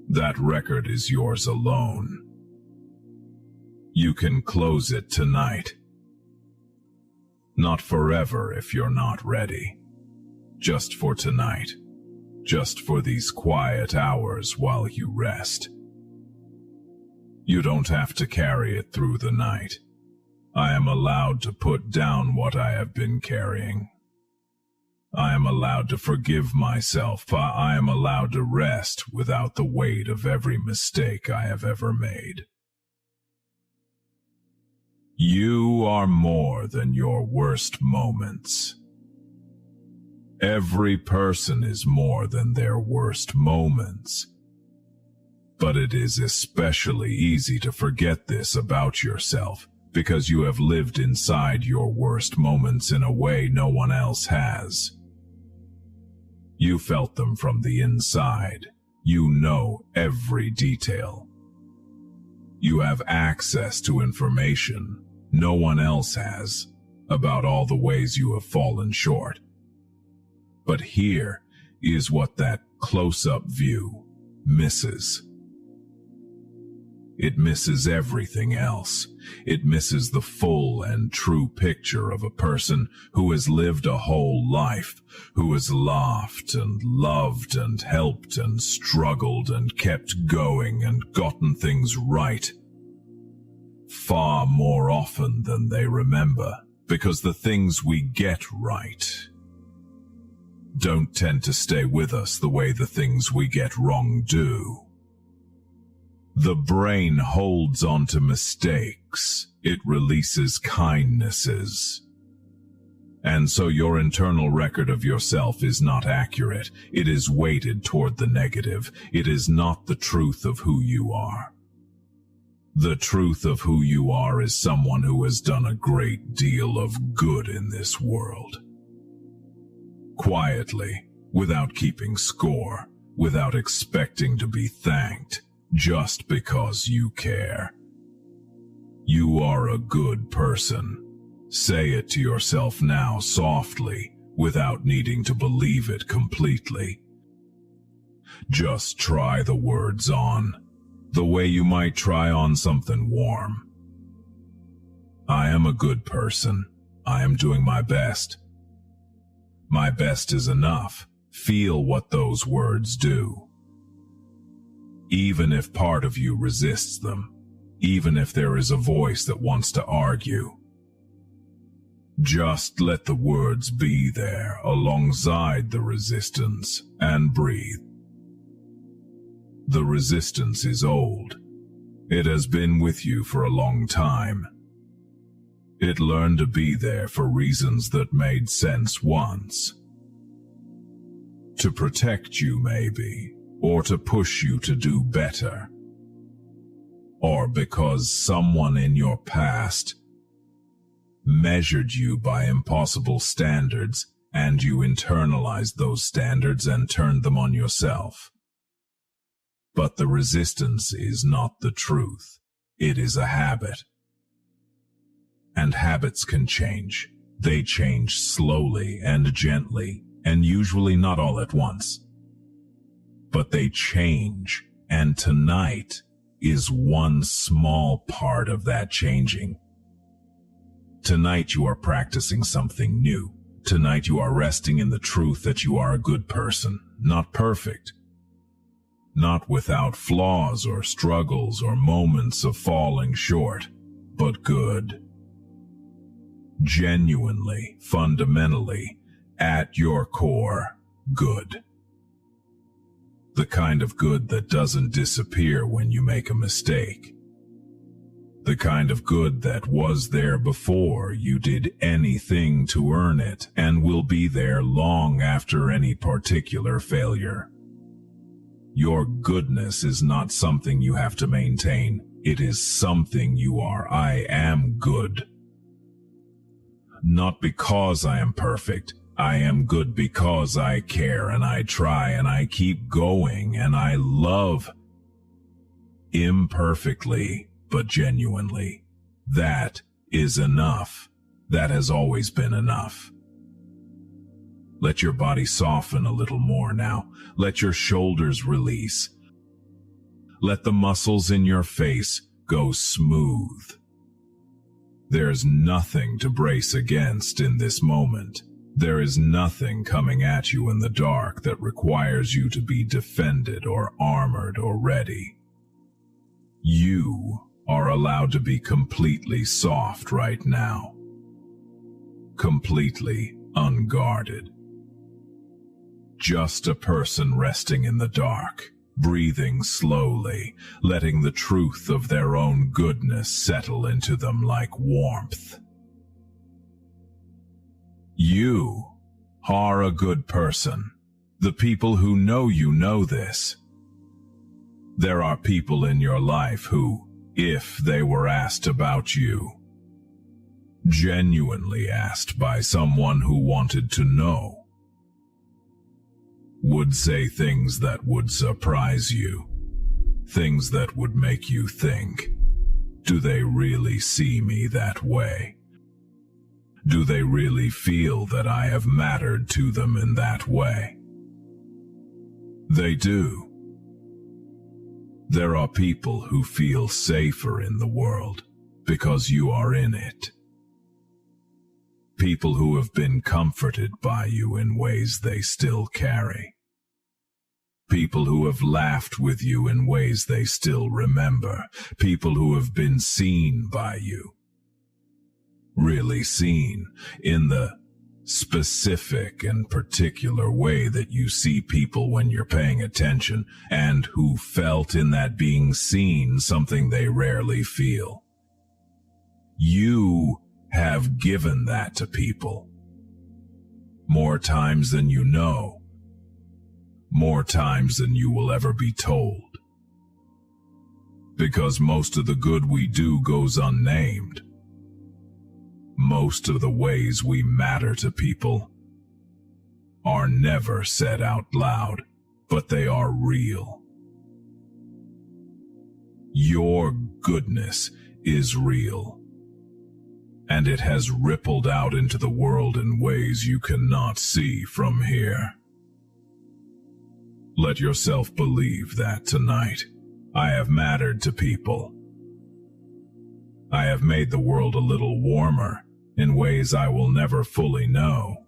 that record is yours alone. You can close it tonight. Not forever if you're not ready. Just for tonight. Just for these quiet hours while you rest. You don't have to carry it through the night. I am allowed to put down what I have been carrying. I am allowed to forgive myself. I am allowed to rest without the weight of every mistake I have ever made. You are more than your worst moments. Every person is more than their worst moments. But it is especially easy to forget this about yourself because you have lived inside your worst moments in a way no one else has. You felt them from the inside. You know every detail. You have access to information no one else has about all the ways you have fallen short. But here is what that close-up view misses. It misses everything else. It misses the full and true picture of a person who has lived a whole life, who has laughed and loved and helped and struggled and kept going and gotten things right far more often than they remember, because the things we get right don't tend to stay with us the way the things we get wrong do. The brain holds on to mistakes. It releases kindnesses. And so your internal record of yourself is not accurate. It is weighted toward the negative. It is not the truth of who you are. The truth of who you are is someone who has done a great deal of good in this world. Quietly, without keeping score, without expecting to be thanked, just because you care. You are a good person. Say it to yourself now softly, without needing to believe it completely. Just try the words on, the way you might try on something warm. I am a good person. I am doing my best. My best is enough. Feel what those words do. Even if part of you resists them, even if there is a voice that wants to argue, just let the words be there alongside the resistance and breathe. The resistance is old. It has been with you for a long time. It learned to be there for reasons that made sense once. To protect you, maybe, or to push you to do better. Or because someone in your past measured you by impossible standards, and you internalized those standards and turned them on yourself. But the resistance is not the truth. It is a habit. And habits can change. They change slowly and gently, and usually not all at once. But they change, and tonight is one small part of that changing. Tonight you are practicing something new. Tonight you are resting in the truth that you are a good person, not perfect. Not without flaws or struggles or moments of falling short, but good. Genuinely, fundamentally, at your core, good. The kind of good that doesn't disappear when you make a mistake. The kind of good that was there before you did anything to earn it and will be there long after any particular failure. Your goodness is not something you have to maintain. It is something you are. I am good. Not because I am perfect. I am good because I care and I try and I keep going and I love imperfectly but genuinely. That is enough. That has always been enough. Let your body soften a little more now. Let your shoulders release. Let the muscles in your face go smooth. There's nothing to brace against in this moment. There is nothing coming at you in the dark that requires you to be defended or armored or ready. You are allowed to be completely soft right now. Completely unguarded. Just a person resting in the dark, breathing slowly, letting the truth of their own goodness settle into them like warmth. You are a good person. The people who know you know this. There are people in your life who, if they were asked about you, genuinely asked by someone who wanted to know, would say things that would surprise you, things that would make you think, Do they really see me that way? Do they really feel that I have mattered to them in that way? They do. There are people who feel safer in the world because you are in it. People who have been comforted by you in ways they still carry. People who have laughed with you in ways they still remember. People who have been seen by you. Really seen in the specific and particular way that you see people when you're paying attention, and who felt in that being seen something they rarely feel. You have given that to people. More times than you know. More times than you will ever be told. Because most of the good we do goes unnamed. Most of the ways we matter to people are never said out loud, but they are real. Your goodness is real, and it has rippled out into the world in ways you cannot see from here. Let yourself believe that tonight. I have mattered to people. I have made the world a little warmer in ways I will never fully know.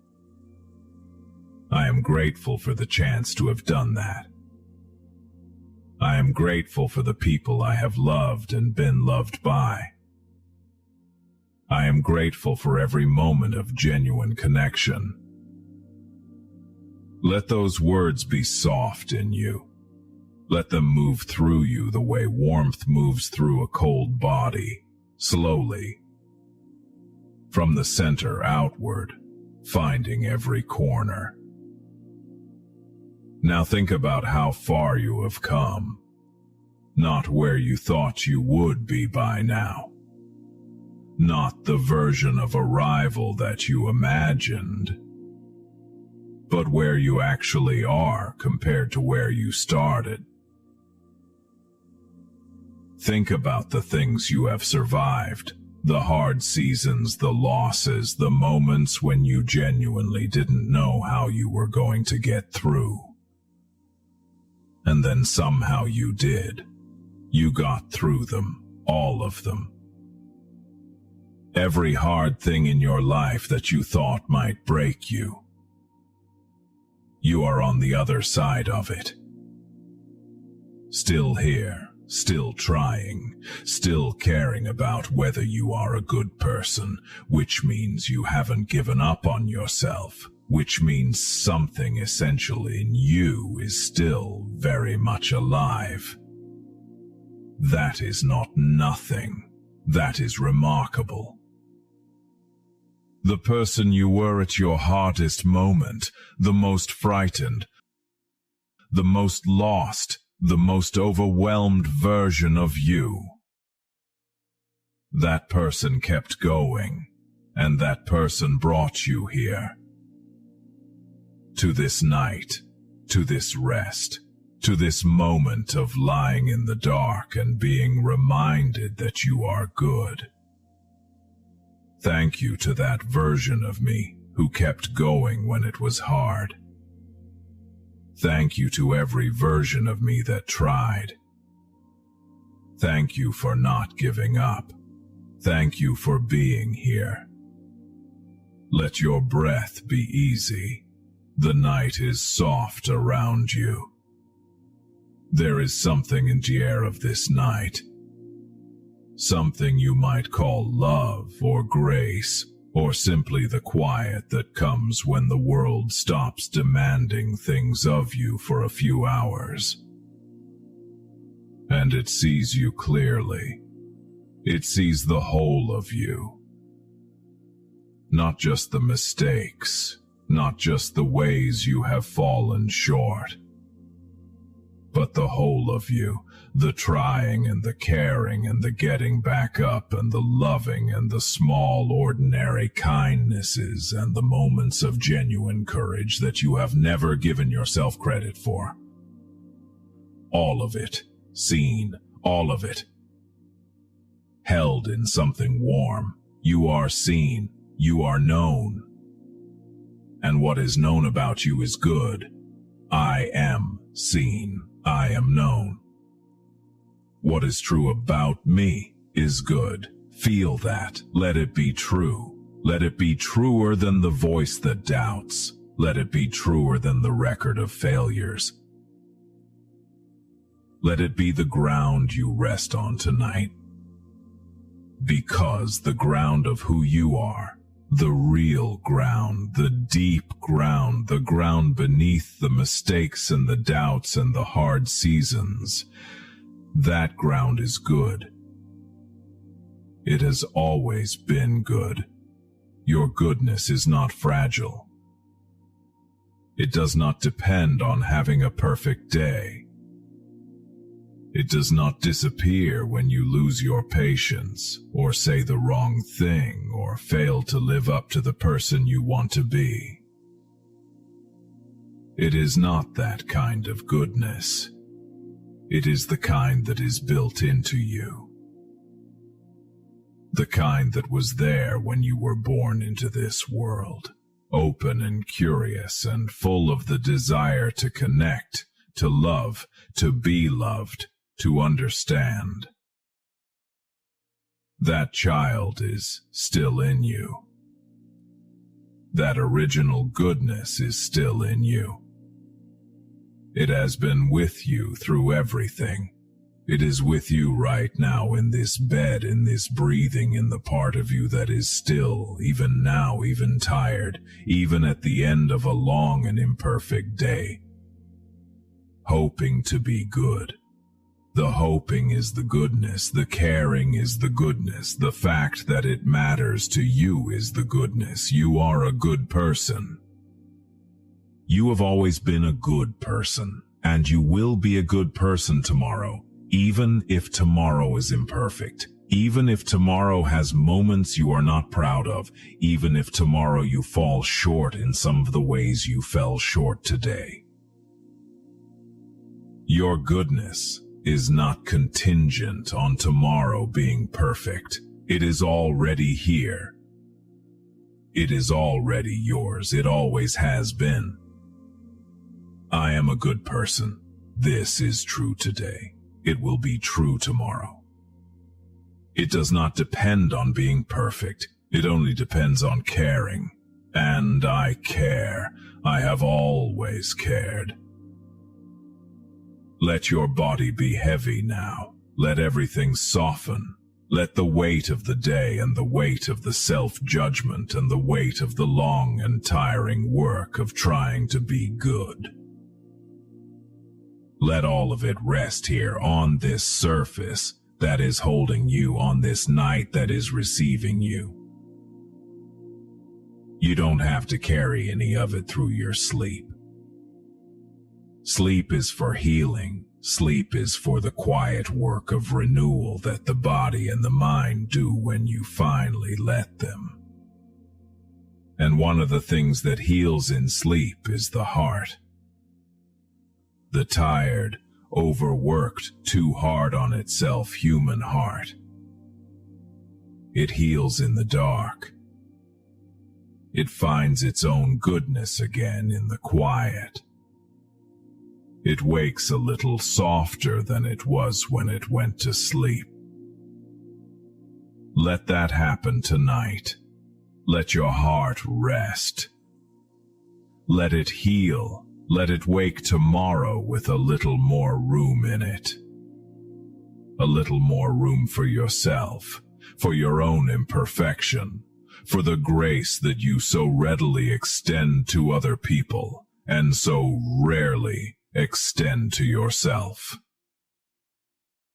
I am grateful for the chance to have done that. I am grateful for the people I have loved and been loved by. I am grateful for every moment of genuine connection. Let those words be soft in you. Let them move through you the way warmth moves through a cold body, slowly, from the center outward, finding every corner. Now think about how far you have come, not where you thought you would be by now, not the version of arrival that you imagined, but where you actually are compared to where you started. Think about the things you have survived, the hard seasons, the losses, the moments when you genuinely didn't know how you were going to get through. And then somehow you did. You got through them, all of them. Every hard thing in your life that you thought might break you. You are on the other side of it. Still here, still trying, still caring about whether you are a good person, which means you haven't given up on yourself, which means something essential in you is still very much alive. That is not nothing. That is remarkable. The person you were at your hardest moment, the most frightened, the most lost, the most overwhelmed version of you. That person kept going, and that person brought you here. To this night, to this rest, to this moment of lying in the dark and being reminded that you are good. Thank you to that version of me who kept going when it was hard. Thank you to every version of me that tried. Thank you for not giving up. Thank you for being here. Let your breath be easy. The night is soft around you. There is something in the air of this night. Something you might call love or grace, or simply the quiet that comes when the world stops demanding things of you for a few hours. And it sees you clearly. It sees the whole of you. Not just the mistakes, not just the ways you have fallen short, but the whole of you, the trying and the caring and the getting back up and the loving and the small ordinary kindnesses and the moments of genuine courage that you have never given yourself credit for. All of it, seen, all of it. held in something warm. You are seen, you are known. And what is known about you is good. I am seen, I am known. What is true about me is good. Feel that. Let it be true. Let it be truer than the voice that doubts. Let it be truer than the record of failures. Let it be the ground you rest on tonight. Because the ground of who you are, the real ground, the deep ground, the ground beneath the mistakes and the doubts and the hard seasons, that ground is good. It has always been good. Your goodness is not fragile. It does not depend on having a perfect day. It does not disappear when you lose your patience, or say the wrong thing, or fail to live up to the person you want to be. It is not that kind of goodness. It is the kind that is built into you. The kind that was there when you were born into this world, open and curious and full of the desire to connect, to love, to be loved, to understand. That child is still in you. That original goodness is still in you. It has been with you through everything. It is with you right now in this bed, in this breathing, in the part of you that is still, even now, even tired, even at the end of a long and imperfect day. Hoping to be good. The hoping is the goodness, the caring is the goodness, the fact that it matters to you is the goodness. You are a good person. You have always been a good person, and you will be a good person tomorrow, even if tomorrow is imperfect, even if tomorrow has moments you are not proud of, even if tomorrow you fall short in some of the ways you fell short today. Your goodness is not contingent on tomorrow being perfect. It is already here. It is already yours. It always has been. I am a good person. This is true today. It will be true tomorrow. It does not depend on being perfect. It only depends on caring. And I care. I have always cared. Let your body be heavy now. Let everything soften. Let the weight of the day and the weight of the self-judgment and the weight of the long and tiring work of trying to be good. Let all of it rest here on this surface that is holding you, on this night that is receiving you. You don't have to carry any of it through your sleep. Sleep is for healing. Sleep is for the quiet work of renewal that the body and the mind do when you finally let them. And one of the things that heals in sleep is the heart. The tired, overworked, too hard on itself human heart. It heals in the dark. It finds its own goodness again in the quiet. It wakes a little softer than it was when it went to sleep. Let that happen tonight. Let your heart rest. Let it heal. Let it wake tomorrow with a little more room in it. A little more room for yourself, for your own imperfection, for the grace that you so readily extend to other people and so rarely extend to yourself.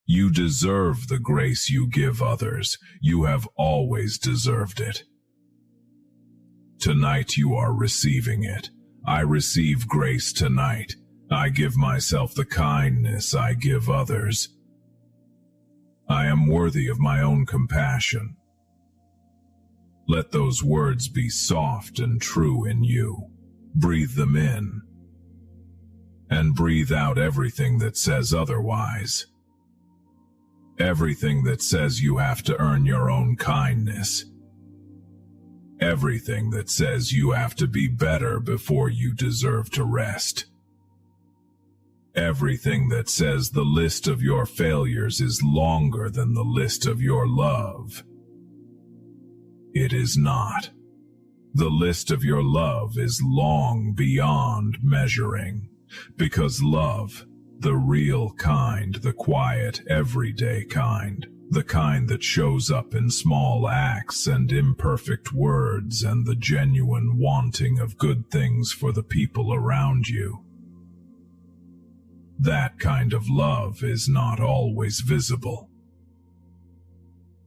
You deserve the grace you give others. You have always deserved it. Tonight you are receiving it. I receive grace tonight. I give myself the kindness I give others. I am worthy of my own compassion. Let those words be soft and true in you. Breathe them in. And breathe out everything that says otherwise. Everything that says you have to earn your own kindness. Everything that says you have to be better before you deserve to rest. Everything that says the list of your failures is longer than the list of your love. It is not. The list of your love is long beyond measuring, because love, the real kind, the quiet, everyday kind, the kind that shows up in small acts and imperfect words and the genuine wanting of good things for the people around you. That kind of love is not always visible.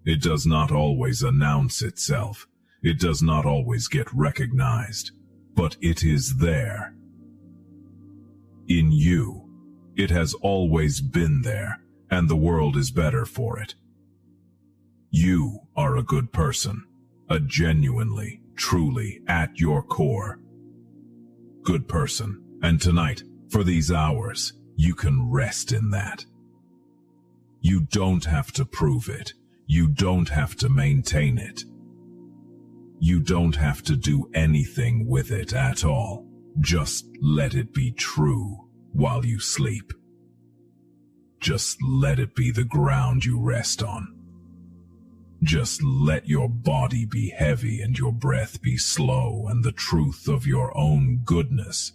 It does not always announce itself. It does not always get recognized, but it is there. In you, it has always been there, and the world is better for it. You are a good person, a genuinely, truly, at your core, good person, and tonight, for these hours, you can rest in that. You don't have to prove it. You don't have to maintain it. You don't have to do anything with it at all. Just let it be true while you sleep. Just let it be the ground you rest on. Just let your body be heavy and your breath be slow, and the truth of your own goodness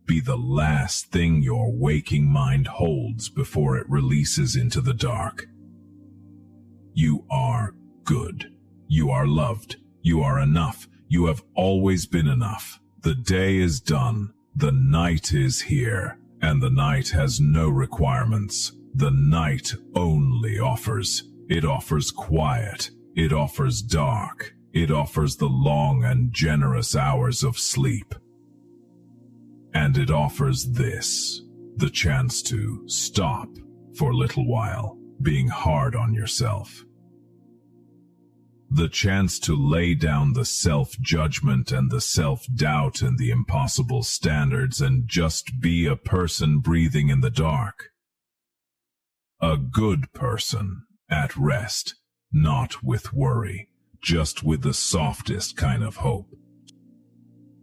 be the last thing your waking mind holds before it releases into the dark. You are good. You are loved. You are enough. You have always been enough. The day is done. The night is here, and the night has no requirements. The night only offers. It offers quiet. It offers dark. It offers the long and generous hours of sleep. And it offers this, the chance to stop for a little while, being hard on yourself. The chance to lay down the self-judgment and the self-doubt and the impossible standards and just be a person breathing in the dark. A good person at rest, not with worry, just with the softest kind of hope.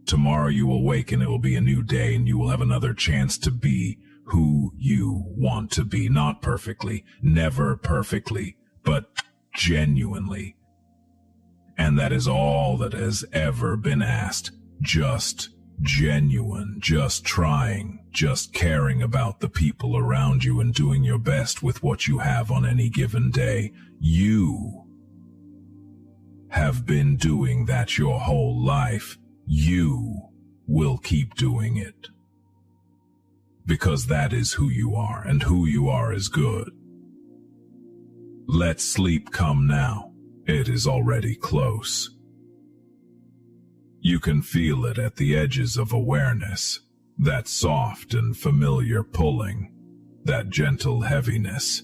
Tomorrow you will wake and it will be a new day, and you will have another chance to be who you want to be, not perfectly, never perfectly, but genuinely. And that is all that has ever been asked. Just genuine, just trying, just caring about the people around you and doing your best with what you have on any given day. You have been doing that your whole life. You will keep doing it. Because that is who you are, and who you are is good. Let sleep come now. It is already close. You can feel it at the edges of awareness, that soft and familiar pulling, that gentle heaviness,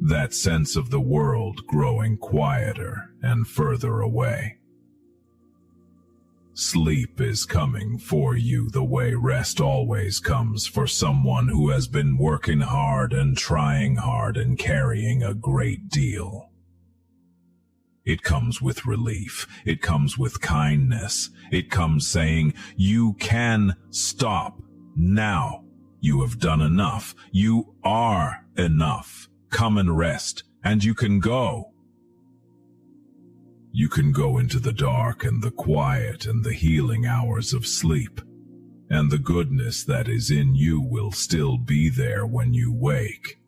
that sense of the world growing quieter and further away. Sleep is coming for you the way rest always comes for someone who has been working hard and trying hard and carrying a great deal. It comes with relief. It comes with kindness. It comes saying, you can stop now. You have done enough. You are enough. Come and rest, and you can go. You can go into the dark and the quiet and the healing hours of sleep, and the goodness that is in you will still be there when you wake.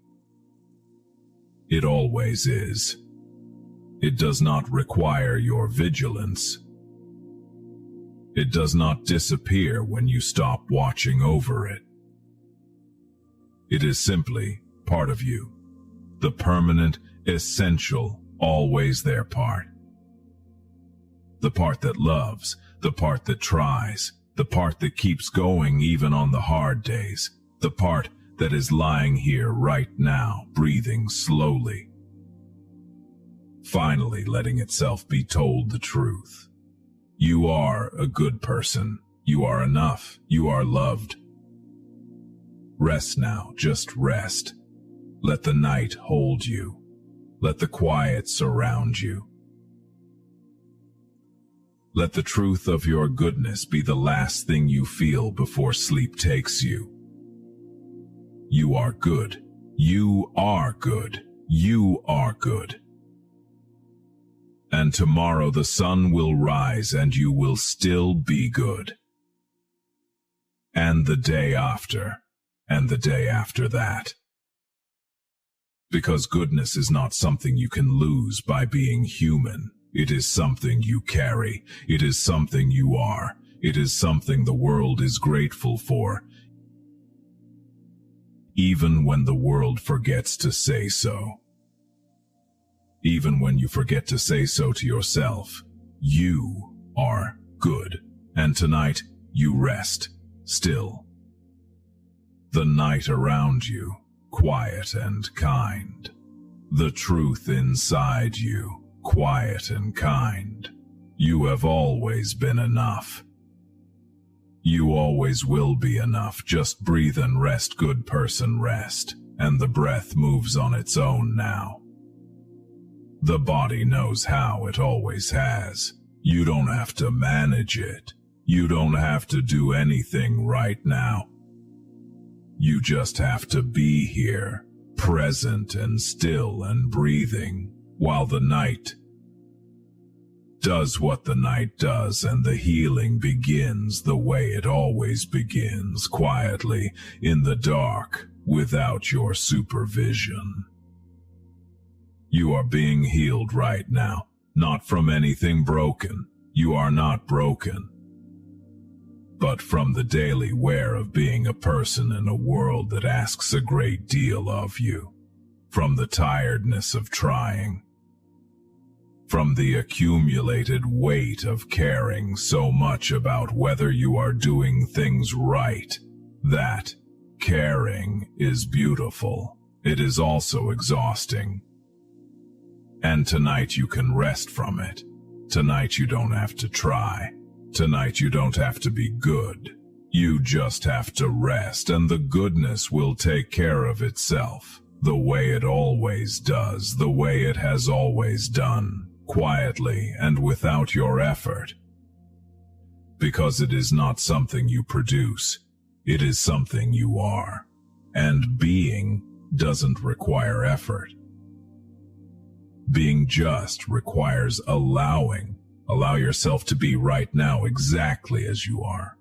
It always is. It does not require your vigilance. It does not disappear when you stop watching over it. It is simply part of you, the permanent, essential, always there part. The part that loves, the part that tries, the part that keeps going even on the hard days, the part that is lying here right now, breathing slowly, finally letting itself be told the truth. You are a good person. You are enough. You are loved. Rest now, just rest. Let the night hold you. Let the quiet surround you. Let the truth of your goodness be the last thing you feel before sleep takes you. You are good. You are good. You are good. And tomorrow the sun will rise and you will still be good. And the day after, and the day after that. Because goodness is not something you can lose by being human. It is something you carry. It is something you are. It is something the world is grateful for, even when the world forgets to say so. Even when you forget to say so to yourself, you are good. And tonight, you rest, still. The night around you, quiet and kind. The truth inside you, quiet and kind. You have always been enough. You always will be enough. Just breathe and rest, good person, rest. And the breath moves on its own now. The body knows how, it always has. You don't have to manage it. You don't have to do anything right now. You just have to be here, present and still and breathing, while the night does what the night does, and the healing begins the way it always begins, quietly, in the dark, without your supervision. You are being healed right now, not from anything broken. You are not broken, but from the daily wear of being a person in a world that asks a great deal of you, from the tiredness of trying, from the accumulated weight of caring so much about whether you are doing things right. That caring is beautiful. It is also exhausting. And tonight you can rest from it. Tonight you don't have to try. Tonight you don't have to be good. You just have to rest, and the goodness will take care of itself, the way it always does, the way it has always done, quietly and without your effort. Because it is not something you produce, it is something you are. And being doesn't require effort. Being just requires allowing. Allow yourself to be right now exactly as you are.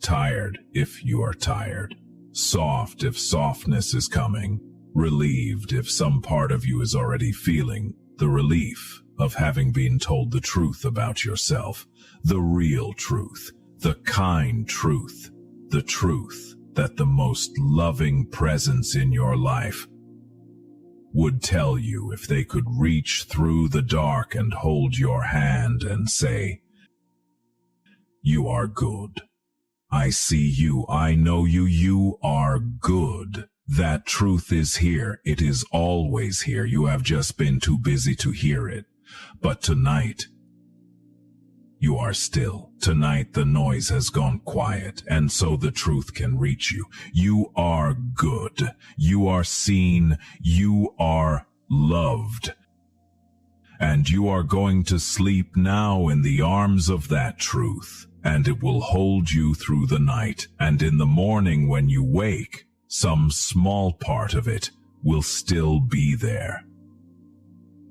Tired if you are tired. Soft if softness is coming. Relieved if some part of you is already feeling the relief of having been told the truth about yourself. The real truth. The kind truth. The truth that the most loving presence in your life would tell you if they could reach through the dark and hold your hand and say, "You are good. I see you. I know you. You are good." That truth is here. It is always here. You have just been too busy to hear it. But tonight, you are still. Tonight the noise has gone quiet, and so the truth can reach you. You are good. You are seen. You are loved. And you are going to sleep now in the arms of that truth, and it will hold you through the night. And in the morning when you wake, some small part of it will still be there.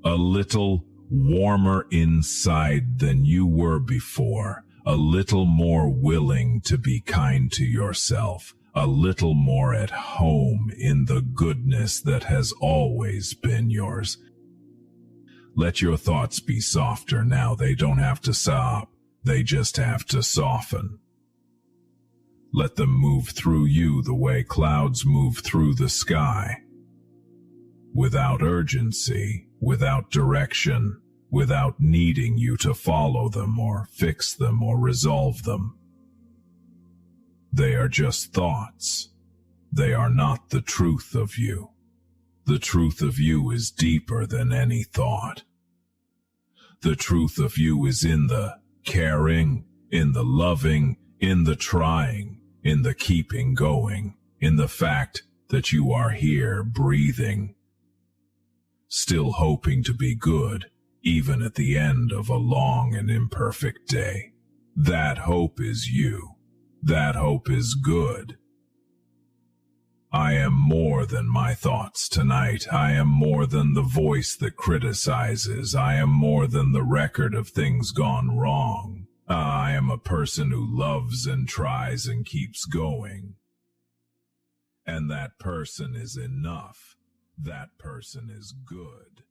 A little warmer inside than you were before, a little more willing to be kind to yourself, a little more at home in the goodness that has always been yours. Let your thoughts be softer now. They don't have to sob. They just have to soften. Let them move through you the way clouds move through the sky. Without urgency, without direction, without needing you to follow them or fix them or resolve them. They are just thoughts. They are not the truth of you. The truth of you is deeper than any thought. The truth of you is in the caring, in the loving, in the trying, in the keeping going, in the fact that you are here breathing, still hoping to be good, even at the end of a long and imperfect day. That hope is you. That hope is good. I am more than my thoughts tonight. I am more than the voice that criticizes. I am more than the record of things gone wrong. I am a person who loves and tries and keeps going. And that person is enough. That person is good.